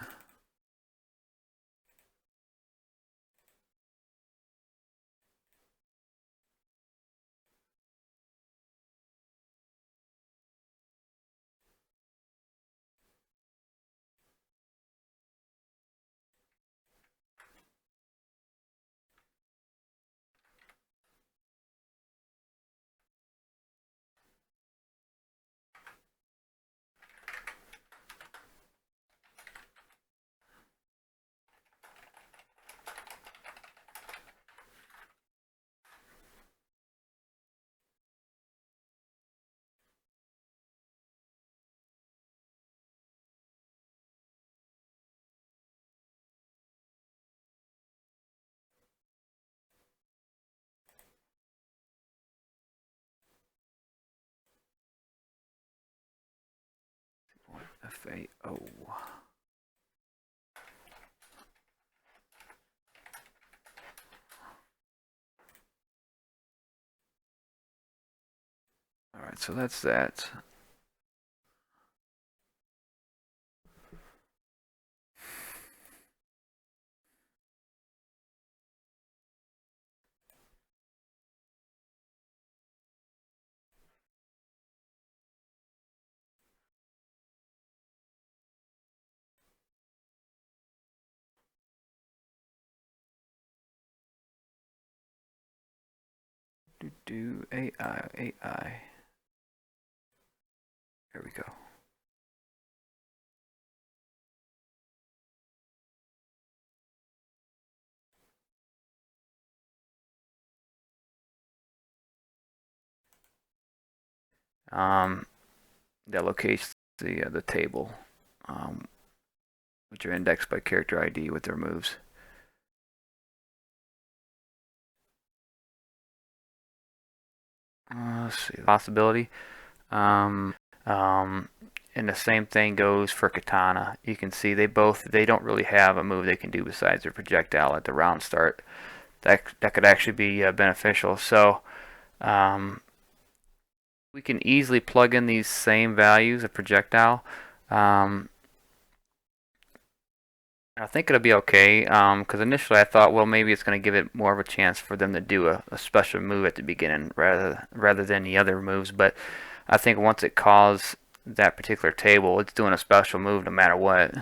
FAO. Alright, so that's that. Do AI. There we go. That locates the table, which are indexed by character ID with their moves. Let's see, possibility. And the same thing goes for Katana. You can see they don't really have a move they can do besides their projectile at the round start. That could actually be beneficial. So we can easily plug in these same values of projectile. I think it'll be okay, because initially I thought, well, maybe it's going to give it more of a chance for them to do a special move at the beginning rather than the other moves. But I think once it calls that particular table, it's doing a special move no matter what.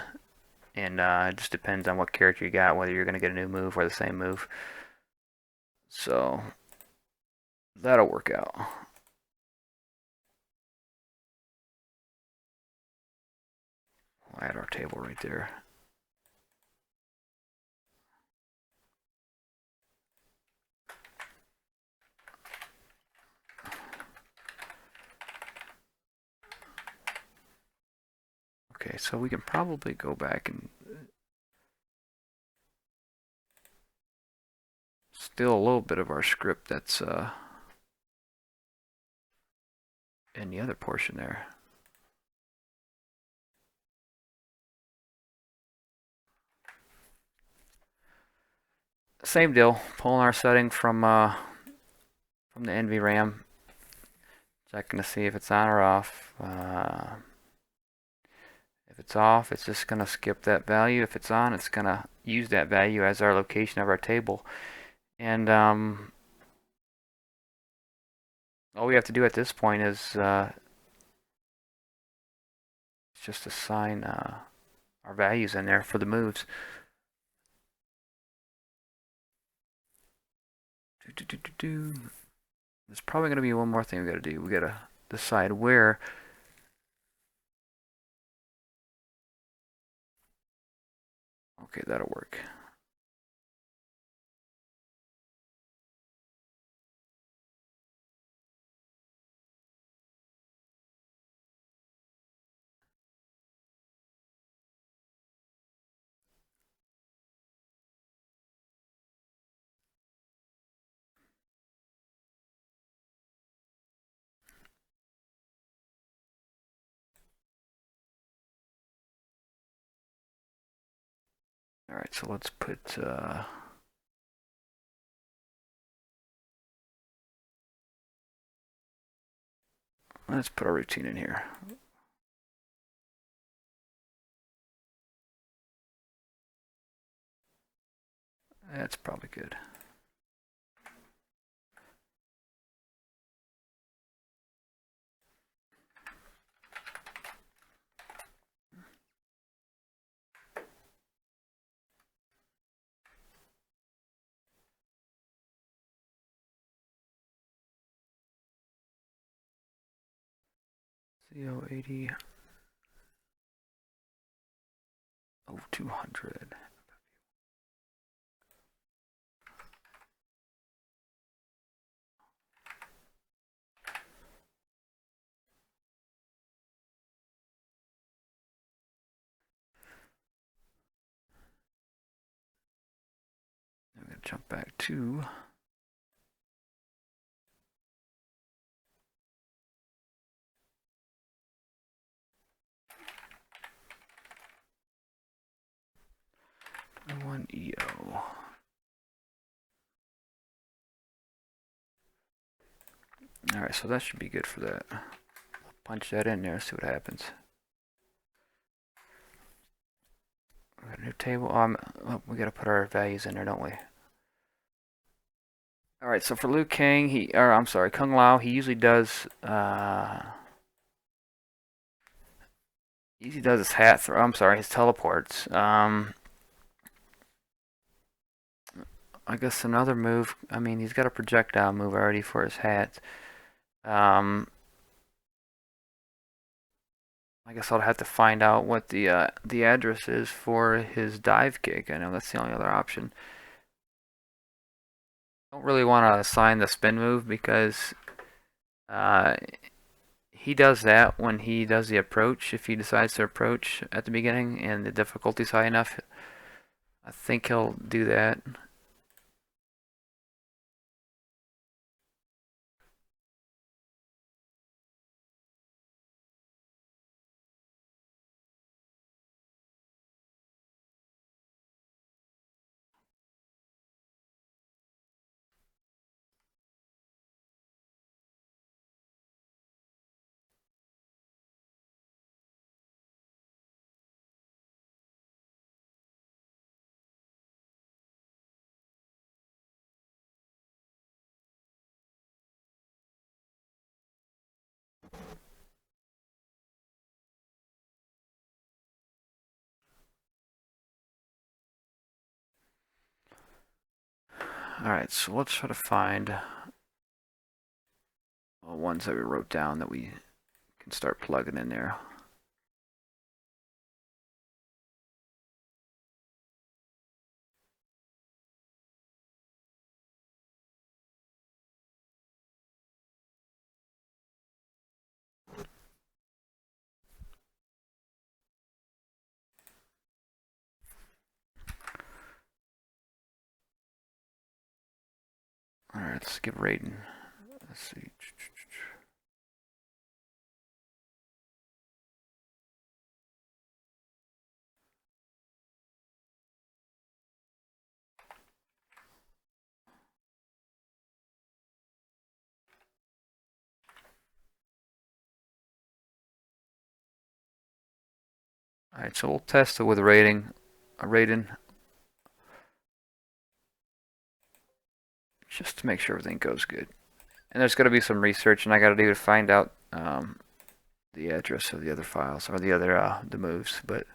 And it just depends on what character you got, whether you're going to get a new move or the same move. So that'll work out. We'll add our table right there. Okay, so we can probably go back and steal a little bit of our script that's in the other portion there. Same deal, pulling our setting from the NVRAM, checking to see if it's on or off. If it's off, it's just going to skip that value. If it's on, it's going to use that value as our location of our table. And all we have to do at this point is just assign our values in there for the moves. There's probably going to be one more thing we got to do. We got to decide where. Okay, that'll work. All right, so let's put our routine in here. That's probably good. CO80 0200. I'm going to jump back to one EO. All right, so that should be good for that. Punch that in there, see what happens. We got a new table. Oh, we got to put our values in there, don't we? All right, so for Liu Kang, I'm sorry, Kung Lao, he usually does his hat throw. I'm sorry, his teleports. I guess another move. I mean, he's got a projectile move already for his hat. I guess I'll have to find out what the address is for his dive kick. I know that's the only other option. I don't really want to assign the spin move because he does that when he does the approach. If he decides to approach at the beginning and the difficulty's high enough, I think he'll do that. Alright, so let's try to find ones that we wrote down that we can start plugging in there. Alright, let's give rating. Let's see. Alright, so we'll test it with a rating. Just to make sure everything goes good. And there's got to be some research, and I got to do to find out the address of the other files or the other the moves. But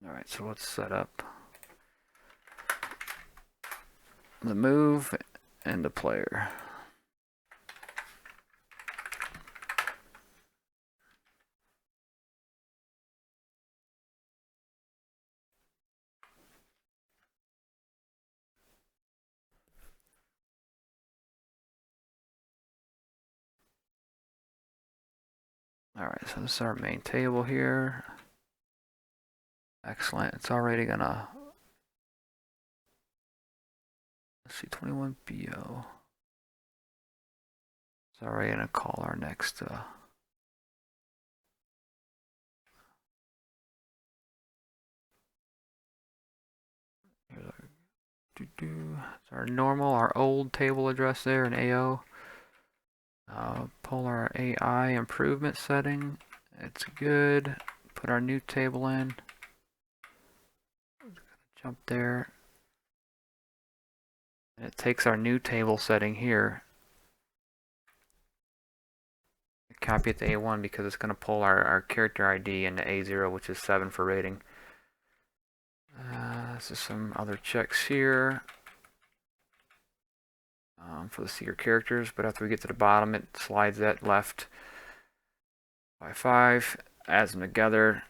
Alright, so let's set up the move and the player. Alright, so this is our main table here. Excellent. It's already gonna, let's see, 21BO. It's already gonna call our next here's it's our normal, our old table address there in AO. Pull our AI improvement setting. It's good. Put our new table in. Jump there. And it takes our new table setting here. Copy it to A1 because it's going to pull our character ID into A0, which is 7 for rating. This is some other checks here for the secret characters, but after we get to the bottom, it slides that left by 5, adds them together,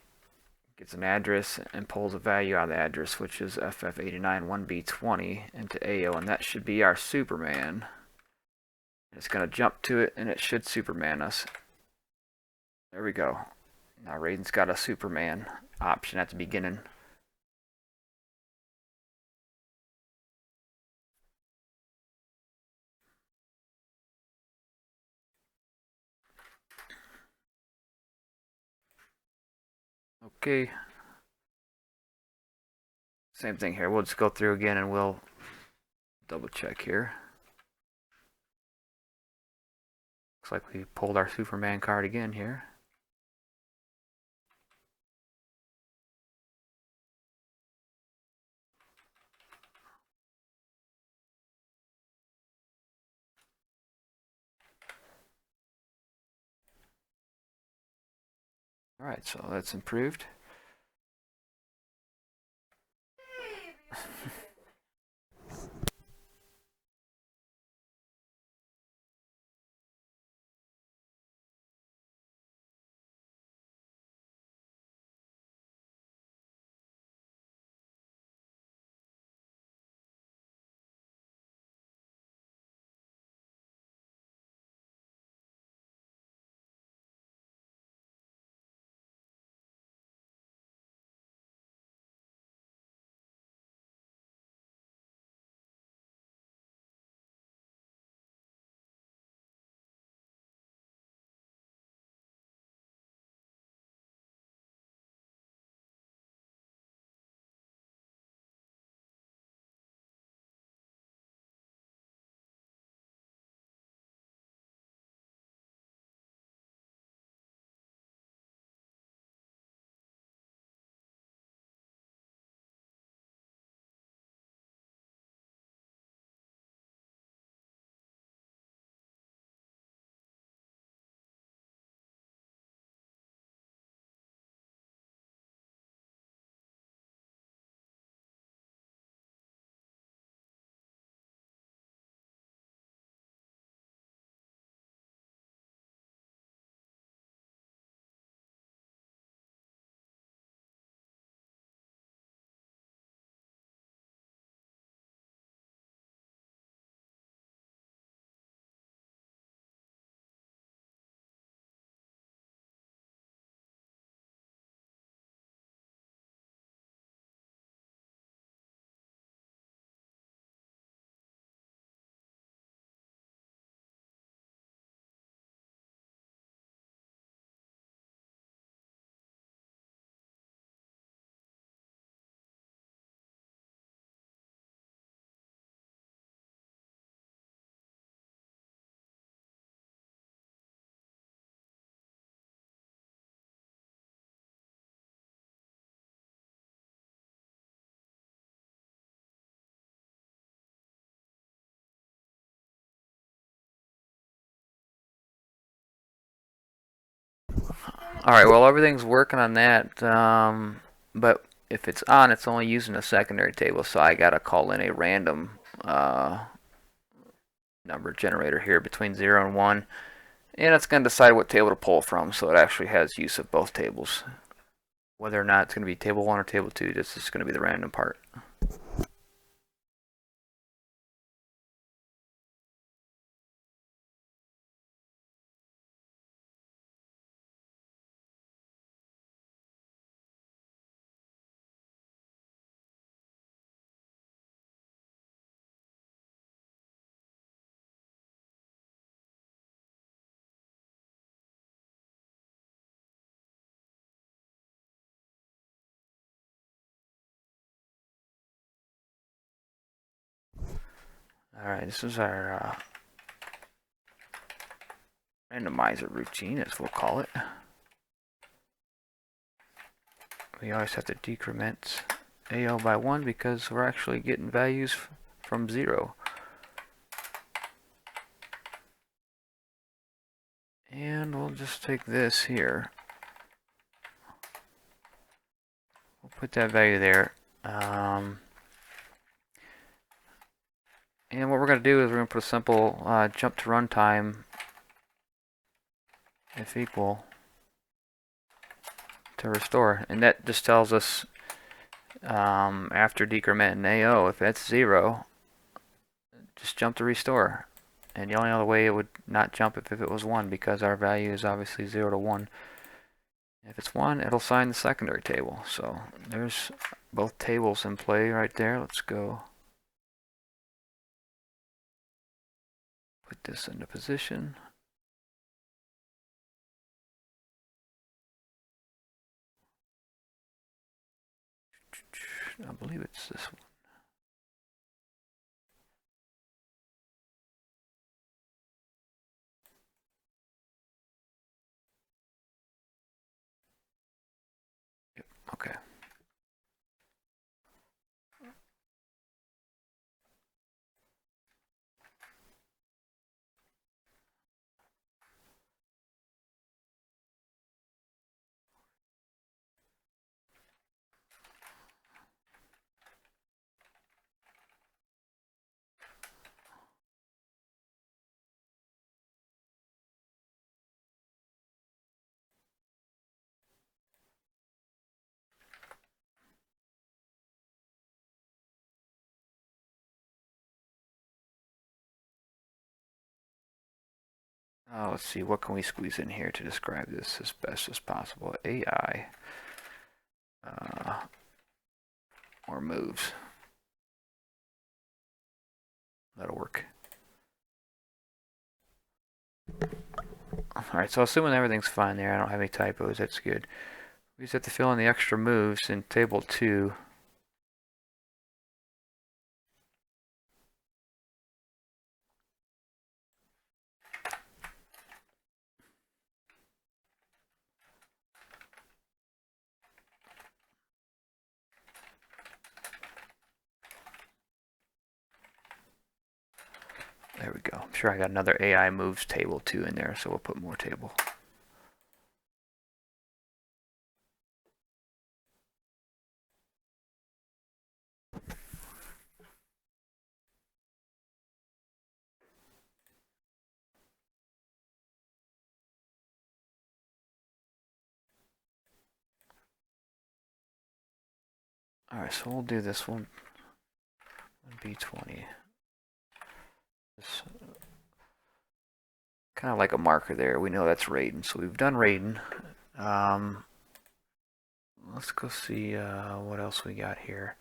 gets an address, and pulls a value out of the address, which is FF89-1B20 into AO, and that should be our Superman. It's going to jump to it, and it should Superman us. There we go. Now Raiden's got a Superman option at the beginning. Okay. Same thing here. We'll just go through again and we'll double check here. Looks like we pulled our Superman card again here. Alright, so that's improved. Alright, well everything's working on that, but if it's on, it's only using a secondary table, so I gotta call in a random number generator here between 0 and 1, and it's going to decide what table to pull from, so it actually has use of both tables. Whether or not it's going to be table 1 or table 2, this is going to be the random part. Alright, this is our randomizer routine, as we'll call it. We always have to decrement AO by 1 because we're actually getting values from 0. And we'll just take this here. We'll put that value there. And what we're going to do is we're going to put a simple jump to runtime if equal to restore. And that just tells us after decrementing AO, if that's 0, just jump to restore. And the only other way it would not jump if it was 1, because our value is obviously 0 to 1. If it's 1, it'll sign the secondary table. So there's both tables in play right there. Let's go put this into position. I believe it's this one. Yep, okay. Let's see, what can we squeeze in here to describe this as best as possible? AI or moves. That'll work. Alright, so assuming everything's fine there, I don't have any typos, that's good. We just have to fill in the extra moves in table 2. There we go. I'm sure I got another AI moves table 2 in there, so we'll put more table. Alright, so we'll do this one. B20. This, kind of like a marker there. We know that's Raiden, so we've done Raiden. Let's go see what else we got here.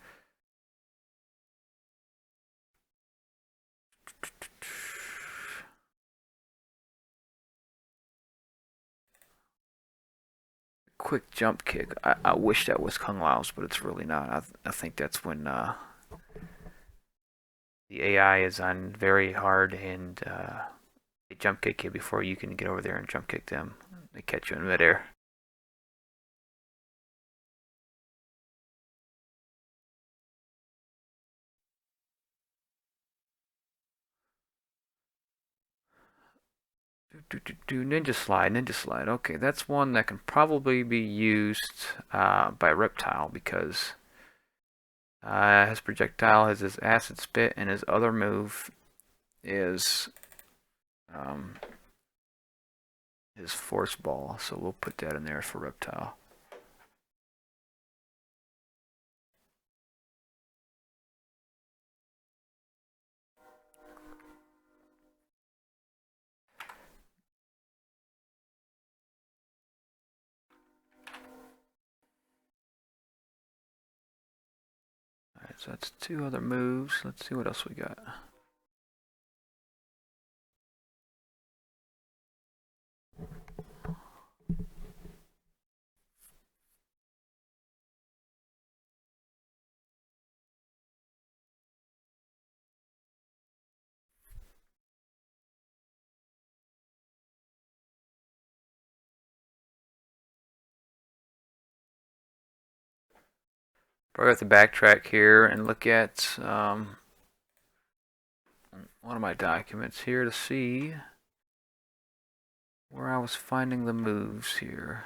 Quick jump kick. I wish that was Kung Lao's, but it's really not. I think that's when the AI is on very hard and they jump kick you before you can get over there and jump kick them. They catch you in midair. Ninja slide, ninja slide. Okay, that's one that can probably be used by Reptile because His projectile is his acid spit, and his other move is his force ball. So we'll put that in there for Reptile. Alright, so that's 2 other moves. Let's see what else we got. Probably have to backtrack here and look at one of my documents here to see where I was finding the moves here.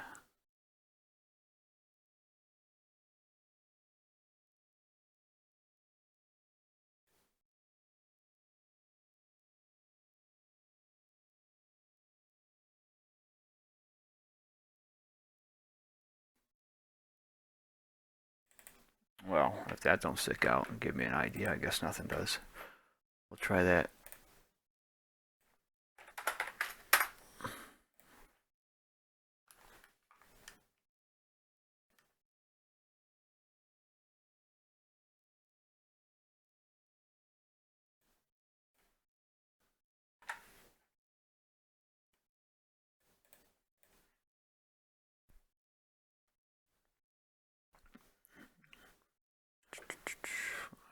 Well, if that don't stick out and give me an idea, I guess nothing does. We'll try that.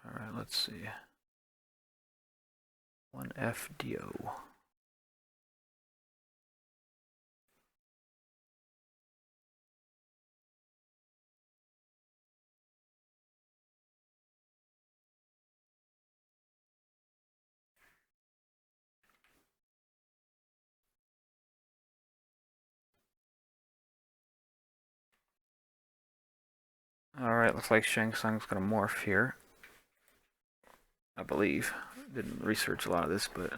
Alright, let's see. 1FDO. Alright, looks like Shang Tsung's gonna morph here. I believe. Didn't research a lot of this, but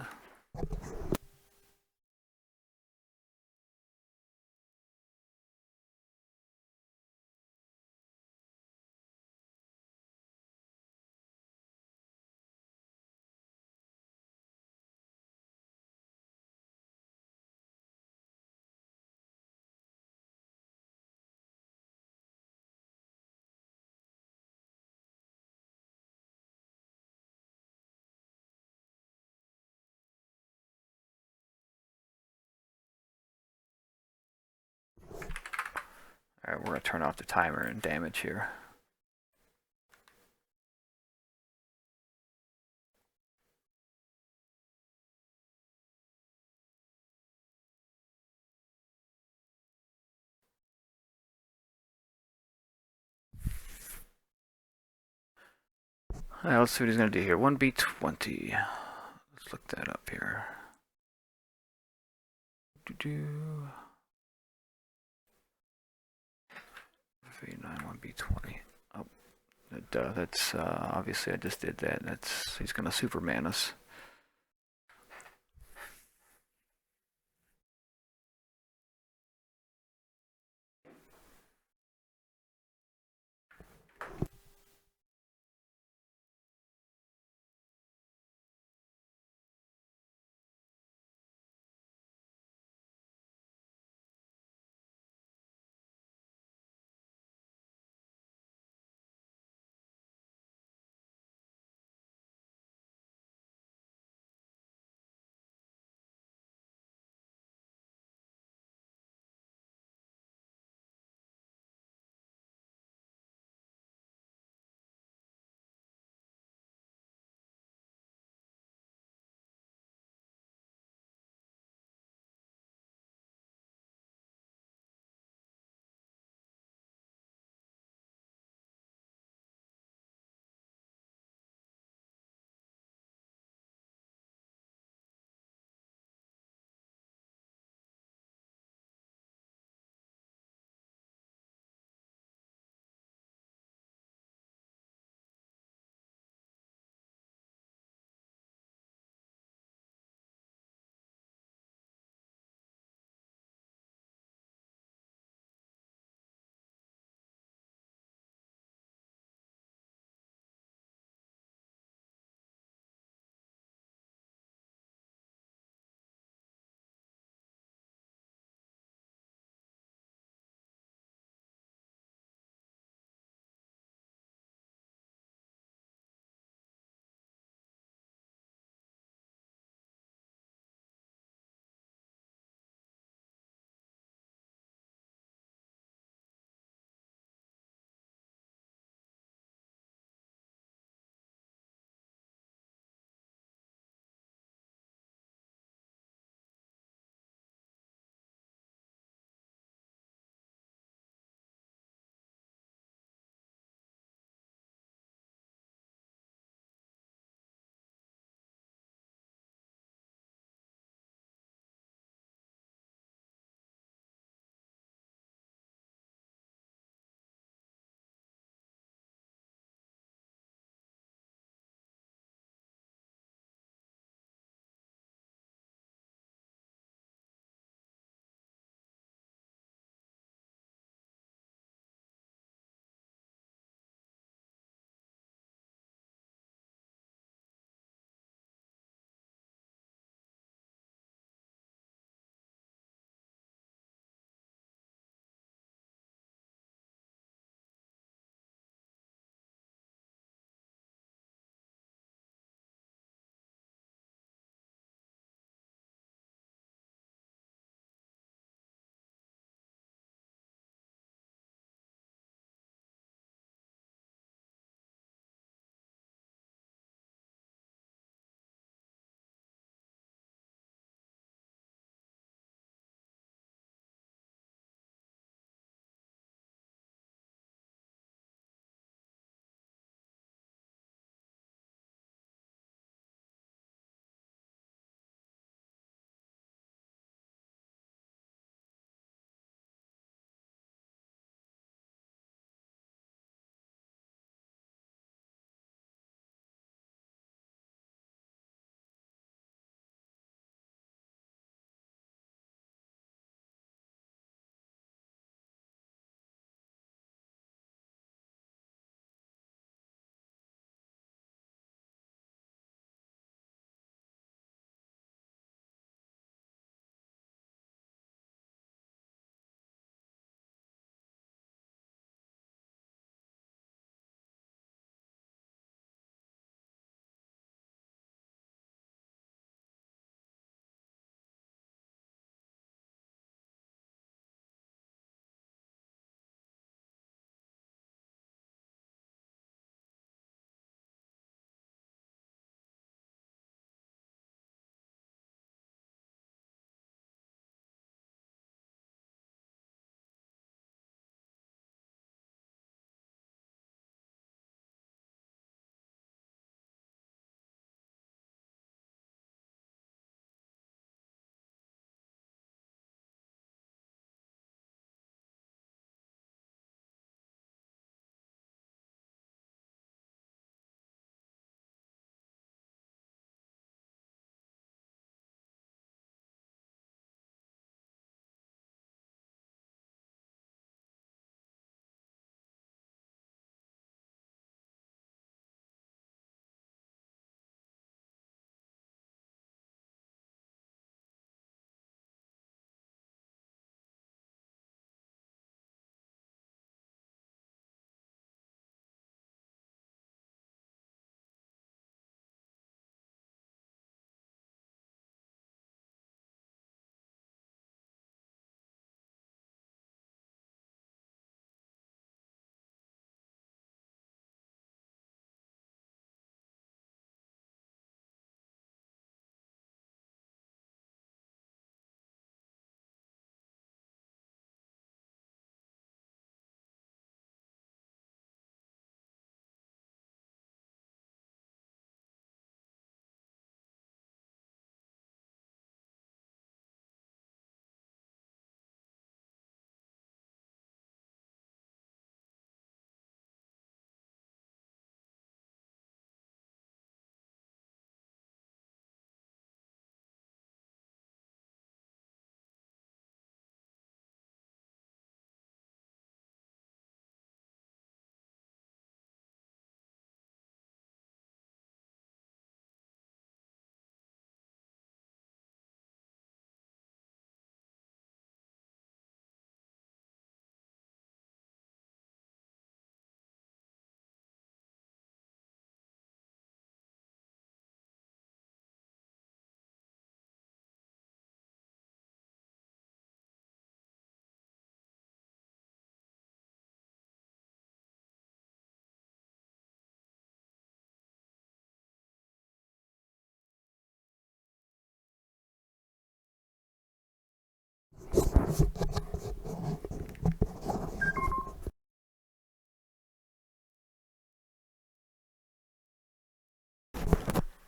alright, we're gonna turn off the timer and damage here. Alright, let's see what he's gonna do here. 1B20. Let's look that up here. Do 39 1B20. Oh, that's obviously I just did that. He's gonna Superman us.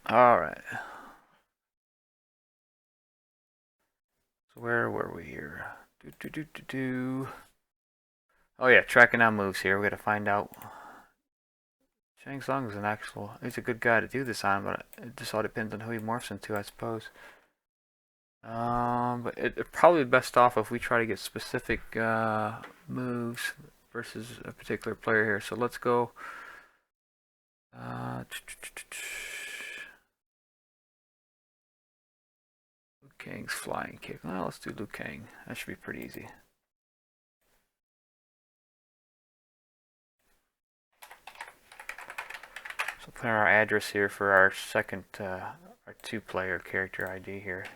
All right. So where were we here? Oh yeah, tracking down moves here. We got to find out. Shang Tsung is he's a good guy to do this on, but it just all depends on who he morphs into, I suppose. But it probably best off if we try to get specific moves versus a particular player here. So let's go. Liu Kang's flying kick. Well, let's do Liu Kang. That should be pretty easy. So put in our address here for our second, our 2-player character ID here.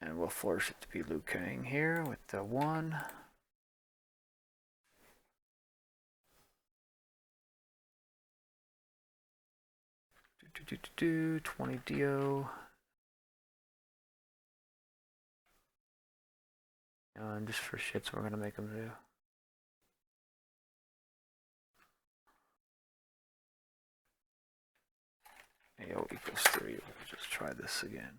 And we'll force it to be Liu Kang here with the 1. Do 20 Dio. And just for shits, we're gonna make them do. AO equals 3. We'll just try this again.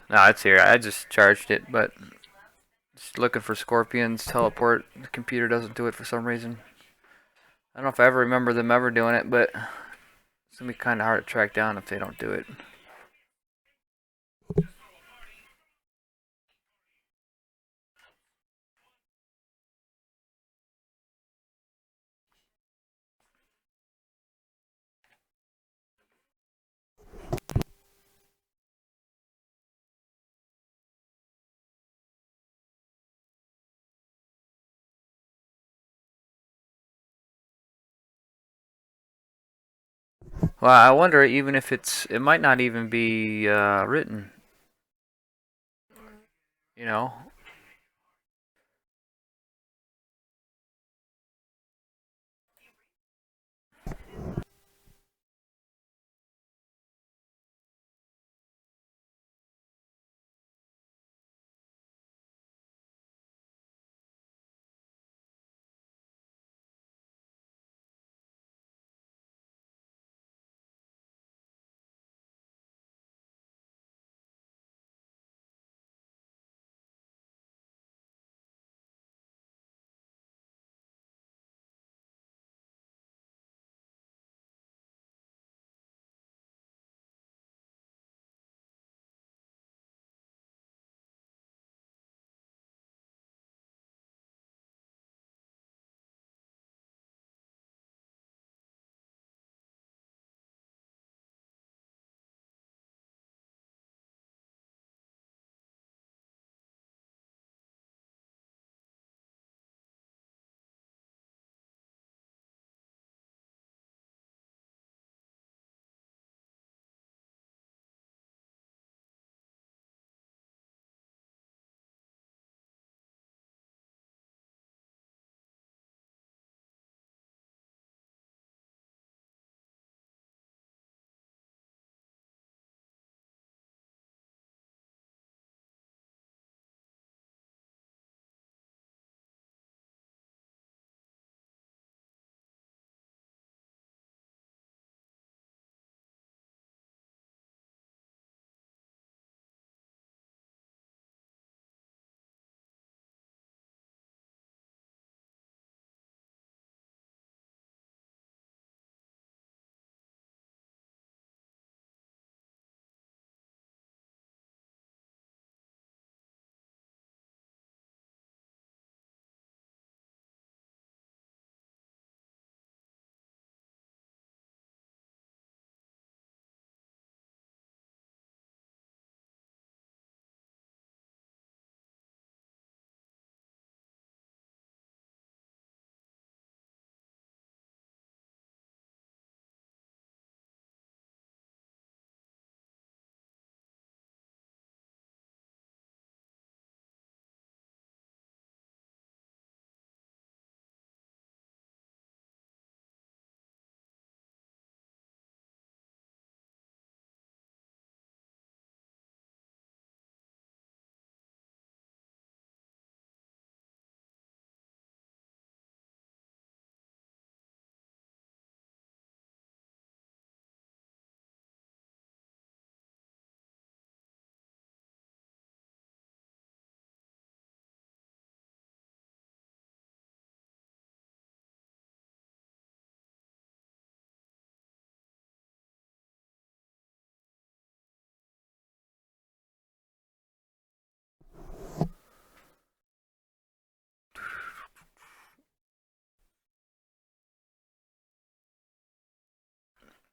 No, it's here. I just charged it, but just looking for scorpions teleport. The computer doesn't do it for some reason. I don't know if I ever remember them ever doing it, but it's gonna be kind of hard to track down if they don't do it. Well, I wonder even if it might not even be written. You know.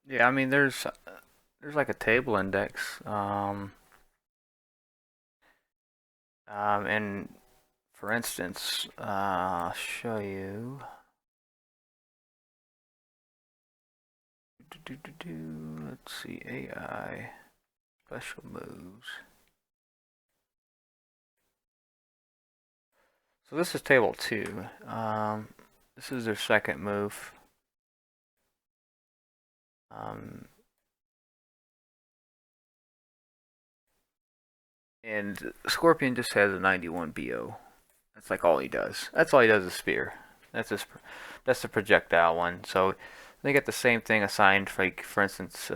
Yeah, I mean there's like a table index. And for instance, I'll show you. Let's see, AI special moves. So this is table 2. This is their second move. And Scorpion just has a 91 BO. That's like all he does. That's all he does is spear. That's the projectile one. So they get the same thing assigned for, like, for instance,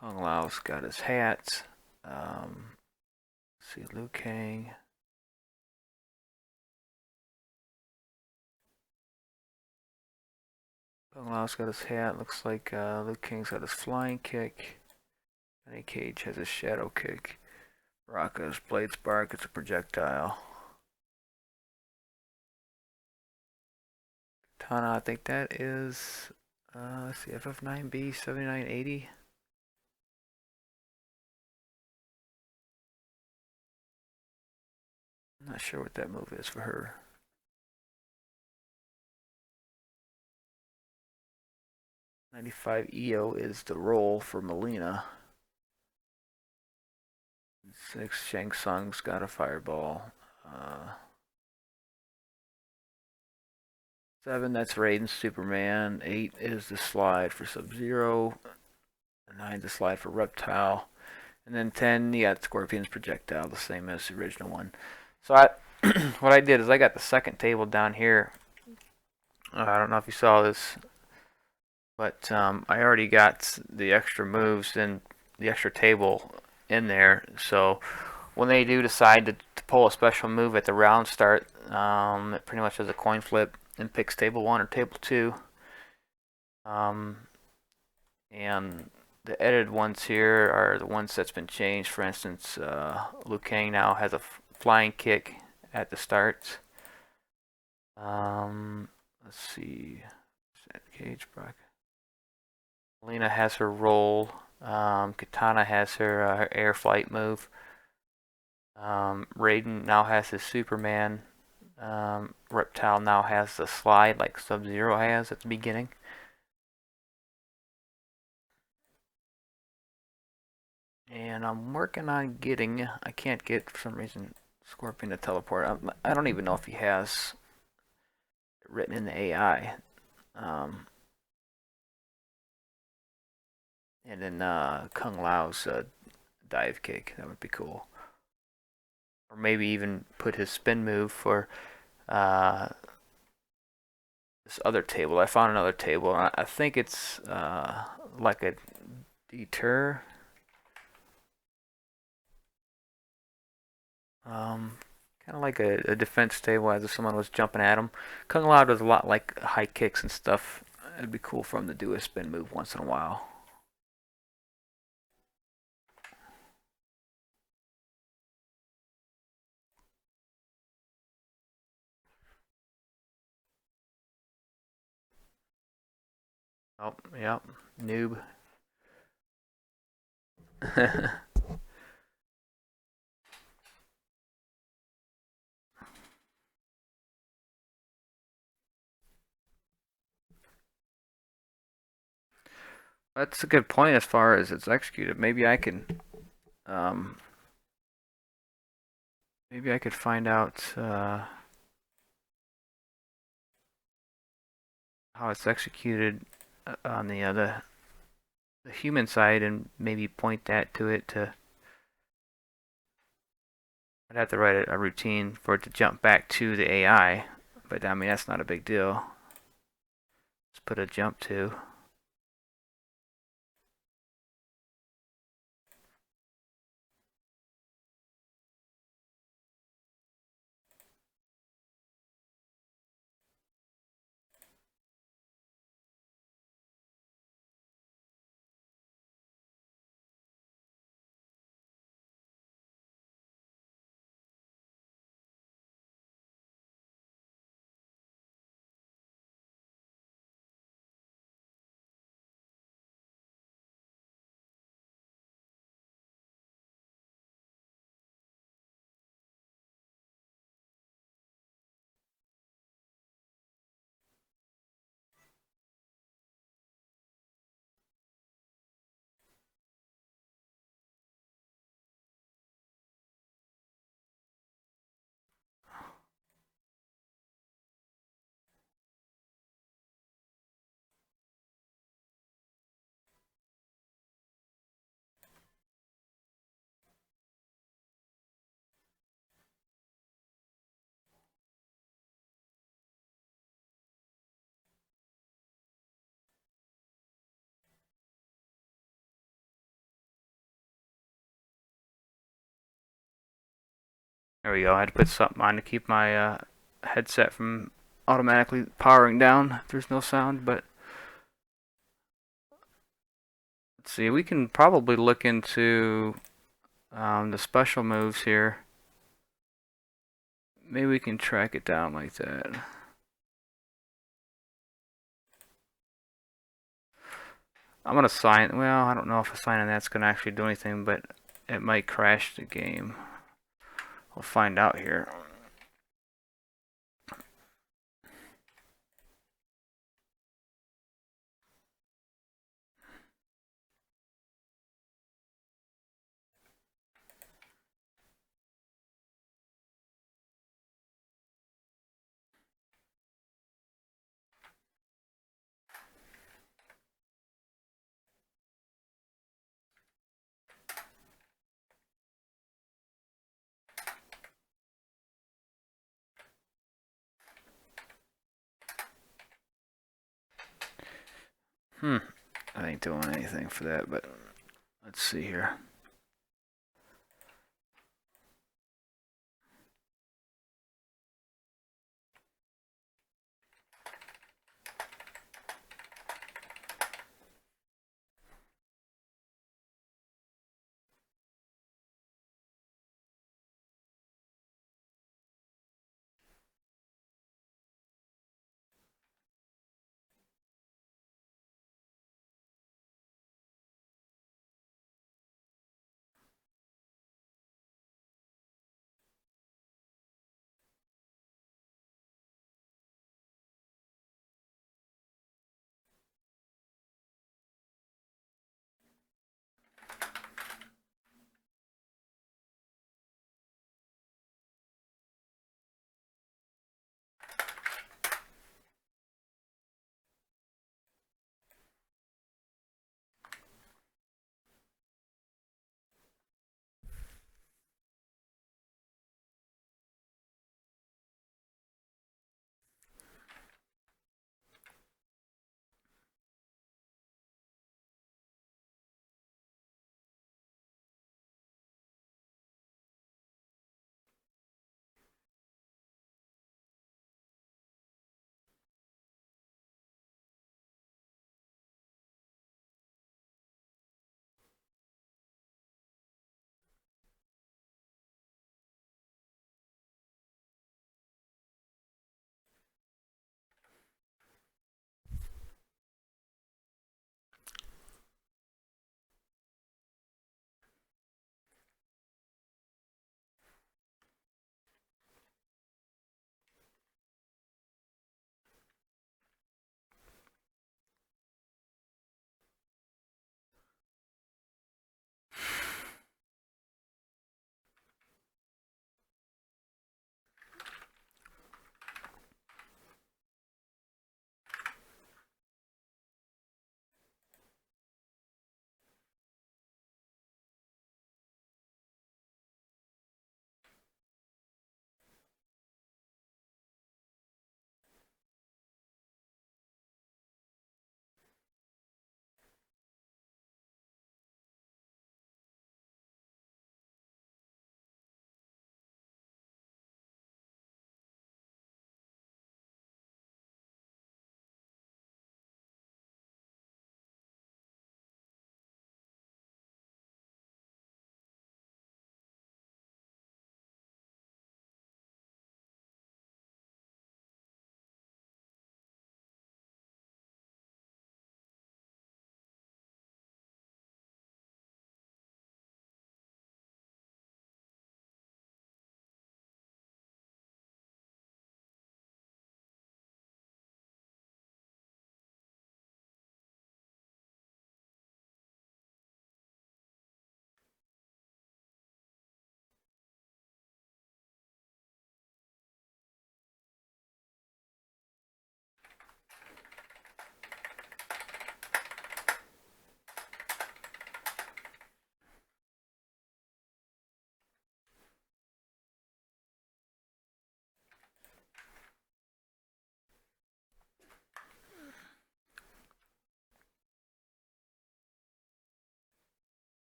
Kung Lao's got his hat. Let's see, Liu Kang. Kung Lao's got his hat. Looks like Liu Kang's got his flying kick. Johnny Cage has his shadow kick. Baraka's blade spark. It's a projectile. Katana, I think that is let's see, FF9B 7980. I'm not sure what that move is for her. 95 EO is the roll for Melina. 6 Shang Tsung's got a fireball. 7, that's Raiden's Superman. 8 is the slide for Sub-Zero. 9 the slide for Reptile. And then 10, you got Scorpion's projectile, the same as the original one. So what I did is I got the second table down here. I don't know if you saw this, but I already got the extra moves and the extra table in there. So when they do decide to pull a special move at the round start, it pretty much does a coin flip and picks table 1 or table 2. And the edited ones here are the ones that's been changed. For instance, Liu Kang now has a flying kick at the start. Let's see. Cage Brock. Melina has her roll. Katana has her air flight move. Raiden now has his Superman. Reptile now has the slide like Sub-Zero has at the beginning. And I'm working on getting, I can't get, for some reason, Scorpion to teleport. I don't even know if he has it written in the AI. And then Kung Lao's dive kick. That would be cool. Or maybe even put his spin move for this other table. I found another table. I think it's like a deter. Kind of like a defense table as if someone was jumping at him. Kung Lao does a lot like high kicks and stuff. It'd be cool for him to do a spin move once in a while. Oh, yep, noob. That's a good point as far as it's executed. Maybe I can, maybe I could find out how it's executed on the human side, and maybe point that to it. I'd have to write a routine for it to jump back to the AI, but I mean that's not a big deal. Let's put a jump to. There we go. I had to put something on to keep my headset from automatically powering down if there's no sound, but let's see, we can probably look into the special moves here. Maybe we can track it down like that. I'm gonna sign, well, I don't know if assigning that's gonna actually do anything, but it might crash the game. We'll find out here. I ain't doing anything for that, but let's see here.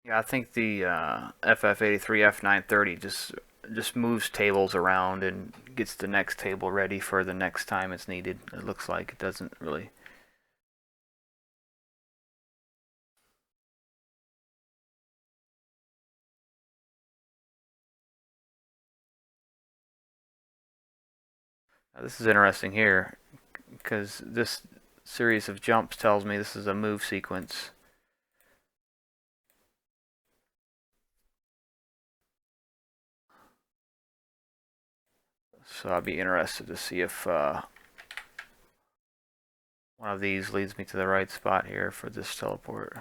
Yeah, I think the FF83 F930 just moves tables around and gets the next table ready for the next time it's needed. It looks like it doesn't really. Now, this is interesting here because this series of jumps tells me this is a move sequence. So I'd be interested to see if one of these leads me to the right spot here for this teleport.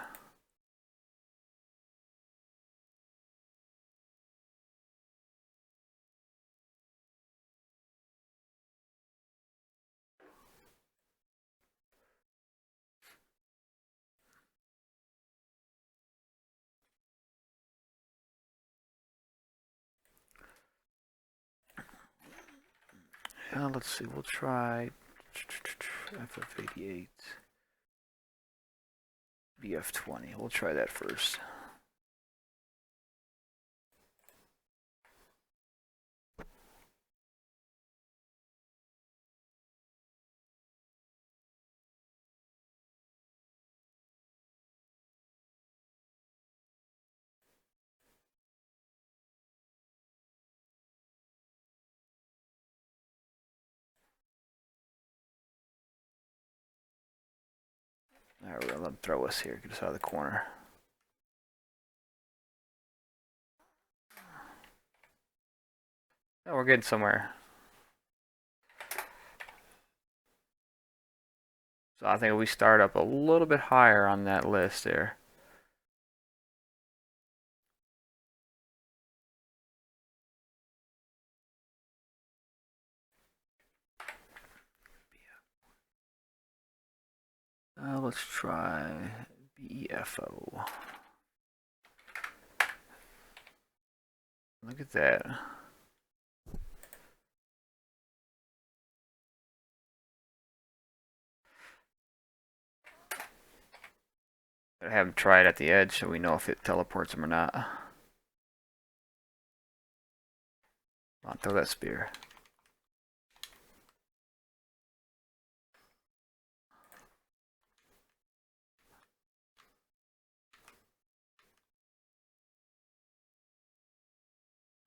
Let's see, we'll try FF88, BF20. We'll try that first. Alright, we're gonna let him throw us here, get us out of the corner. Oh, we're getting somewhere. So I think we start up a little bit higher on that list there. Let's try BFO. Look at that. Gotta have him try it at the edge so we know if it teleports him or not. Come on, throw that spear.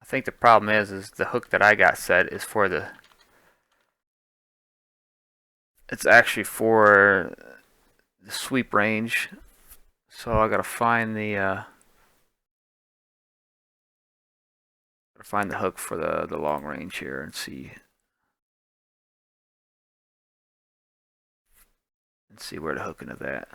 I think the problem is the hook that I got set is for the. It's actually for the sweep range, so I gotta find the hook for the long range here and see where to hook into that.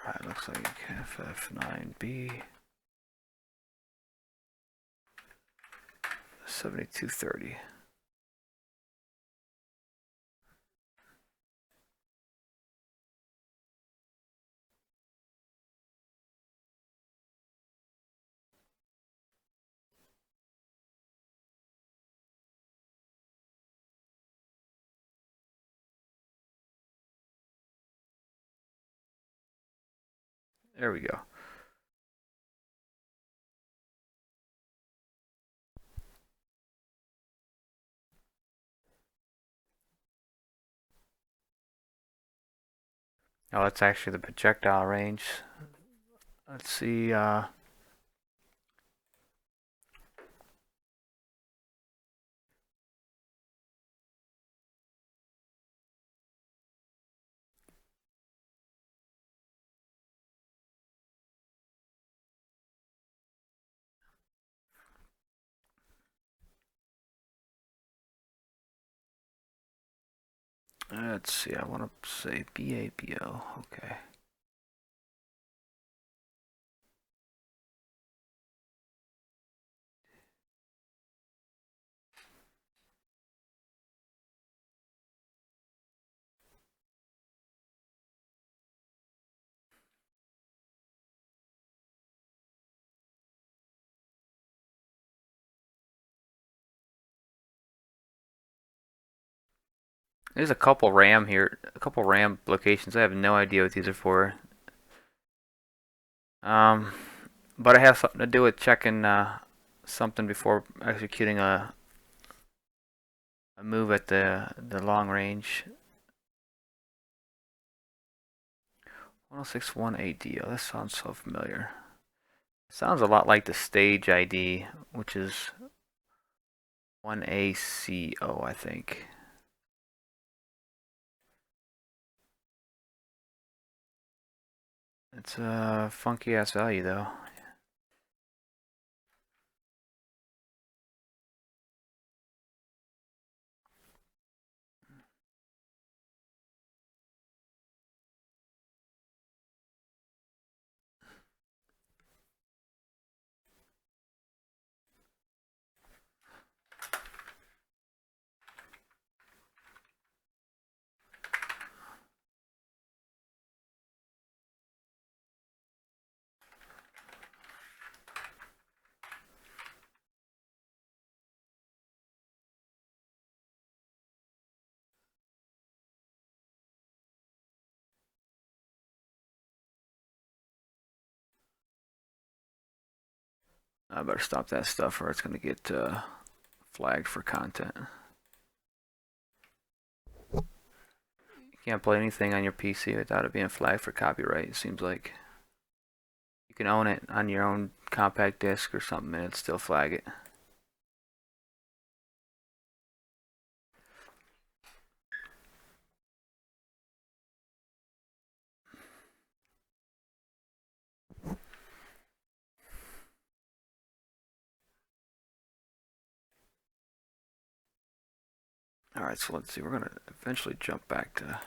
Alright, looks like FF9B 7230. There we go. Oh, that's actually the projectile range. Let's see. Let's see. I want to say BABO. Okay. There's a couple RAM here, a couple RAM locations. I have no idea what these are for. But it has something to do with checking something before executing a move at the long range. 1061 ADO. That sounds so familiar. It sounds a lot like the stage ID, which is 1ACO, I think. It's a funky ass value though. I better stop that stuff or it's going to get flagged for content. You can't play anything on your PC without it being flagged for copyright, it seems like. You can own it on your own compact disc or something and it'd still flag it. Alright, so let's see, we're going to eventually jump back to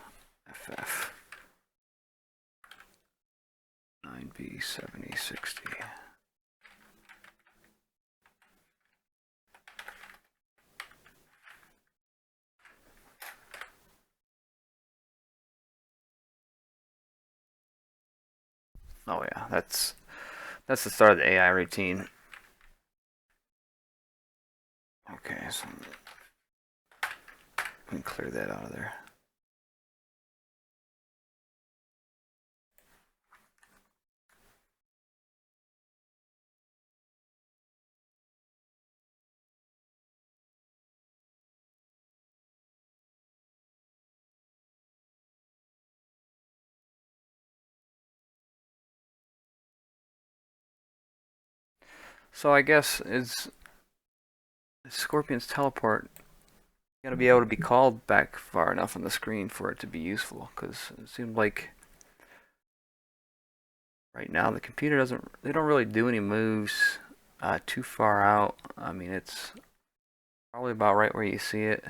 FF. 9B7060. Oh yeah, that's the start of the AI routine. Okay, so we can clear that out of there. So I guess is Scorpion's teleport gotta be able to be called back far enough on the screen for it to be useful, because it seemed like right now the computer they don't really do any moves too far out. I mean, it's probably about right where you see it.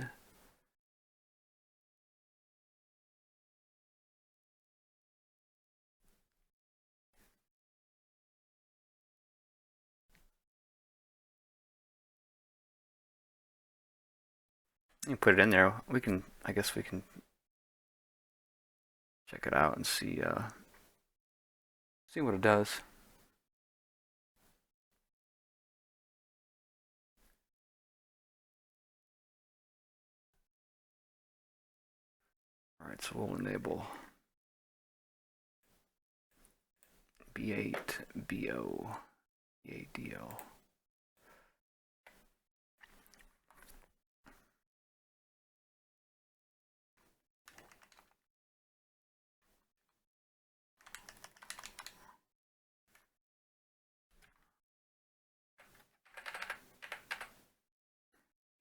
You put it in there. I guess we can check it out and see what it does. All right, so we'll enable B8 BO BADO.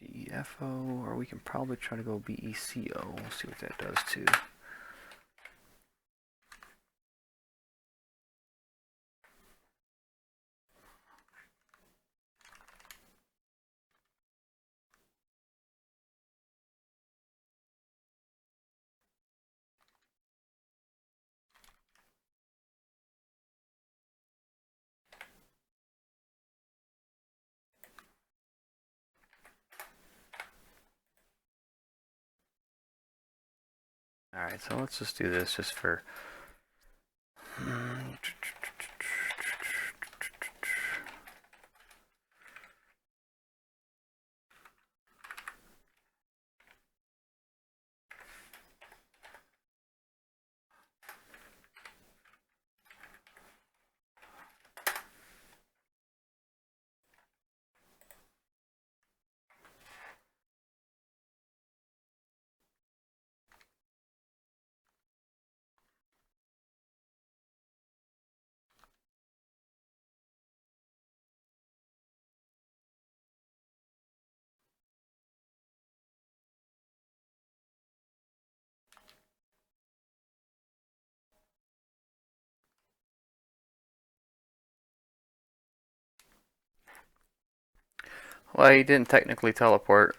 BEFO, or we can probably try to go BECO. We'll see what that does too. Alright, so let's just do this just for... Well, he didn't technically teleport.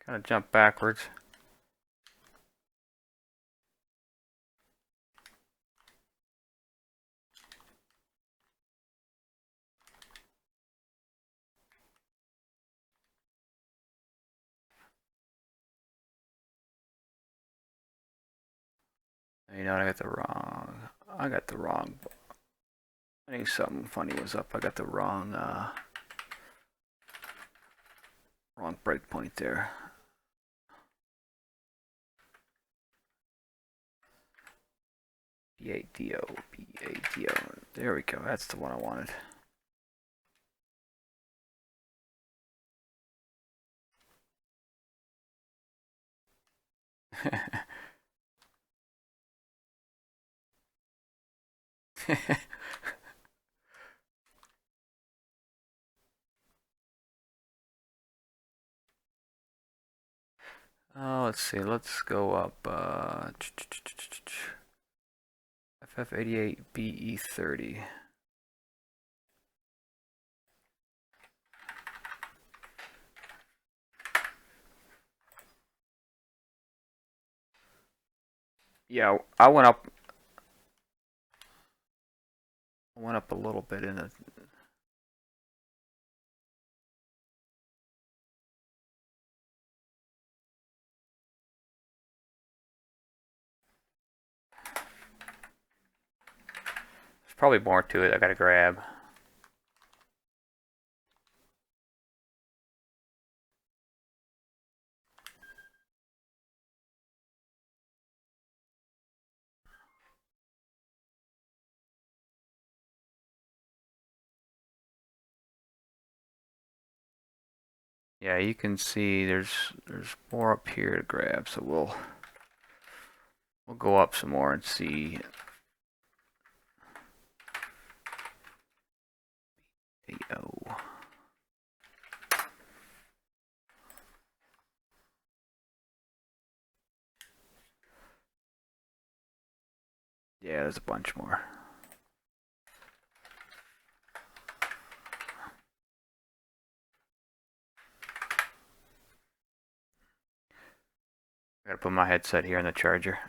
Kind of jump backwards. You know what? I got the wrong. I think something funny was up. I got the wrong breakpoint there. B-A-D-O, B-A-D-O. There we go. That's the one I wanted. Oh, let's see. Let's go up. FF88 BE30. Yeah, I went up. I went up a little bit in it. There's probably more to it I gotta grab. Yeah, you can see there's more up here to grab, so we'll go up some more and see. Oh. Yeah, there's a bunch more. I gotta put my headset here in the charger.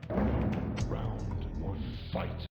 Round one, fight.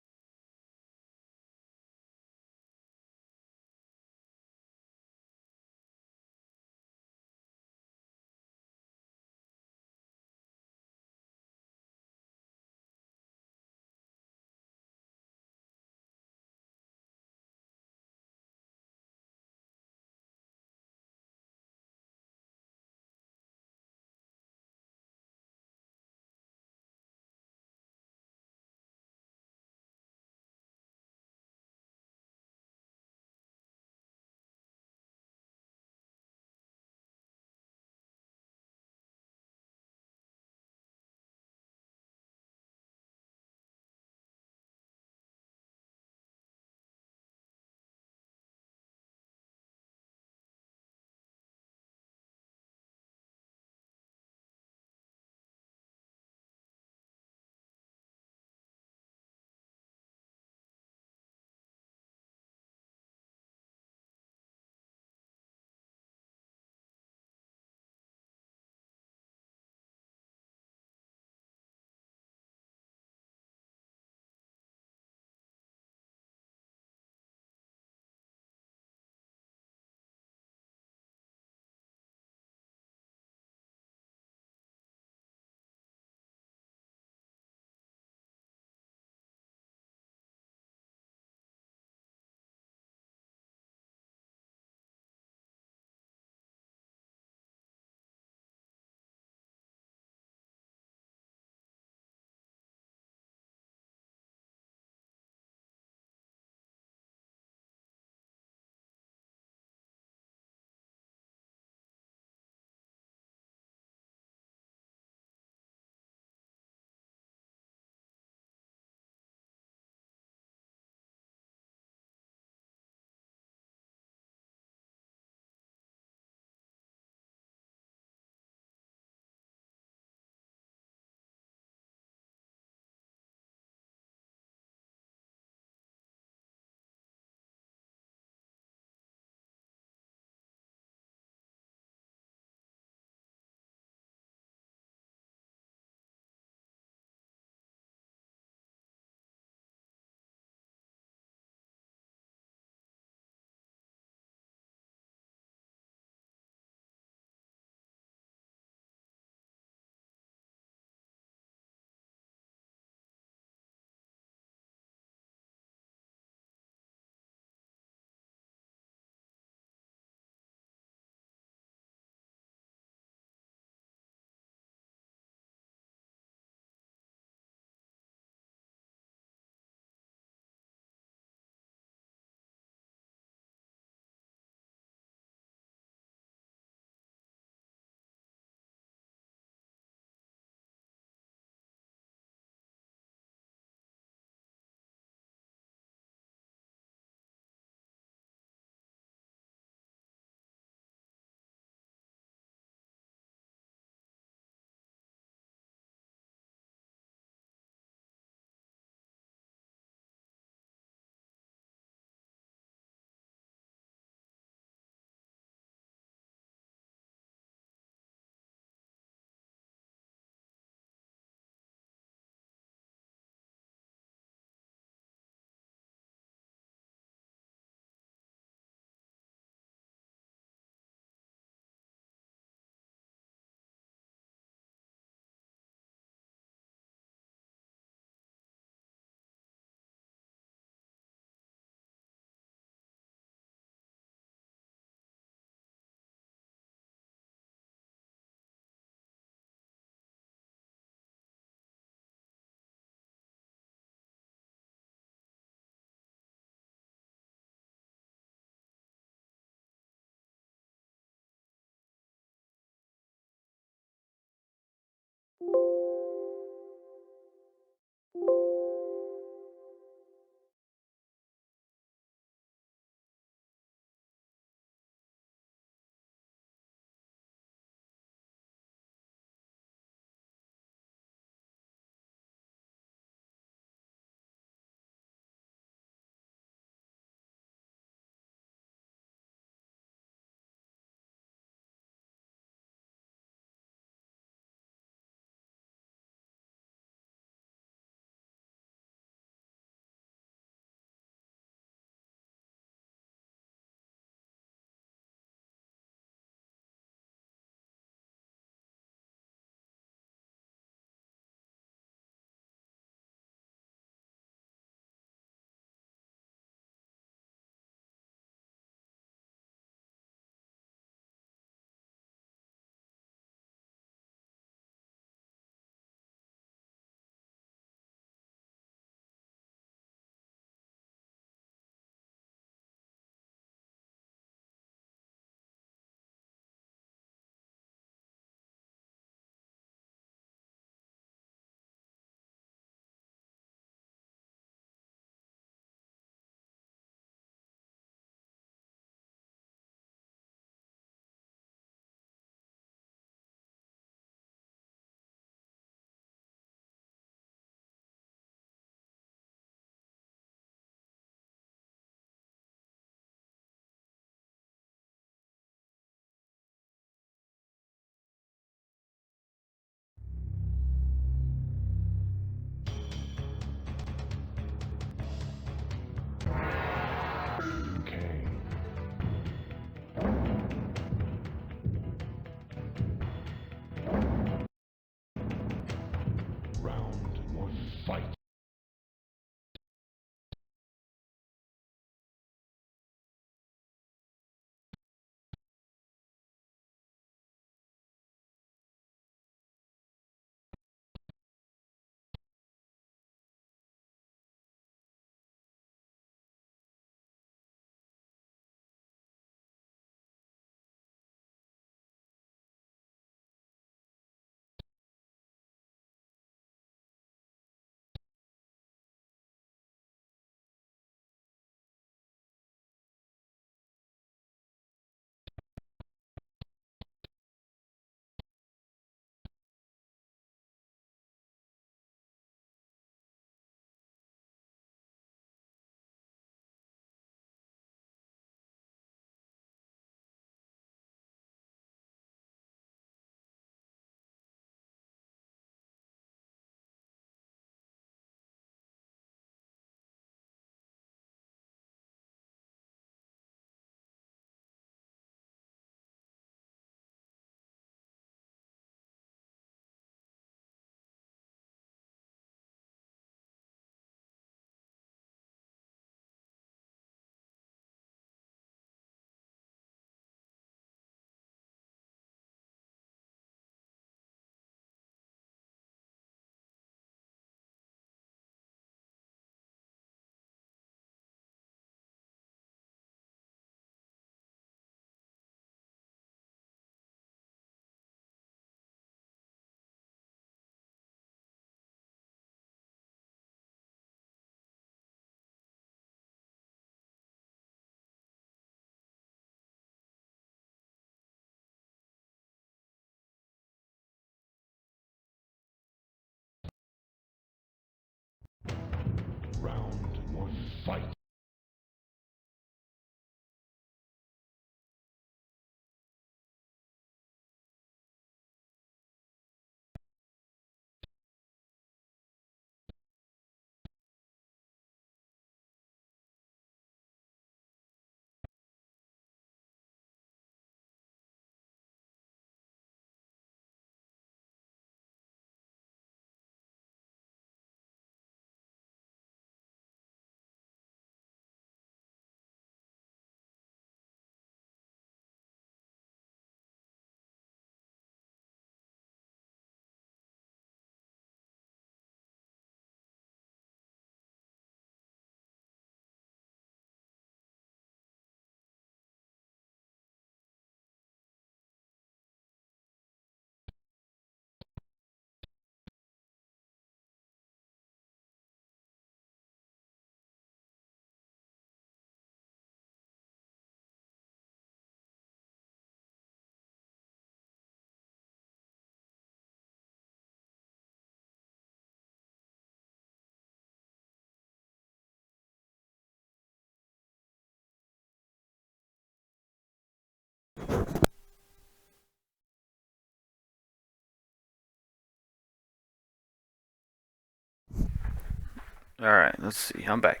Alright, let's see. I'm back.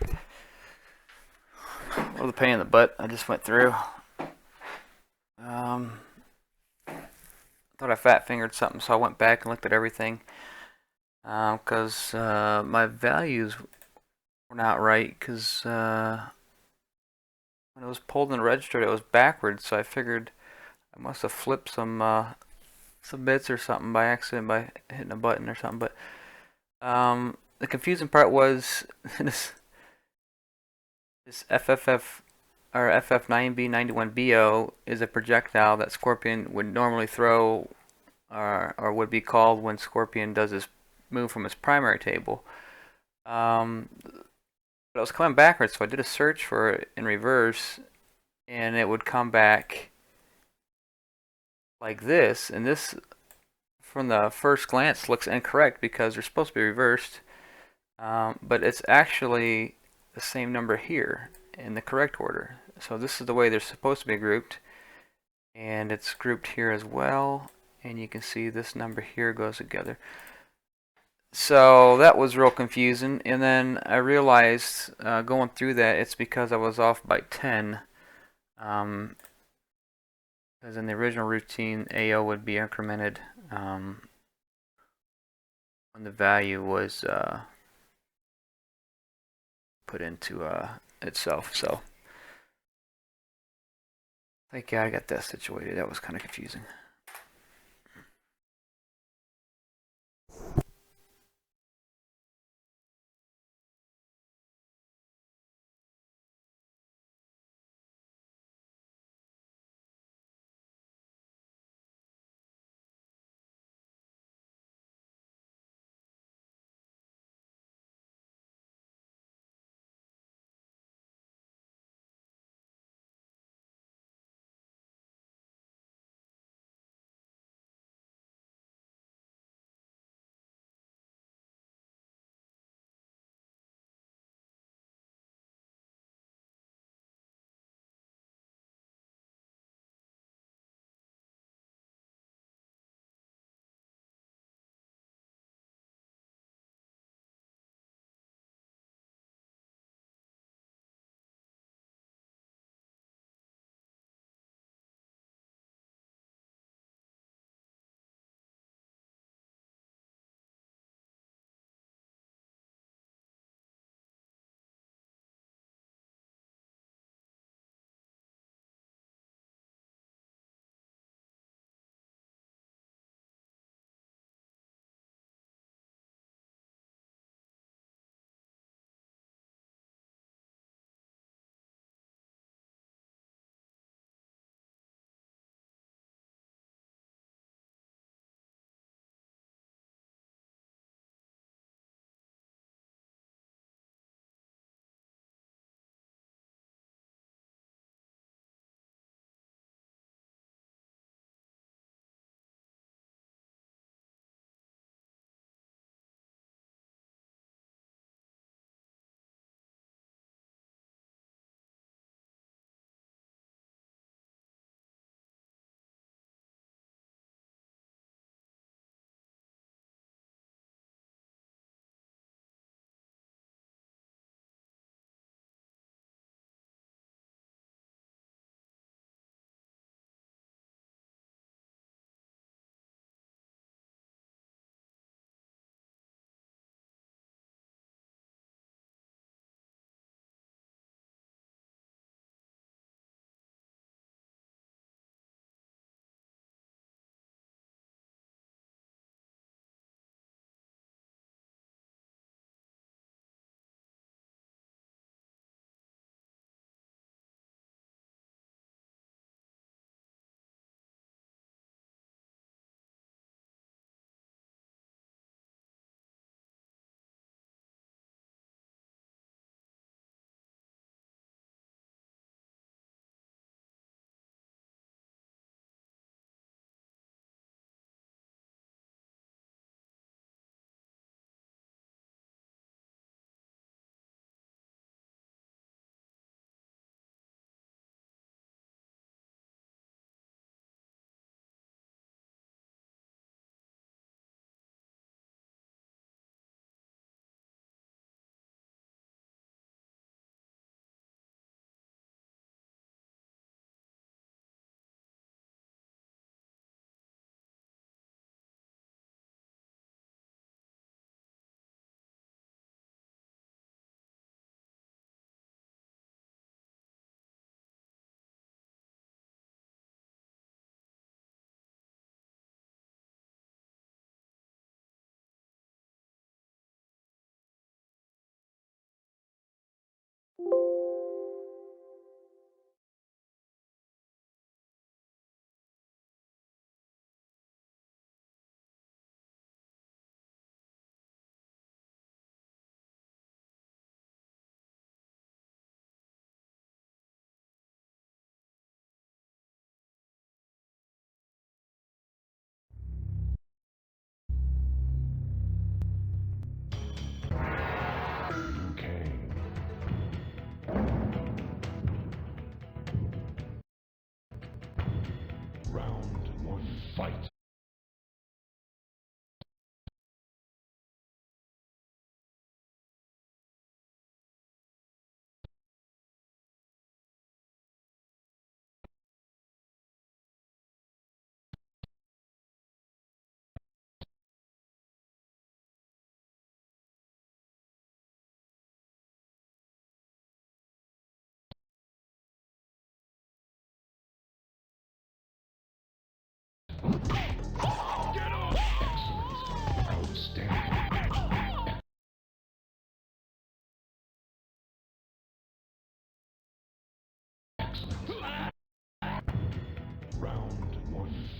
What a pain in the butt I just went through. Thought I fat fingered something, so I went back and looked at everything. Because my values were not right, because when it was pulled and registered, it was backwards, so I figured I must have flipped some bits or something by accident by hitting a button or something. But the confusing part was this FFF or FF9B91BO is a projectile that Scorpion would normally throw, or would be called when Scorpion does his move from his primary table. But I was coming backwards, so I did a search for it in reverse, and it would come back like this, and this from the first glance looks incorrect because they're supposed to be reversed, but it's actually the same number here in the correct order. So this is the way they're supposed to be grouped, and it's grouped here as well, and you can see this number here goes together. So that was real confusing, and then I realized going through that it's because I was off by 10. Because in the original routine, AO would be incremented when the value was put into itself. So, thank God I got that situated. That was kind of confusing.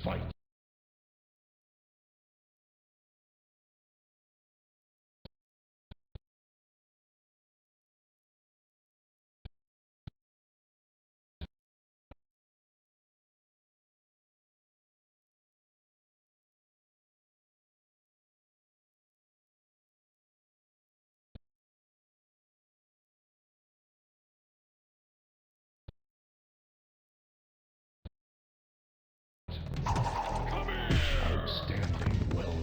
fight. Outstanding, well.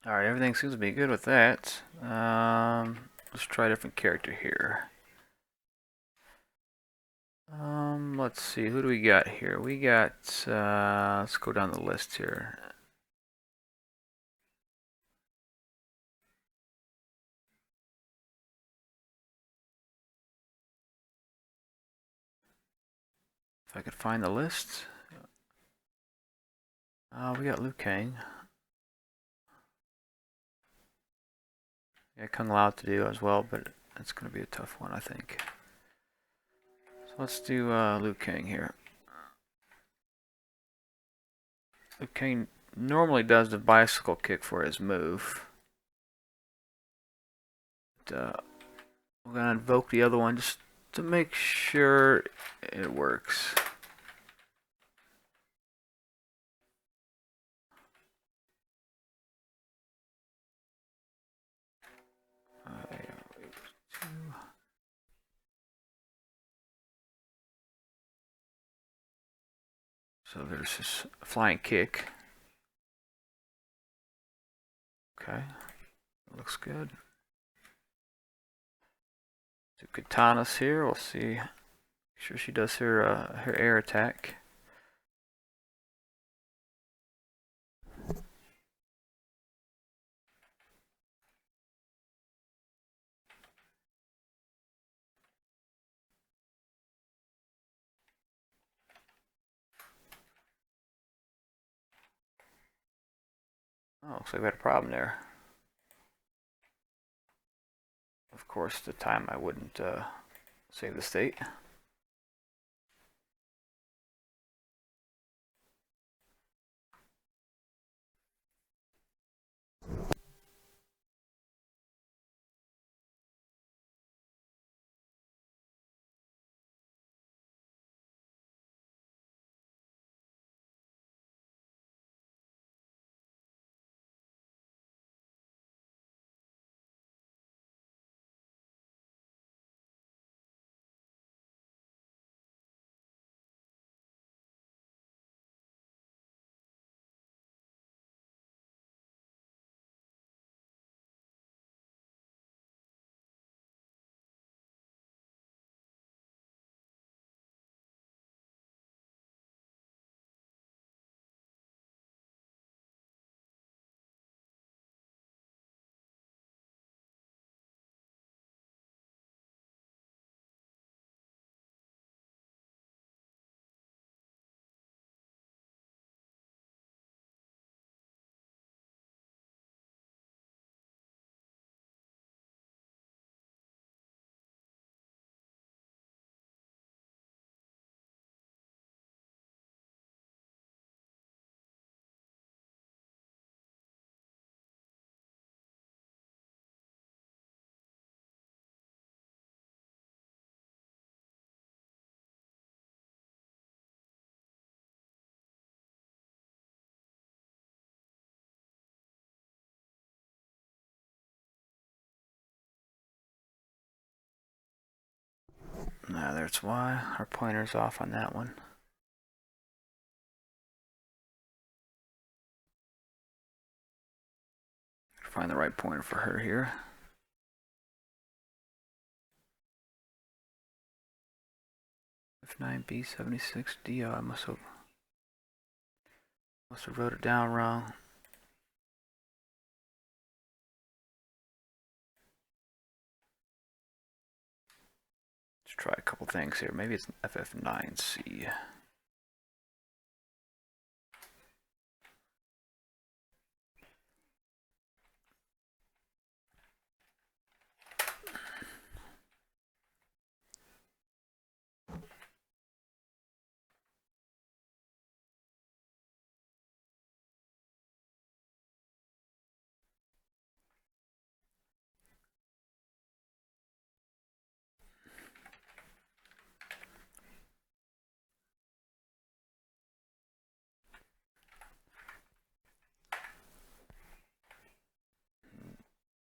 Alright, everything seems to be good with that. Let's try a different character here. Let's see, who do we got here? We got, let's go down the list here. If I could find the list. We got Liu Kang. Yeah, Kung Lao to do as well, but it's going to be a tough one, I think. So let's do Liu Kang here. Liu Kang normally does the bicycle kick for his move. But, we're going to invoke the other one just to make sure it works. So there's this flying kick. Okay, looks good. Two katanas here. We'll see. Make sure she does her her air attack. Oh, looks like we had a problem there. Of course, the time I wouldn't save the state. Now that's why our pointer's off on that one. Find the right pointer for her here. F9B76D. I must have wrote it down wrong. Let's try a couple things here. Maybe it's FF9C.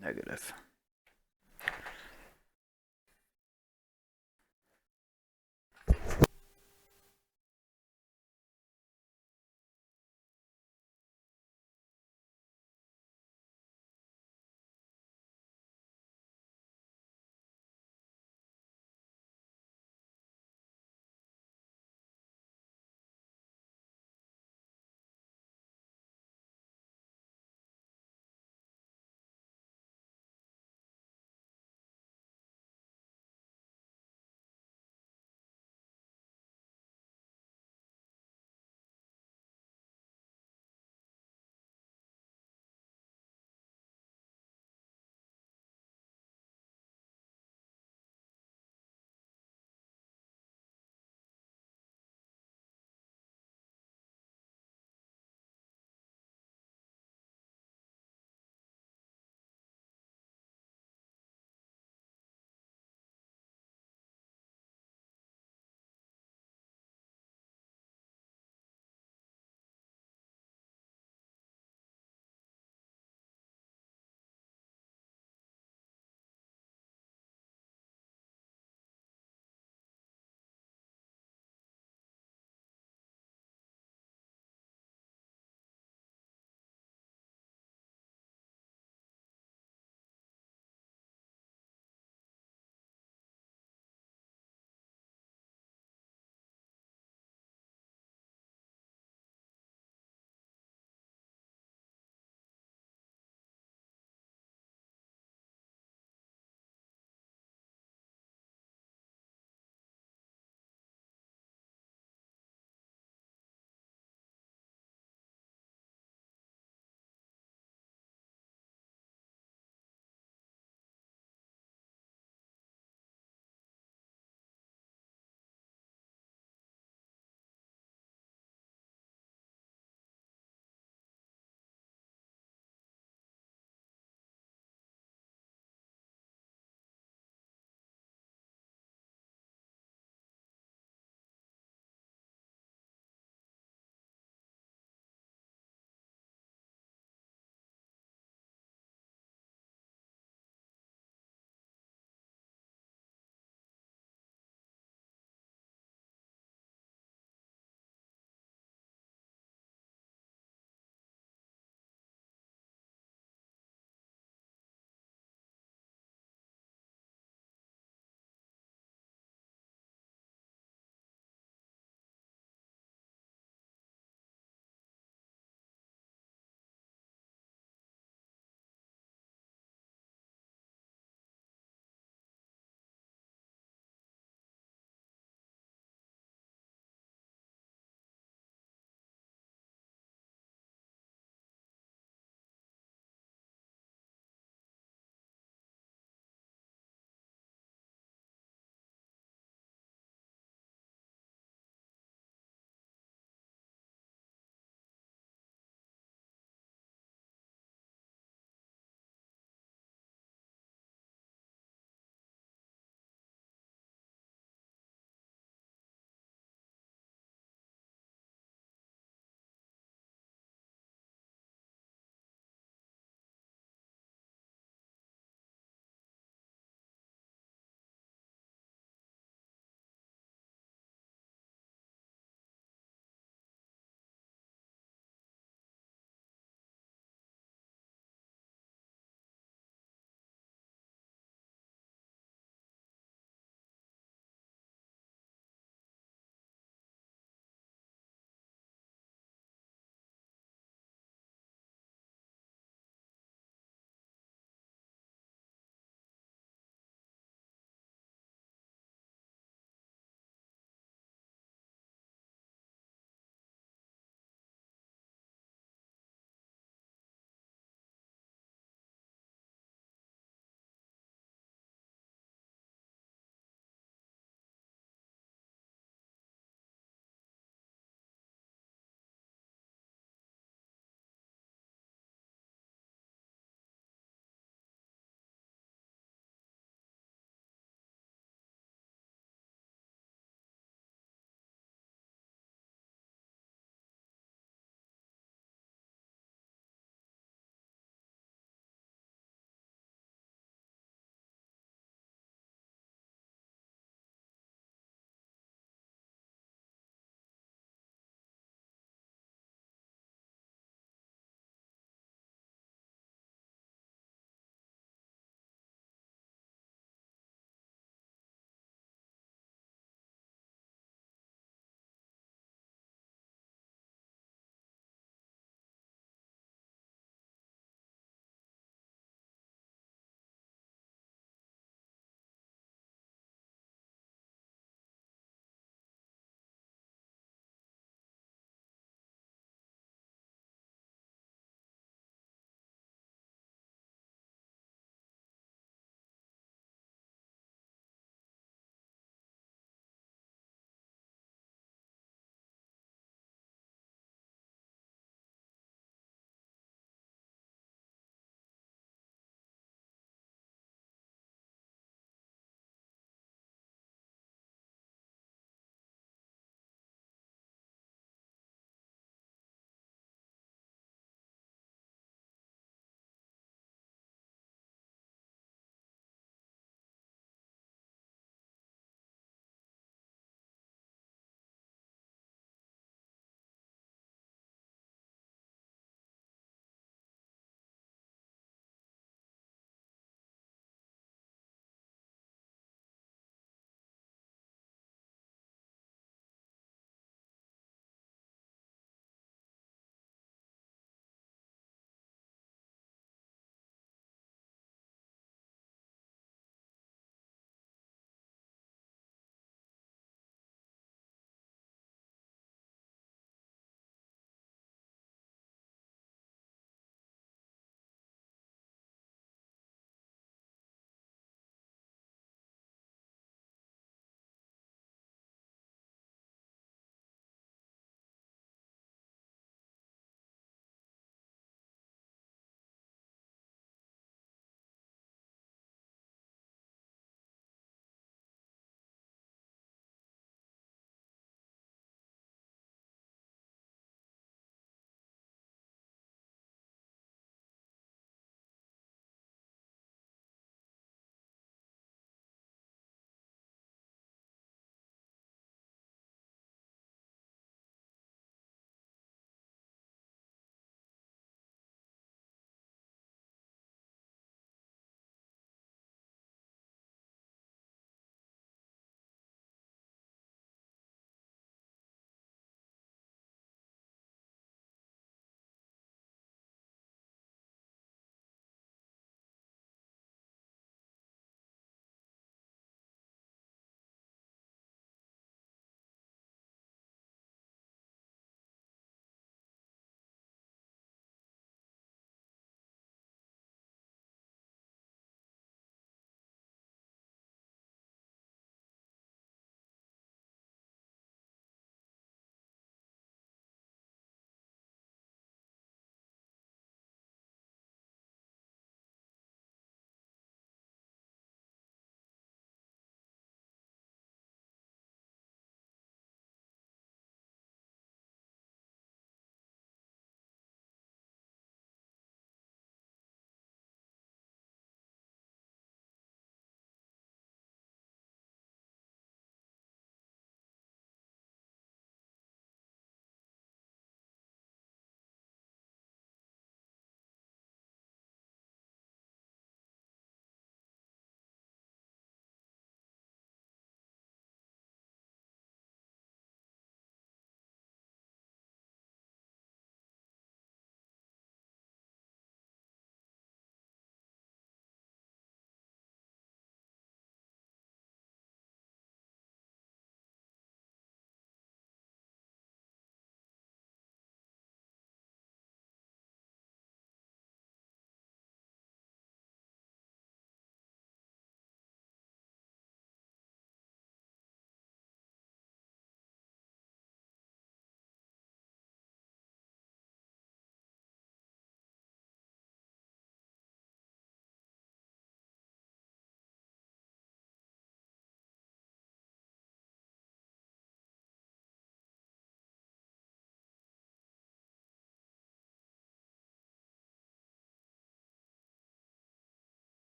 Negative.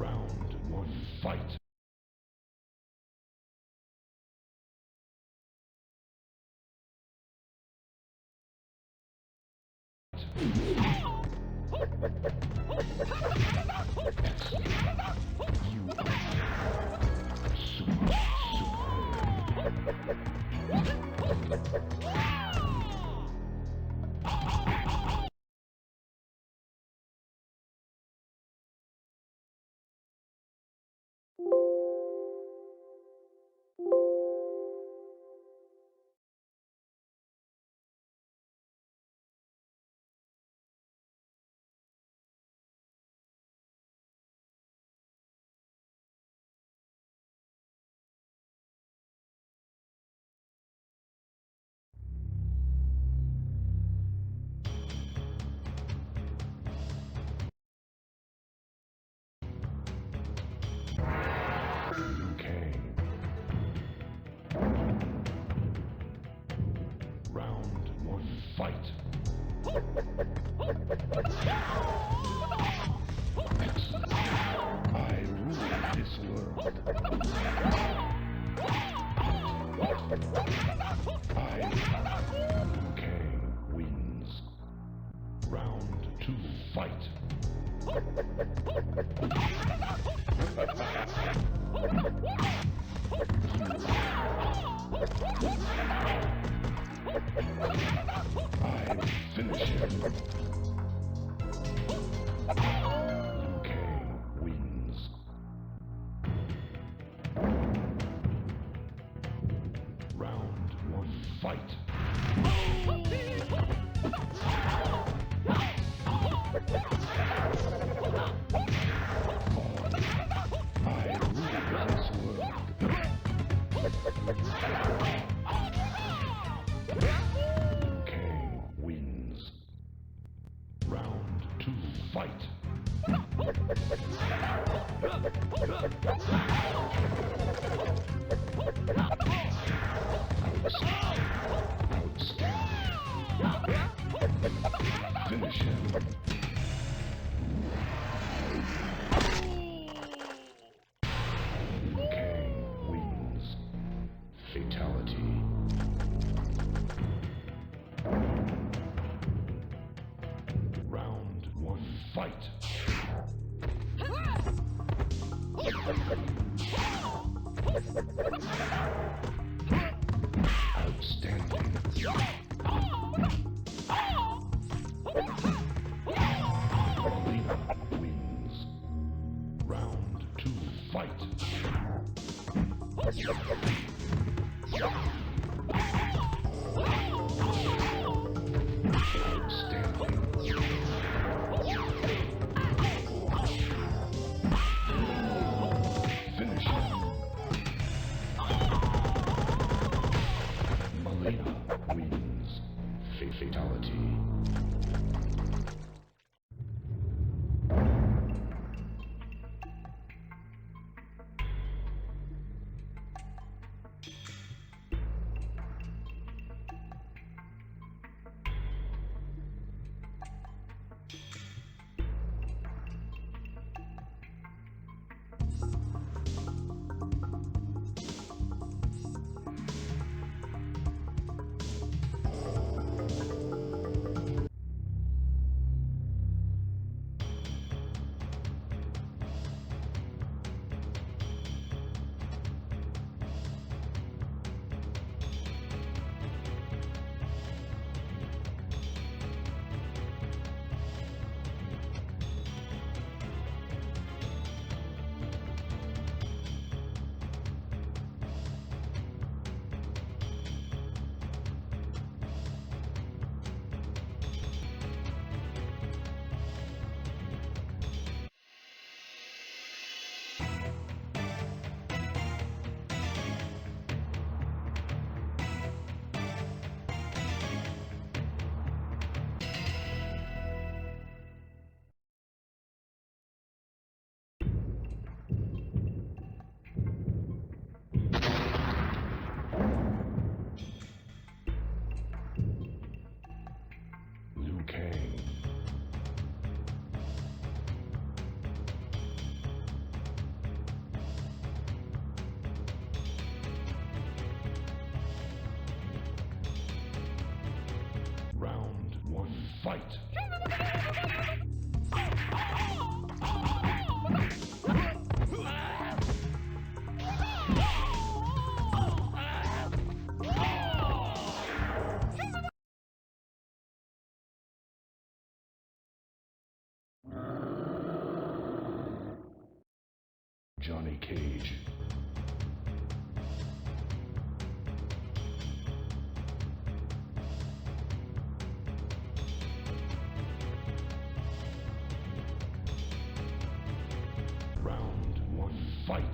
Round one, fight. Okay. Round one, fight. Excellent. I rule this world. Okay wins. Round two, fight. I finish him. UK wins. Round one, fight. I rule this world. UK wins. Round two, fight. Outstanding. Finish him. UK wins. Fatality. Round one, fight. Outstanding. Lena wins. Round two, fight. Outstanding. Finish him. Elena wins. Fatality. fight. Johnny Cage. Round one, fight.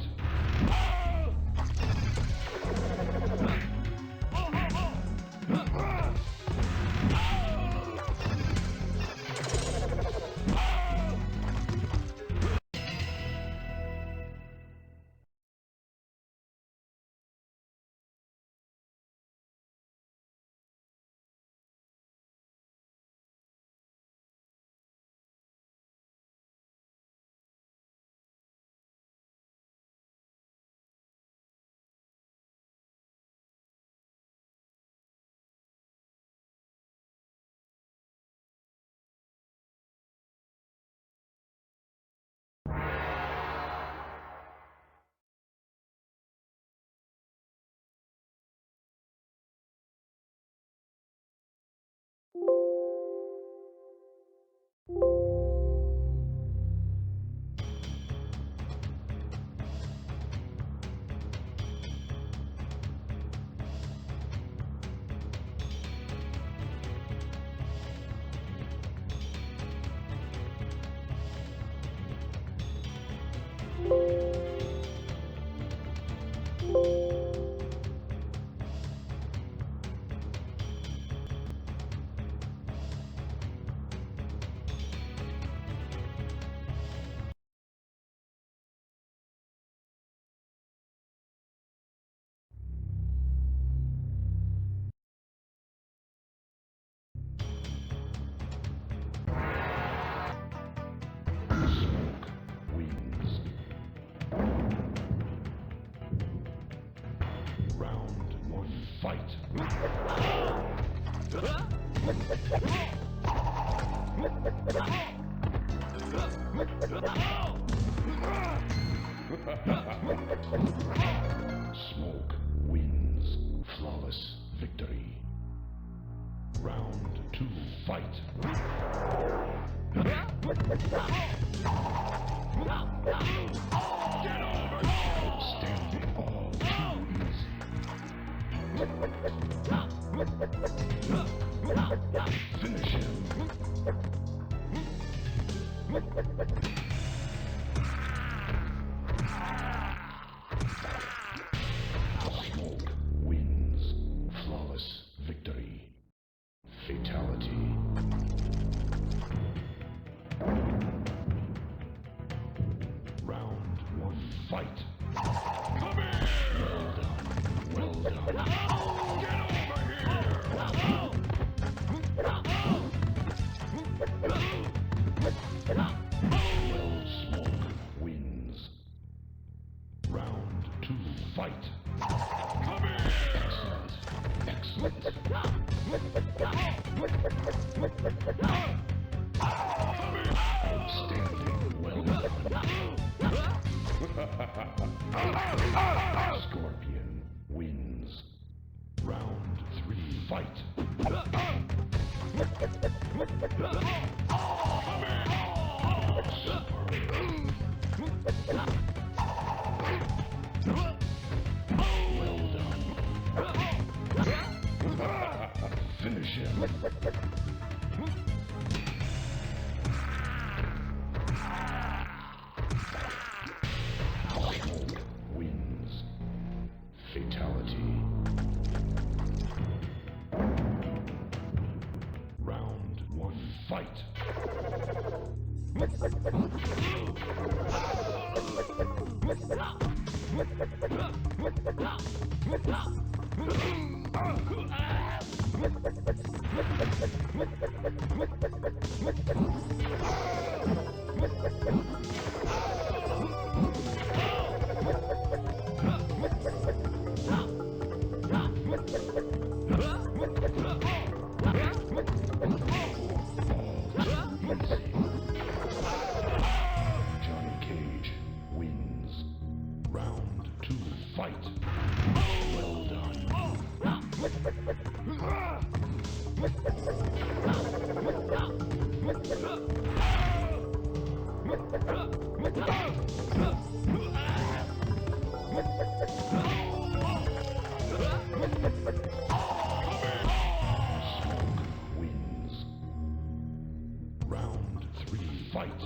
Smoke wins. Round one, fight. Smoke wins. Flawless victory. Round two, fight. Outstanding, all too easy. Finish him. Smoke wins. Flawless victory. Fatality. Round one, fight. Come here! Well done. Well done. Get over here! Well, Smoke wins. Round two, fight. Come here! Excellent. Outstanding. Well done. Scorpion wins. Round three, fight. Well done. Finish him. Smoke wins. Fatality. Round one, fight. Wins. Round 3, fight.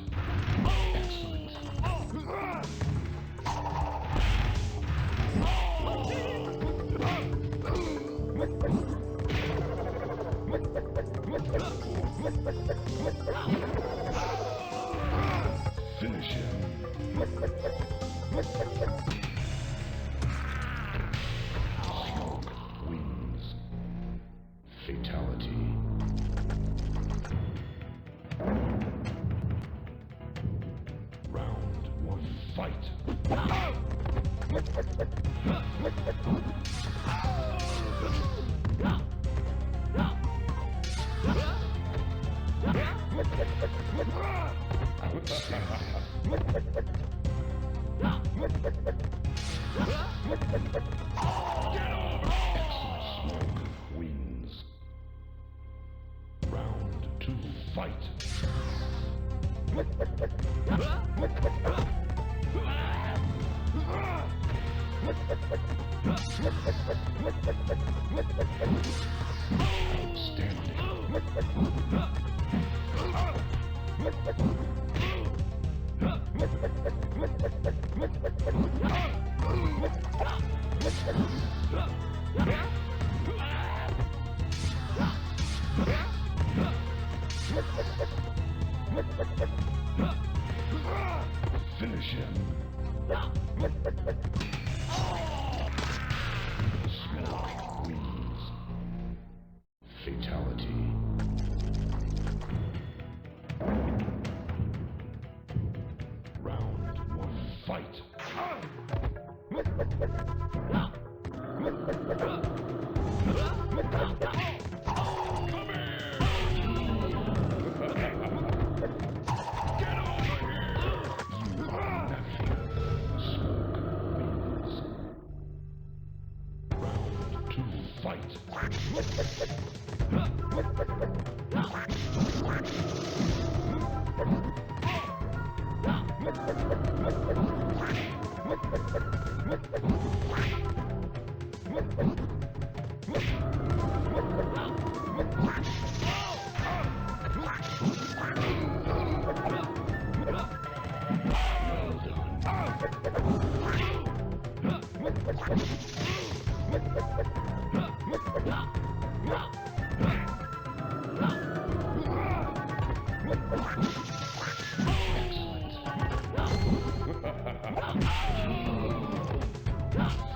Excellent. Finish him. Smoke wins. Fatality. Round 1, fight. Smoke wins. Round 2, fight. Finish him. Smoke wins. Fatality. Round 1, fight.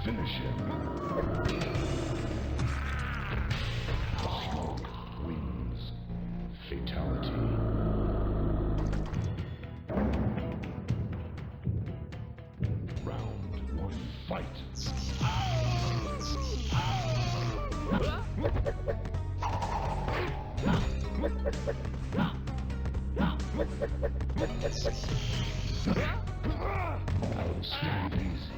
Finish him. Smoke wins. Fatality. Round 1, fight. I will stand easy.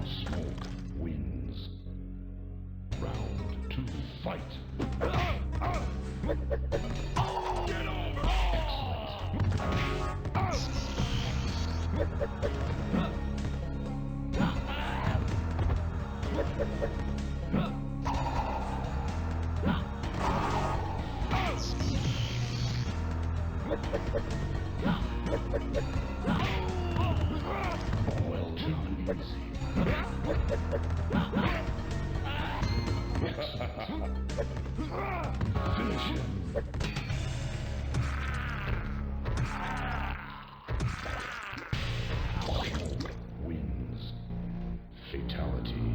Smoke wins. Round 2, fight. Get over! Well done, finish him. Smoke wins. Fatality.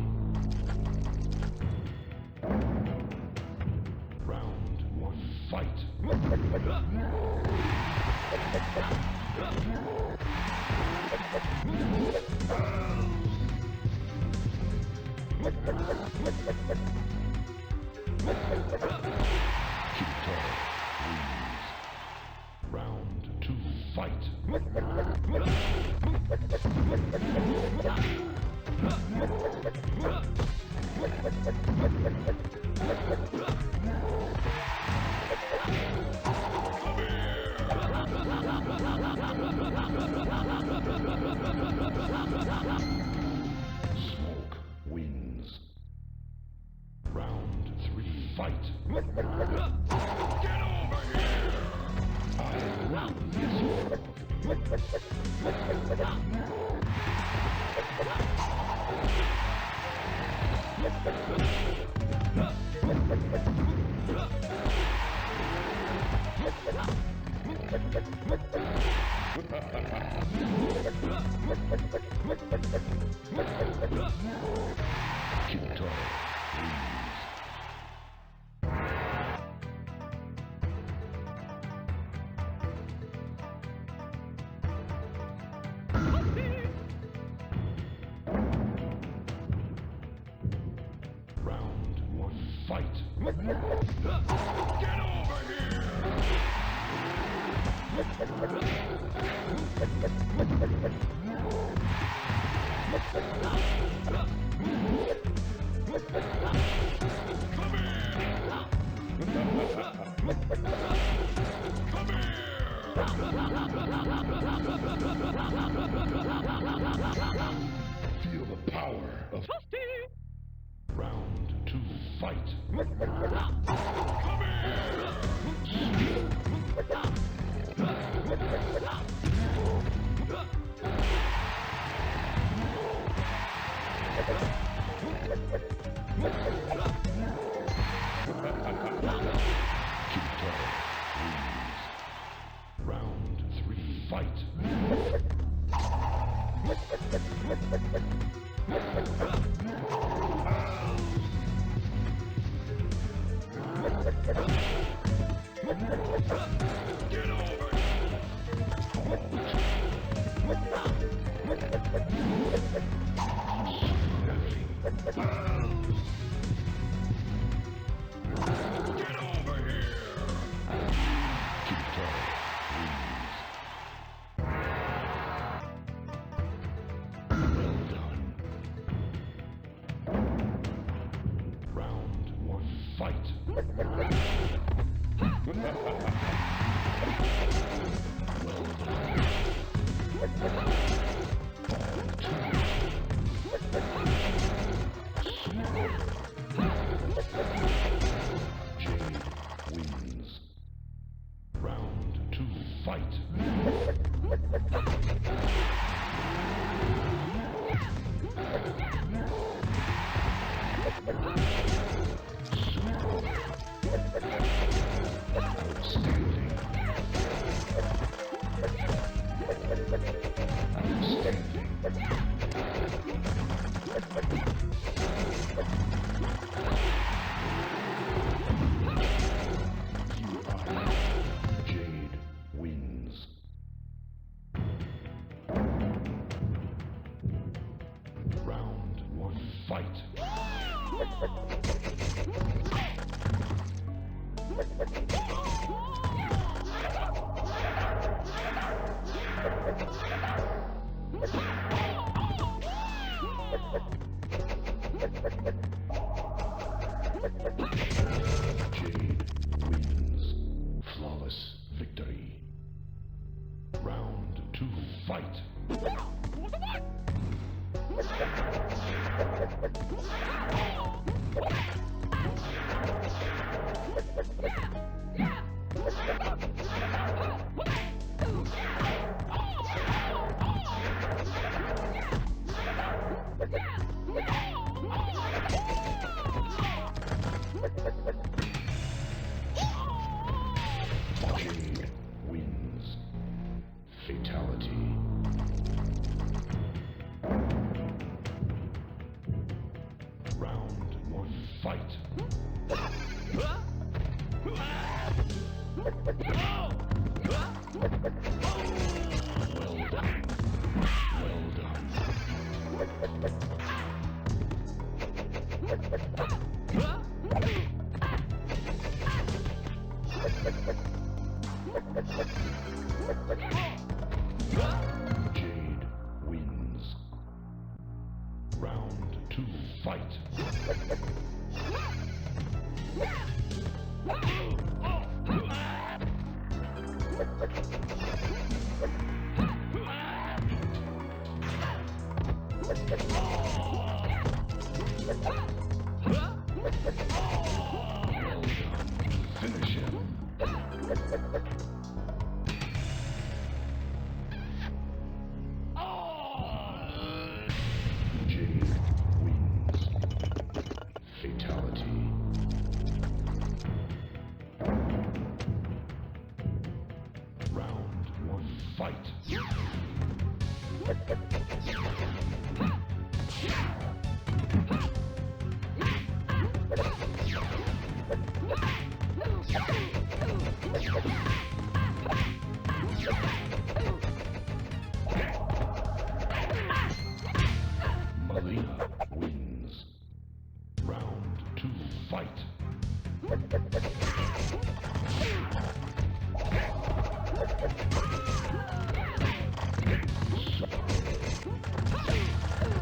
Round 1, fight. Round fight. Get over here! I run this world. Kitara Round one, fight. Get over here! Feel the power of round two, fight. Come here! Round three, fight. Get over Get over here! Well done. Round one, fight. Well done. Jade wins. Round two, fight. Jade wins. Round one, fight. Jade wins. Flawless victory. Round two, fight. Jade wins. Fatality. Round one, fight. Well done. Well done. Jade wins. Round two, fight.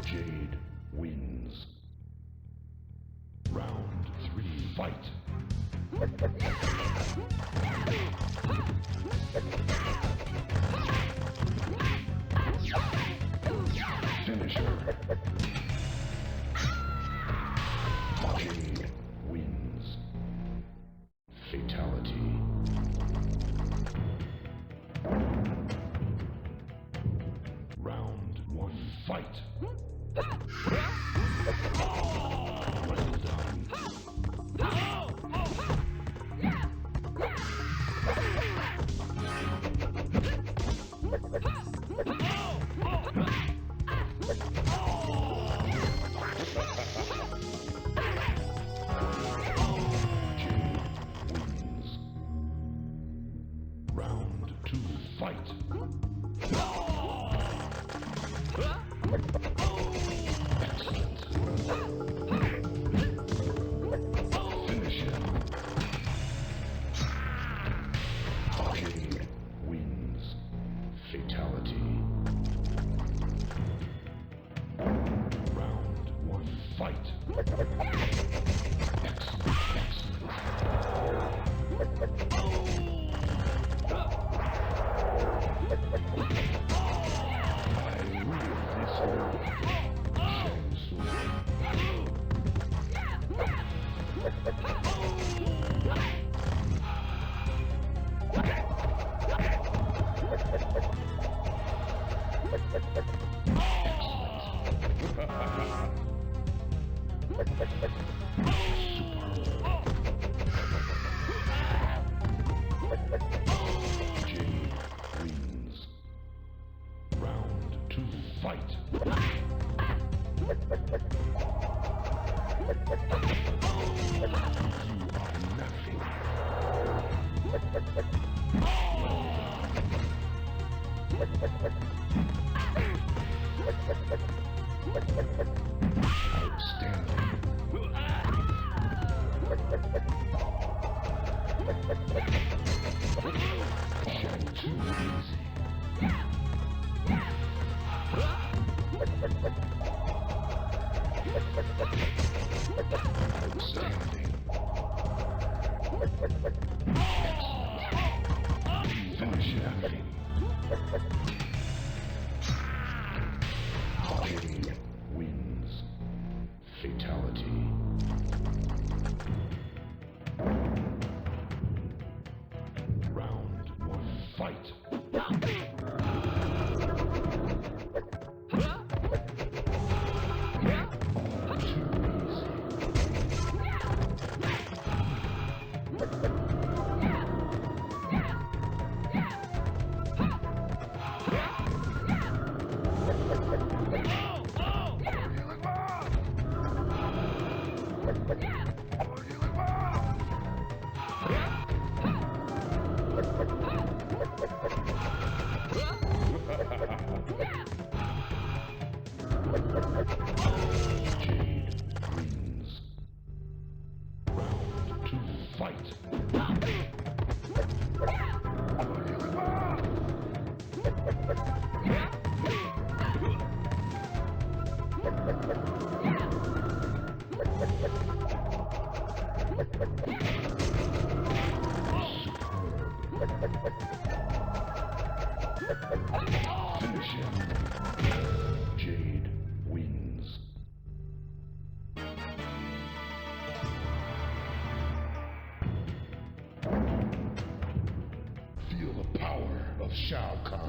Jade wins. Round 3, fight. Finish her. Jade wins. Fatality. Round 1, fight. Well done. Round 2, fight. Excellent. Finish him. Jade wins. Fatality. Round 1, fight. Jade wins. Round 2, fight. You are nothing. Outstanding. Finish him. Jade wins. Fatality. Round 1, fight. Jade wins. Round 2, fight. Finish him. Jade wins. Feel the power of Shao Kahn.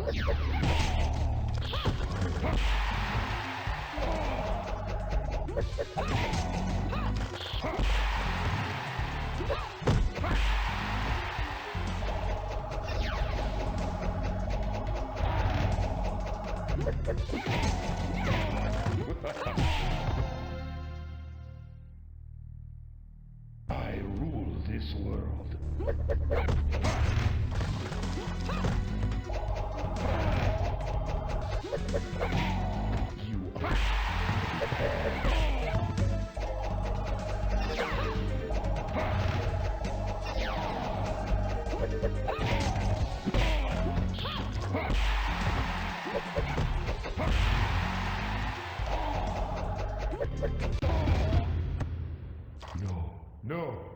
I rule this world. You are prepared. No.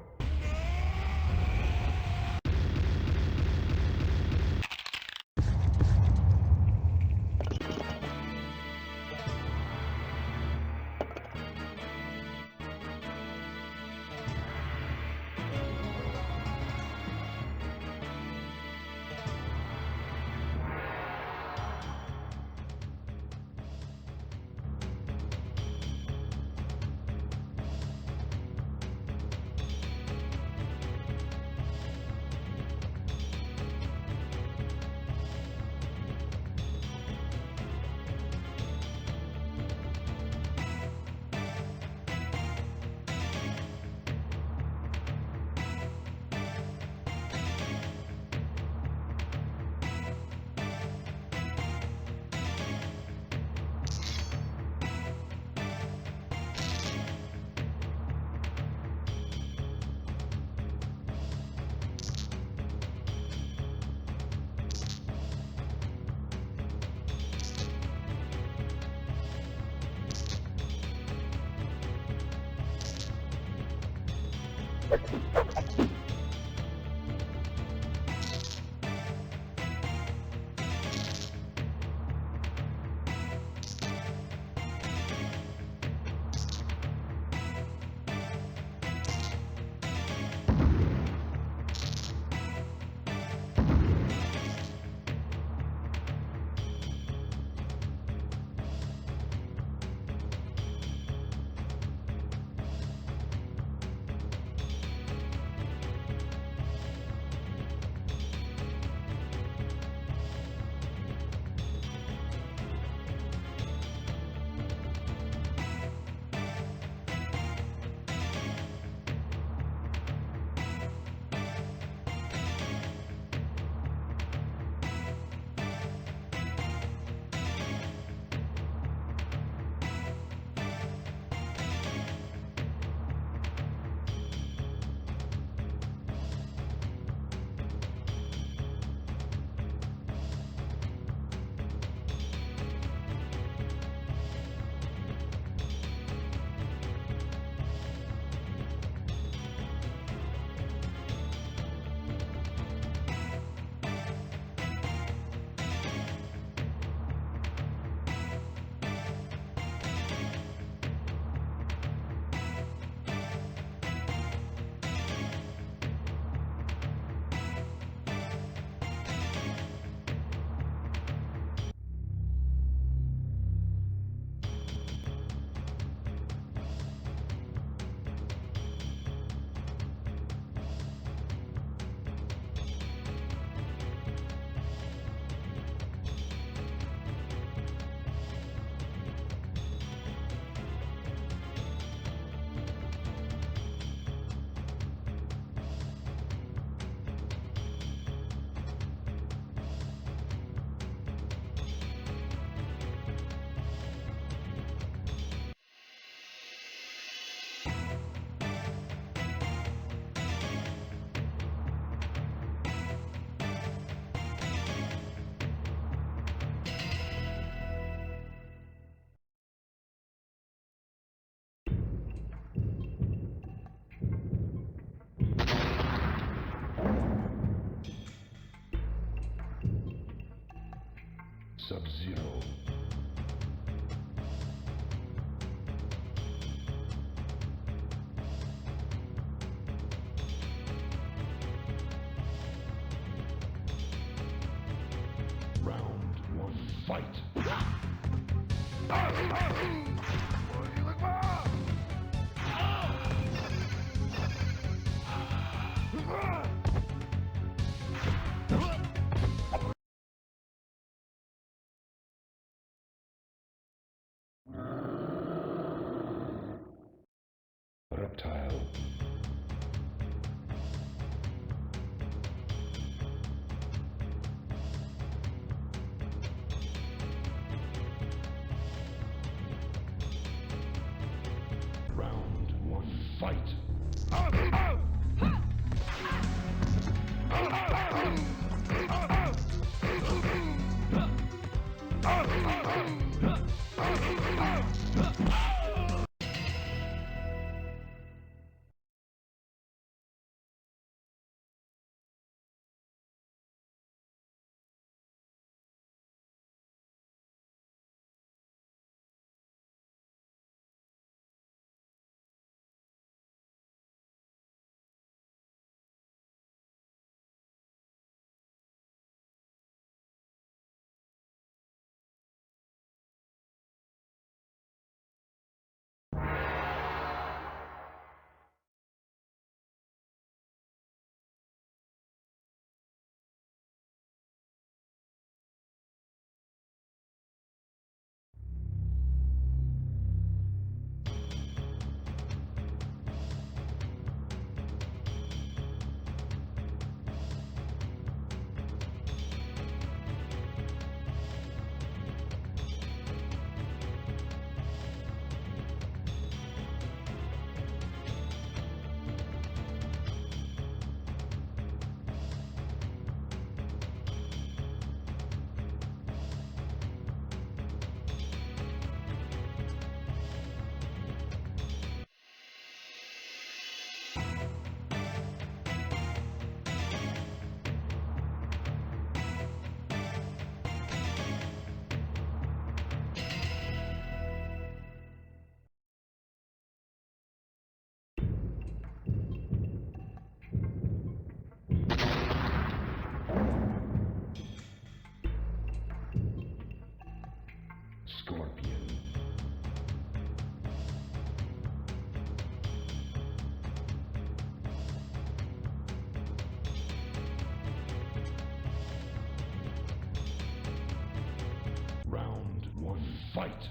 Sub-Zero. Round one, fight. Reptile. Round one, fight. fight.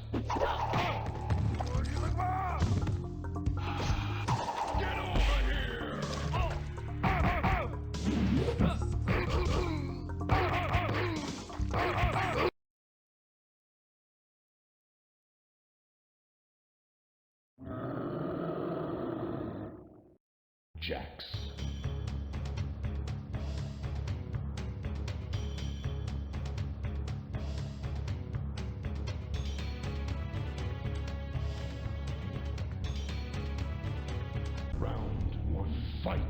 Jax. Round one, fight.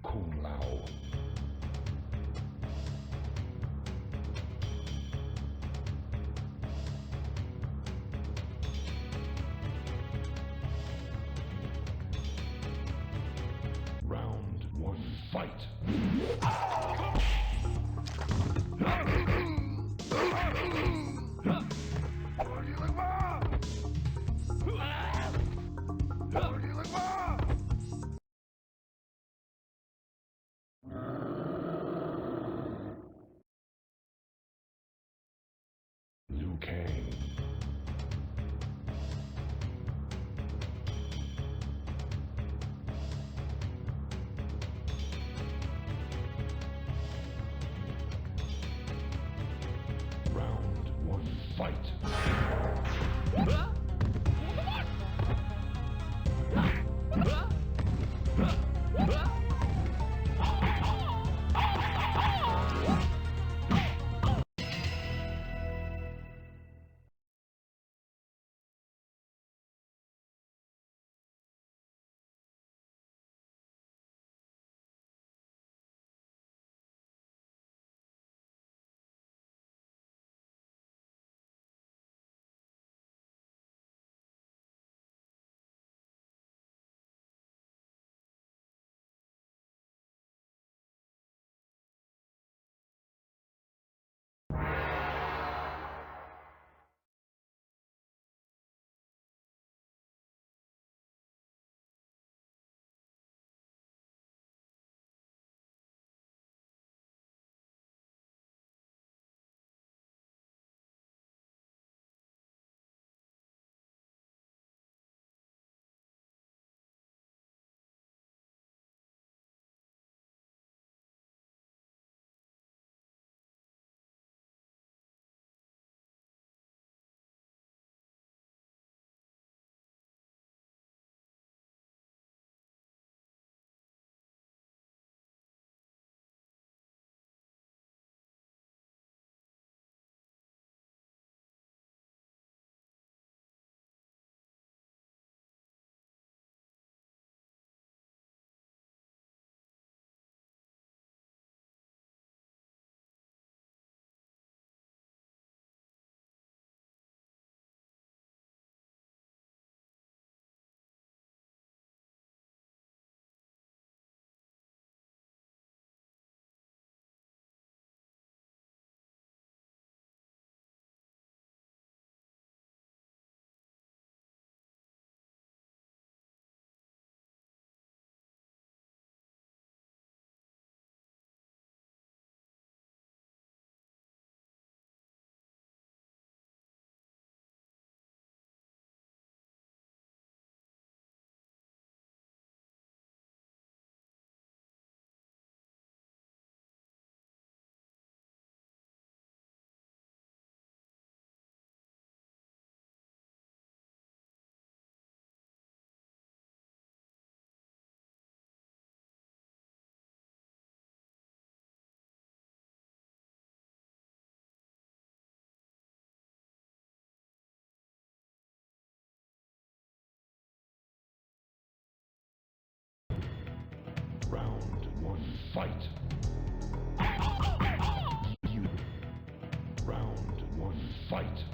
Kung Lao. Round one, fight. Liu Kang. Round one, fight. fight. Round one, fight.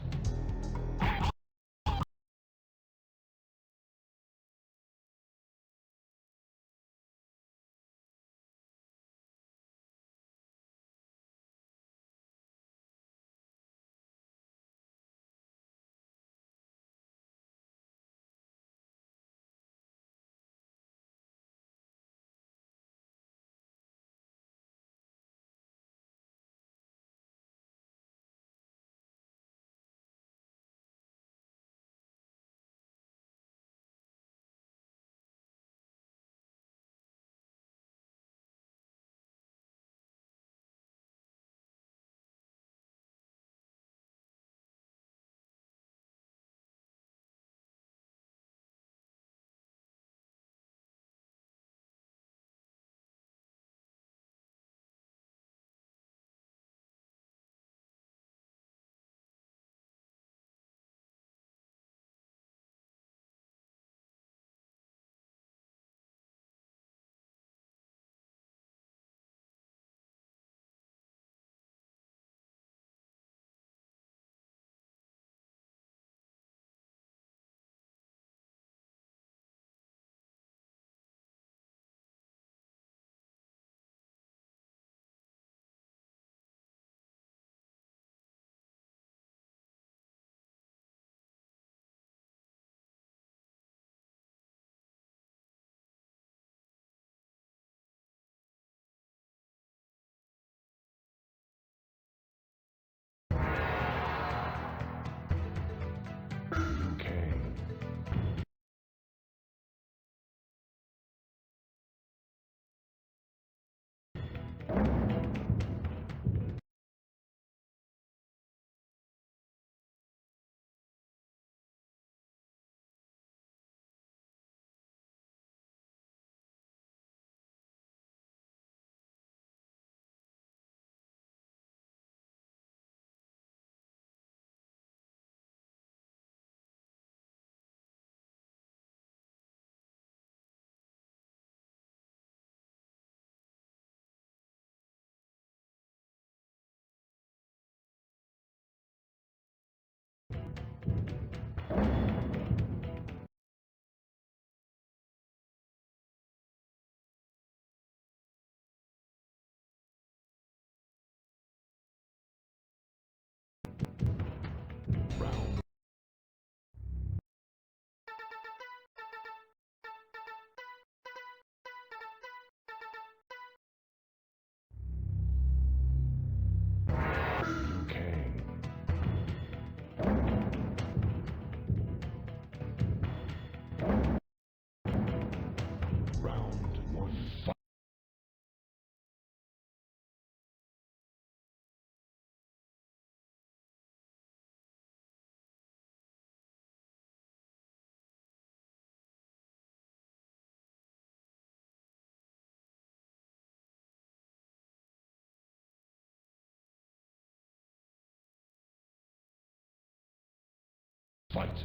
Fight.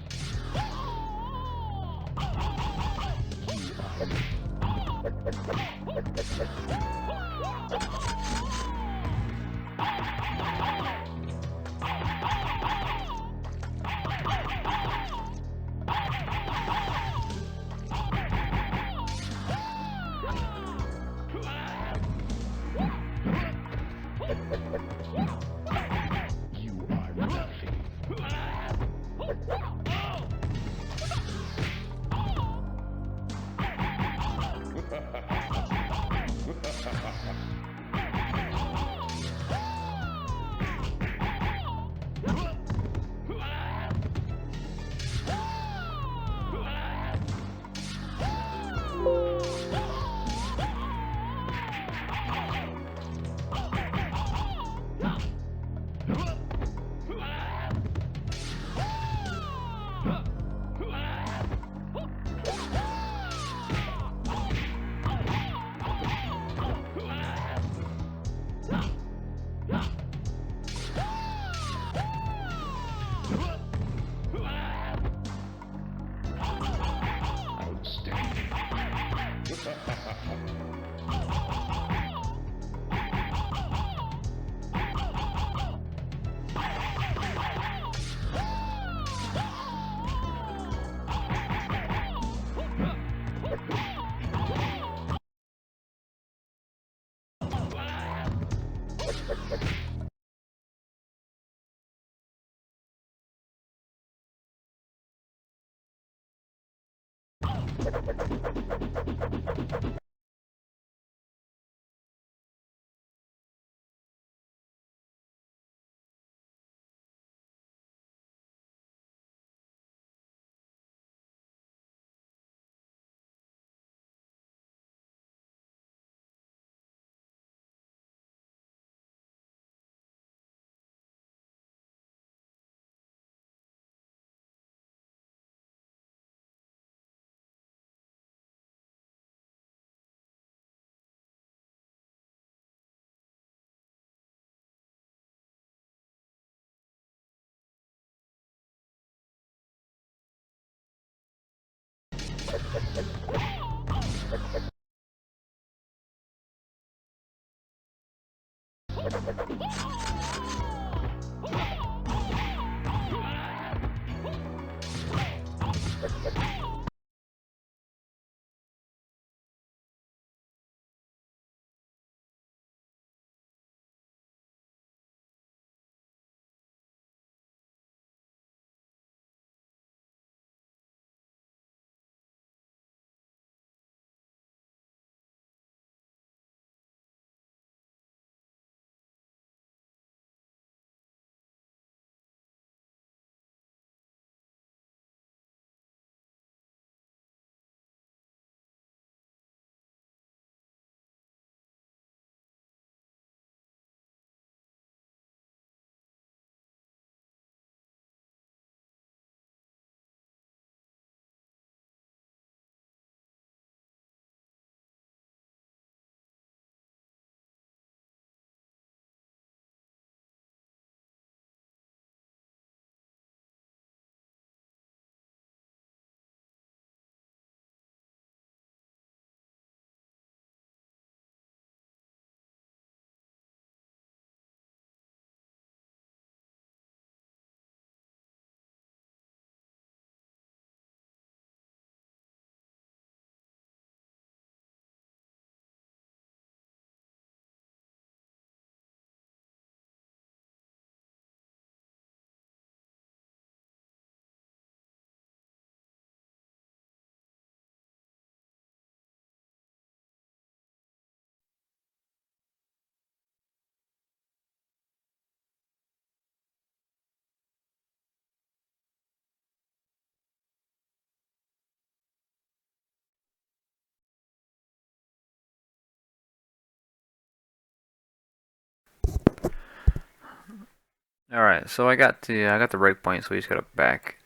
All right, so I got the break point, so we just gotta back.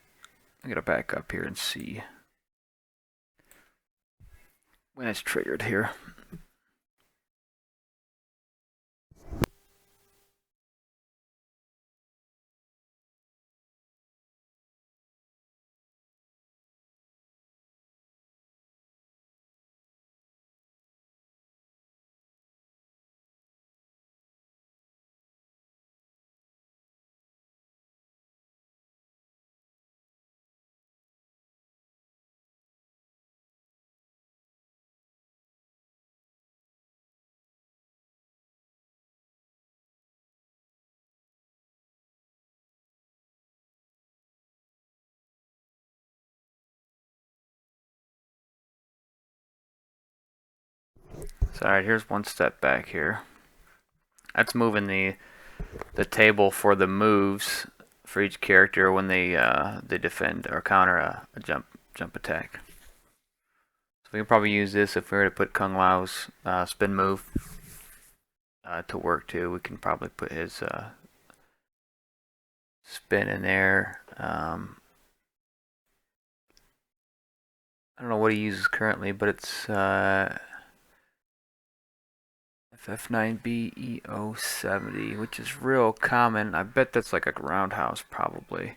I gotta back up here and see when it's triggered here. So alright, here's one step back here. That's moving the table for the moves for each character when they defend or counter a jump attack. So we can probably use this if we were to put Kung Lao's spin move to work too. We can probably put his spin in there. I don't know what he uses currently, but it's FF9BEO70, which is real common. I bet that's like a roundhouse, probably.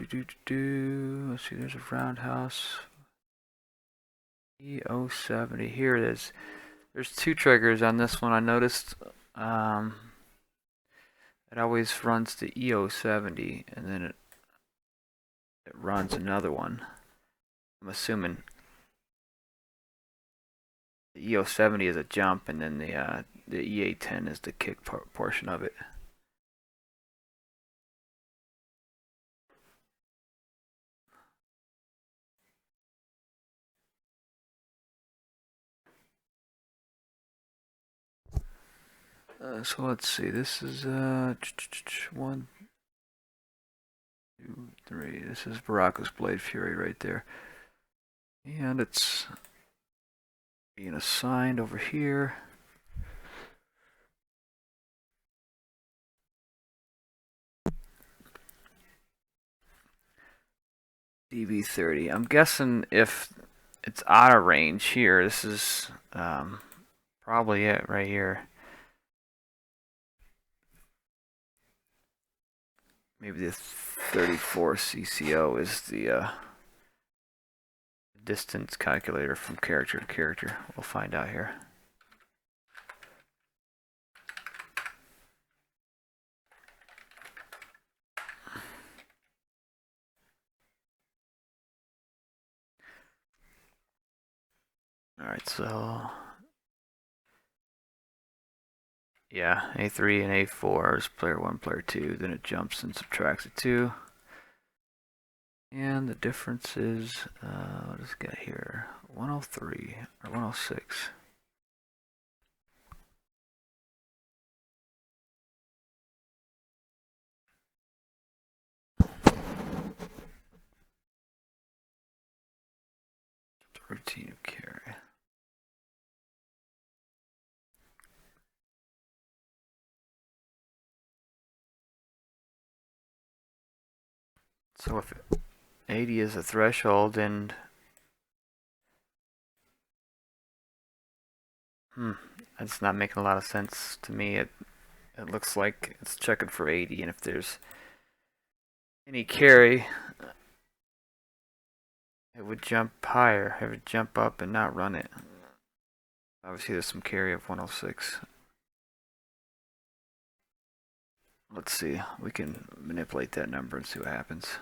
Let's see, there's a roundhouse. EO70, here it is. There's two triggers on this one. I noticed it always runs the EO70, and then it runs another one. I'm assuming the EO70 is a jump, and then the the EA10 is the kick portion of it. So let's see. This is 1, 2, 3. This is Baraka's Blade Fury right there, and it's being assigned over here. DV30. I'm guessing if it's out of range here, this is probably it right here. Maybe the 34 CCO is the distance calculator from character to character. We'll find out here. Alright, so yeah, A3 and A4 is player 1, player 2, then it jumps and subtracts a 2. And the difference is, what does it get here? 103 or 106. Routine of carry. So if 80 is a threshold, and that's not making a lot of sense to me. It looks like it's checking for 80, and if there's any carry, it would jump higher. It would jump up and not run it. Obviously, there's some carry of 106. Let's see. We can manipulate that number and see what happens.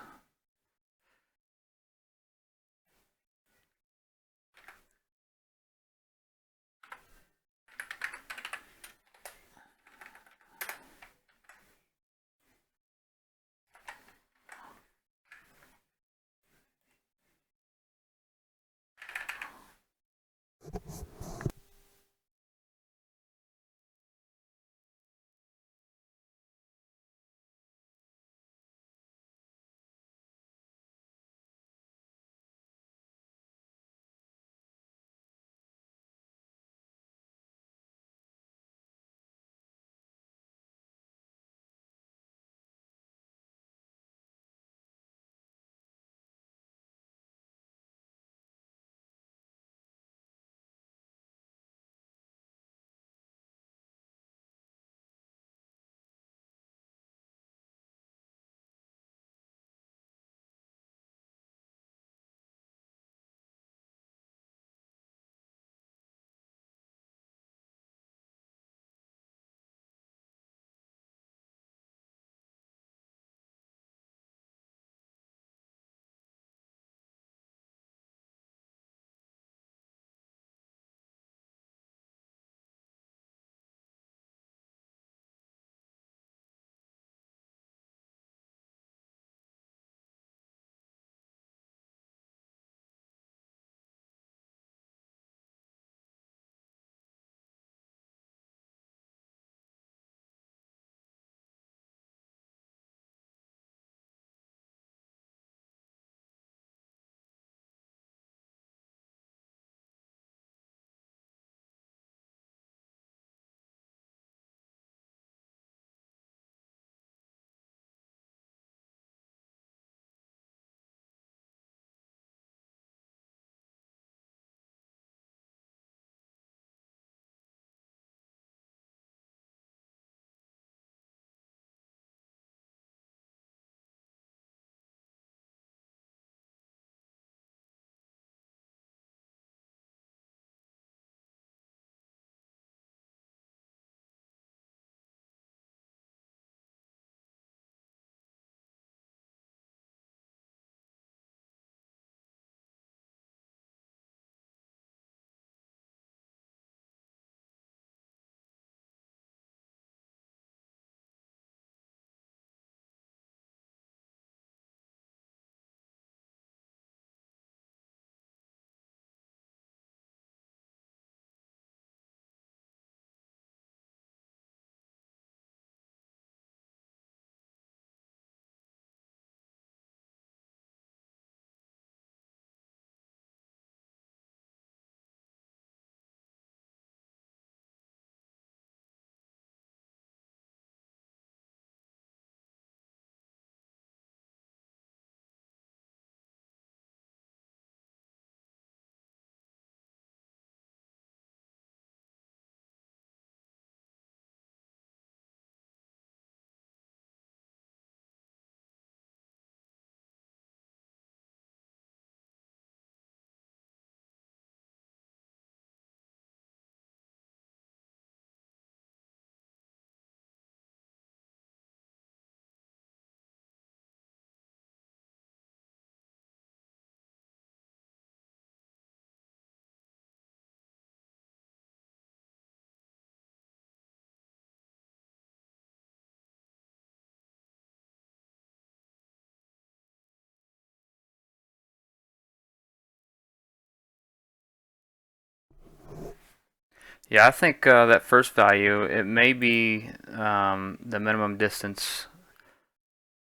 Yeah, I think that first value, it may be the minimum distance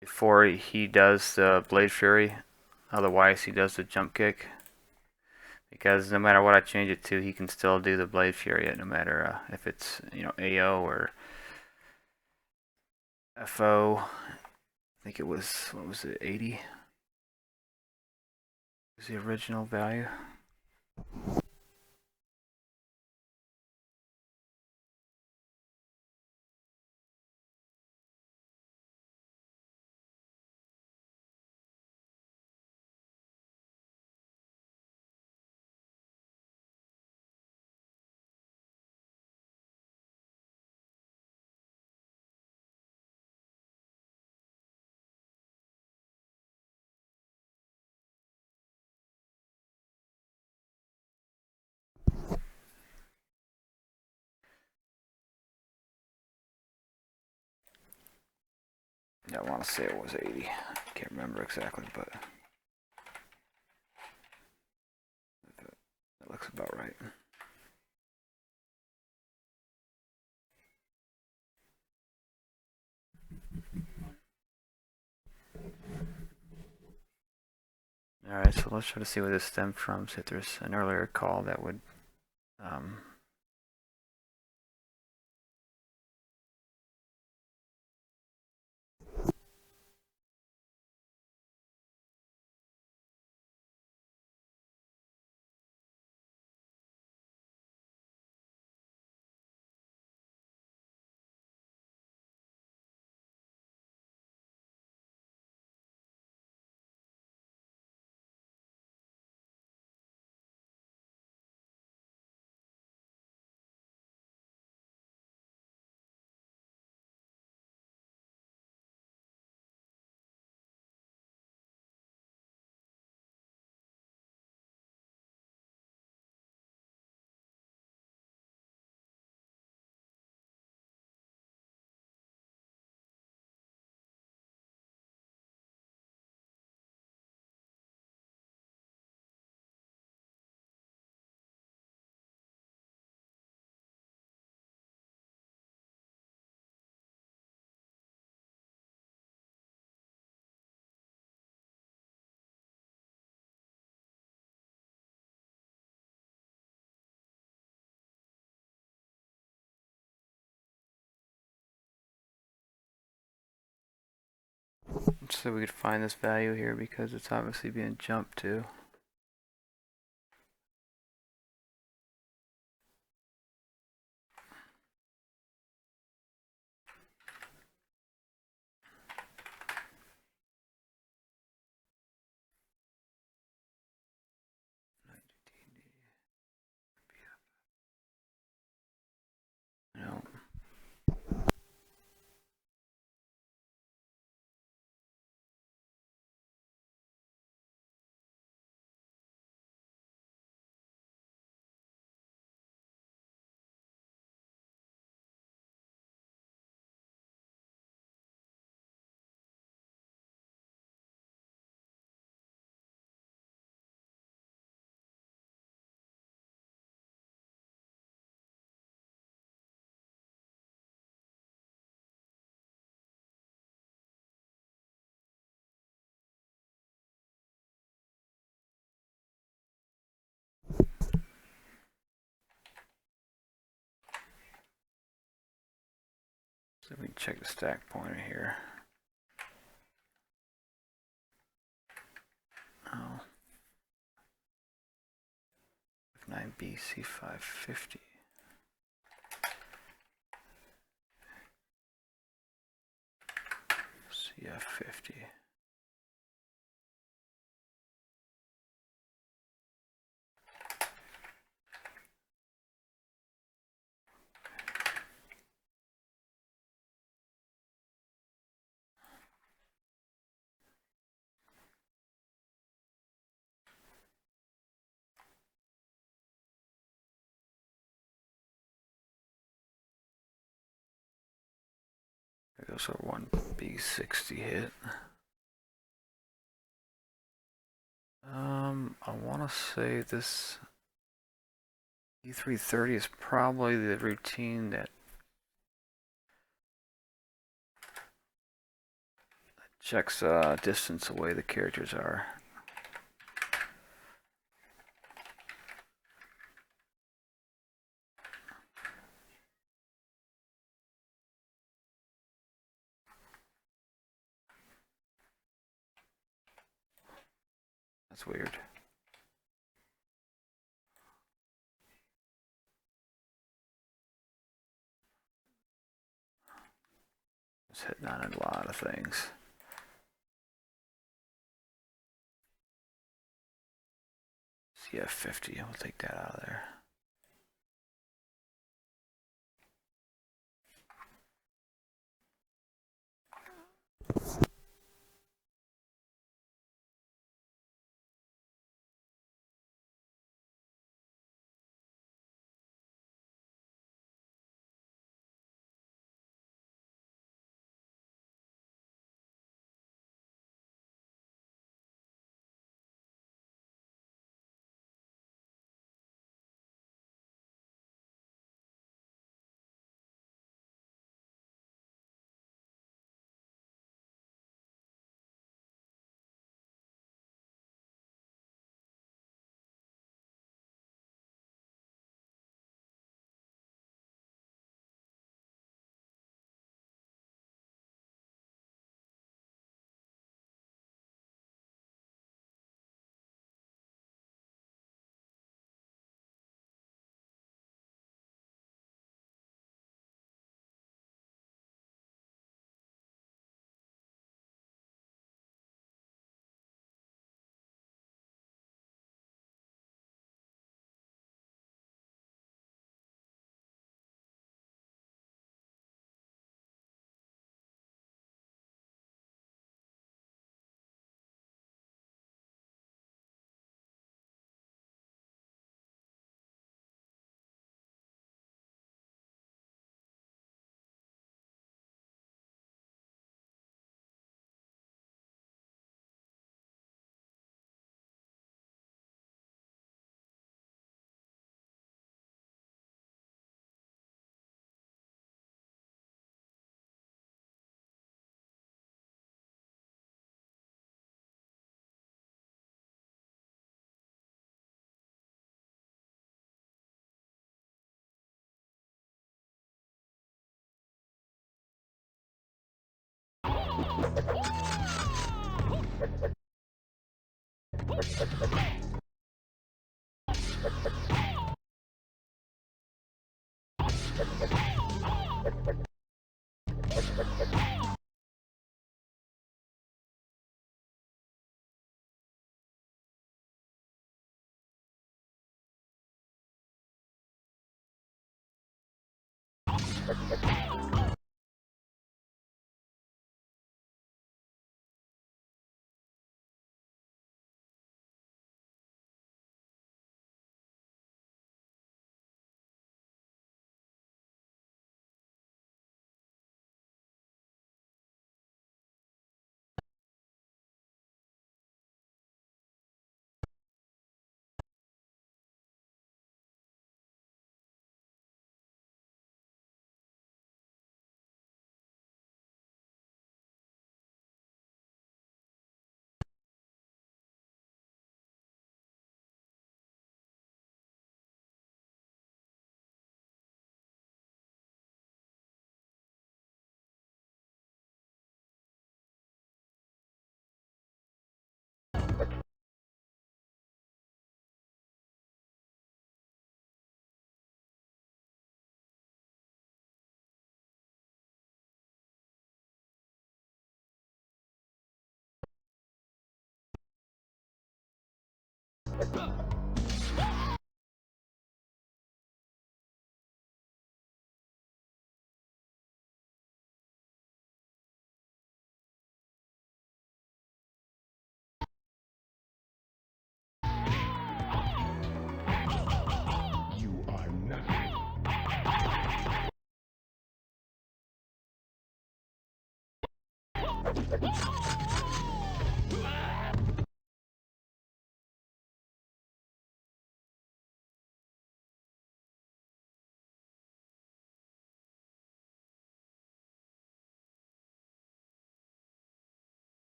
before he does the Blade Fury. Otherwise, he does the jump kick. Because no matter what I change it to, he can still do the Blade Fury, no matter if it's, you know, AO or FO. I think it was, what was it, 80? Was the original value. Yeah, I want to say it was 80. I can't remember exactly, but that looks about right. Alright, so let's try to see where this stemmed from. See if there's an earlier call that would let's see if we could find this value here because it's obviously being jumped to. No. So we can check the stack pointer here. Oh. 9B C550. CF50. There goes our 1B60 hit. I want to say this E330 is probably the routine that checks distance away the characters are. That's weird. It's hitting on a lot of things. CF50, we'll take that out of there.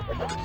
Excellent.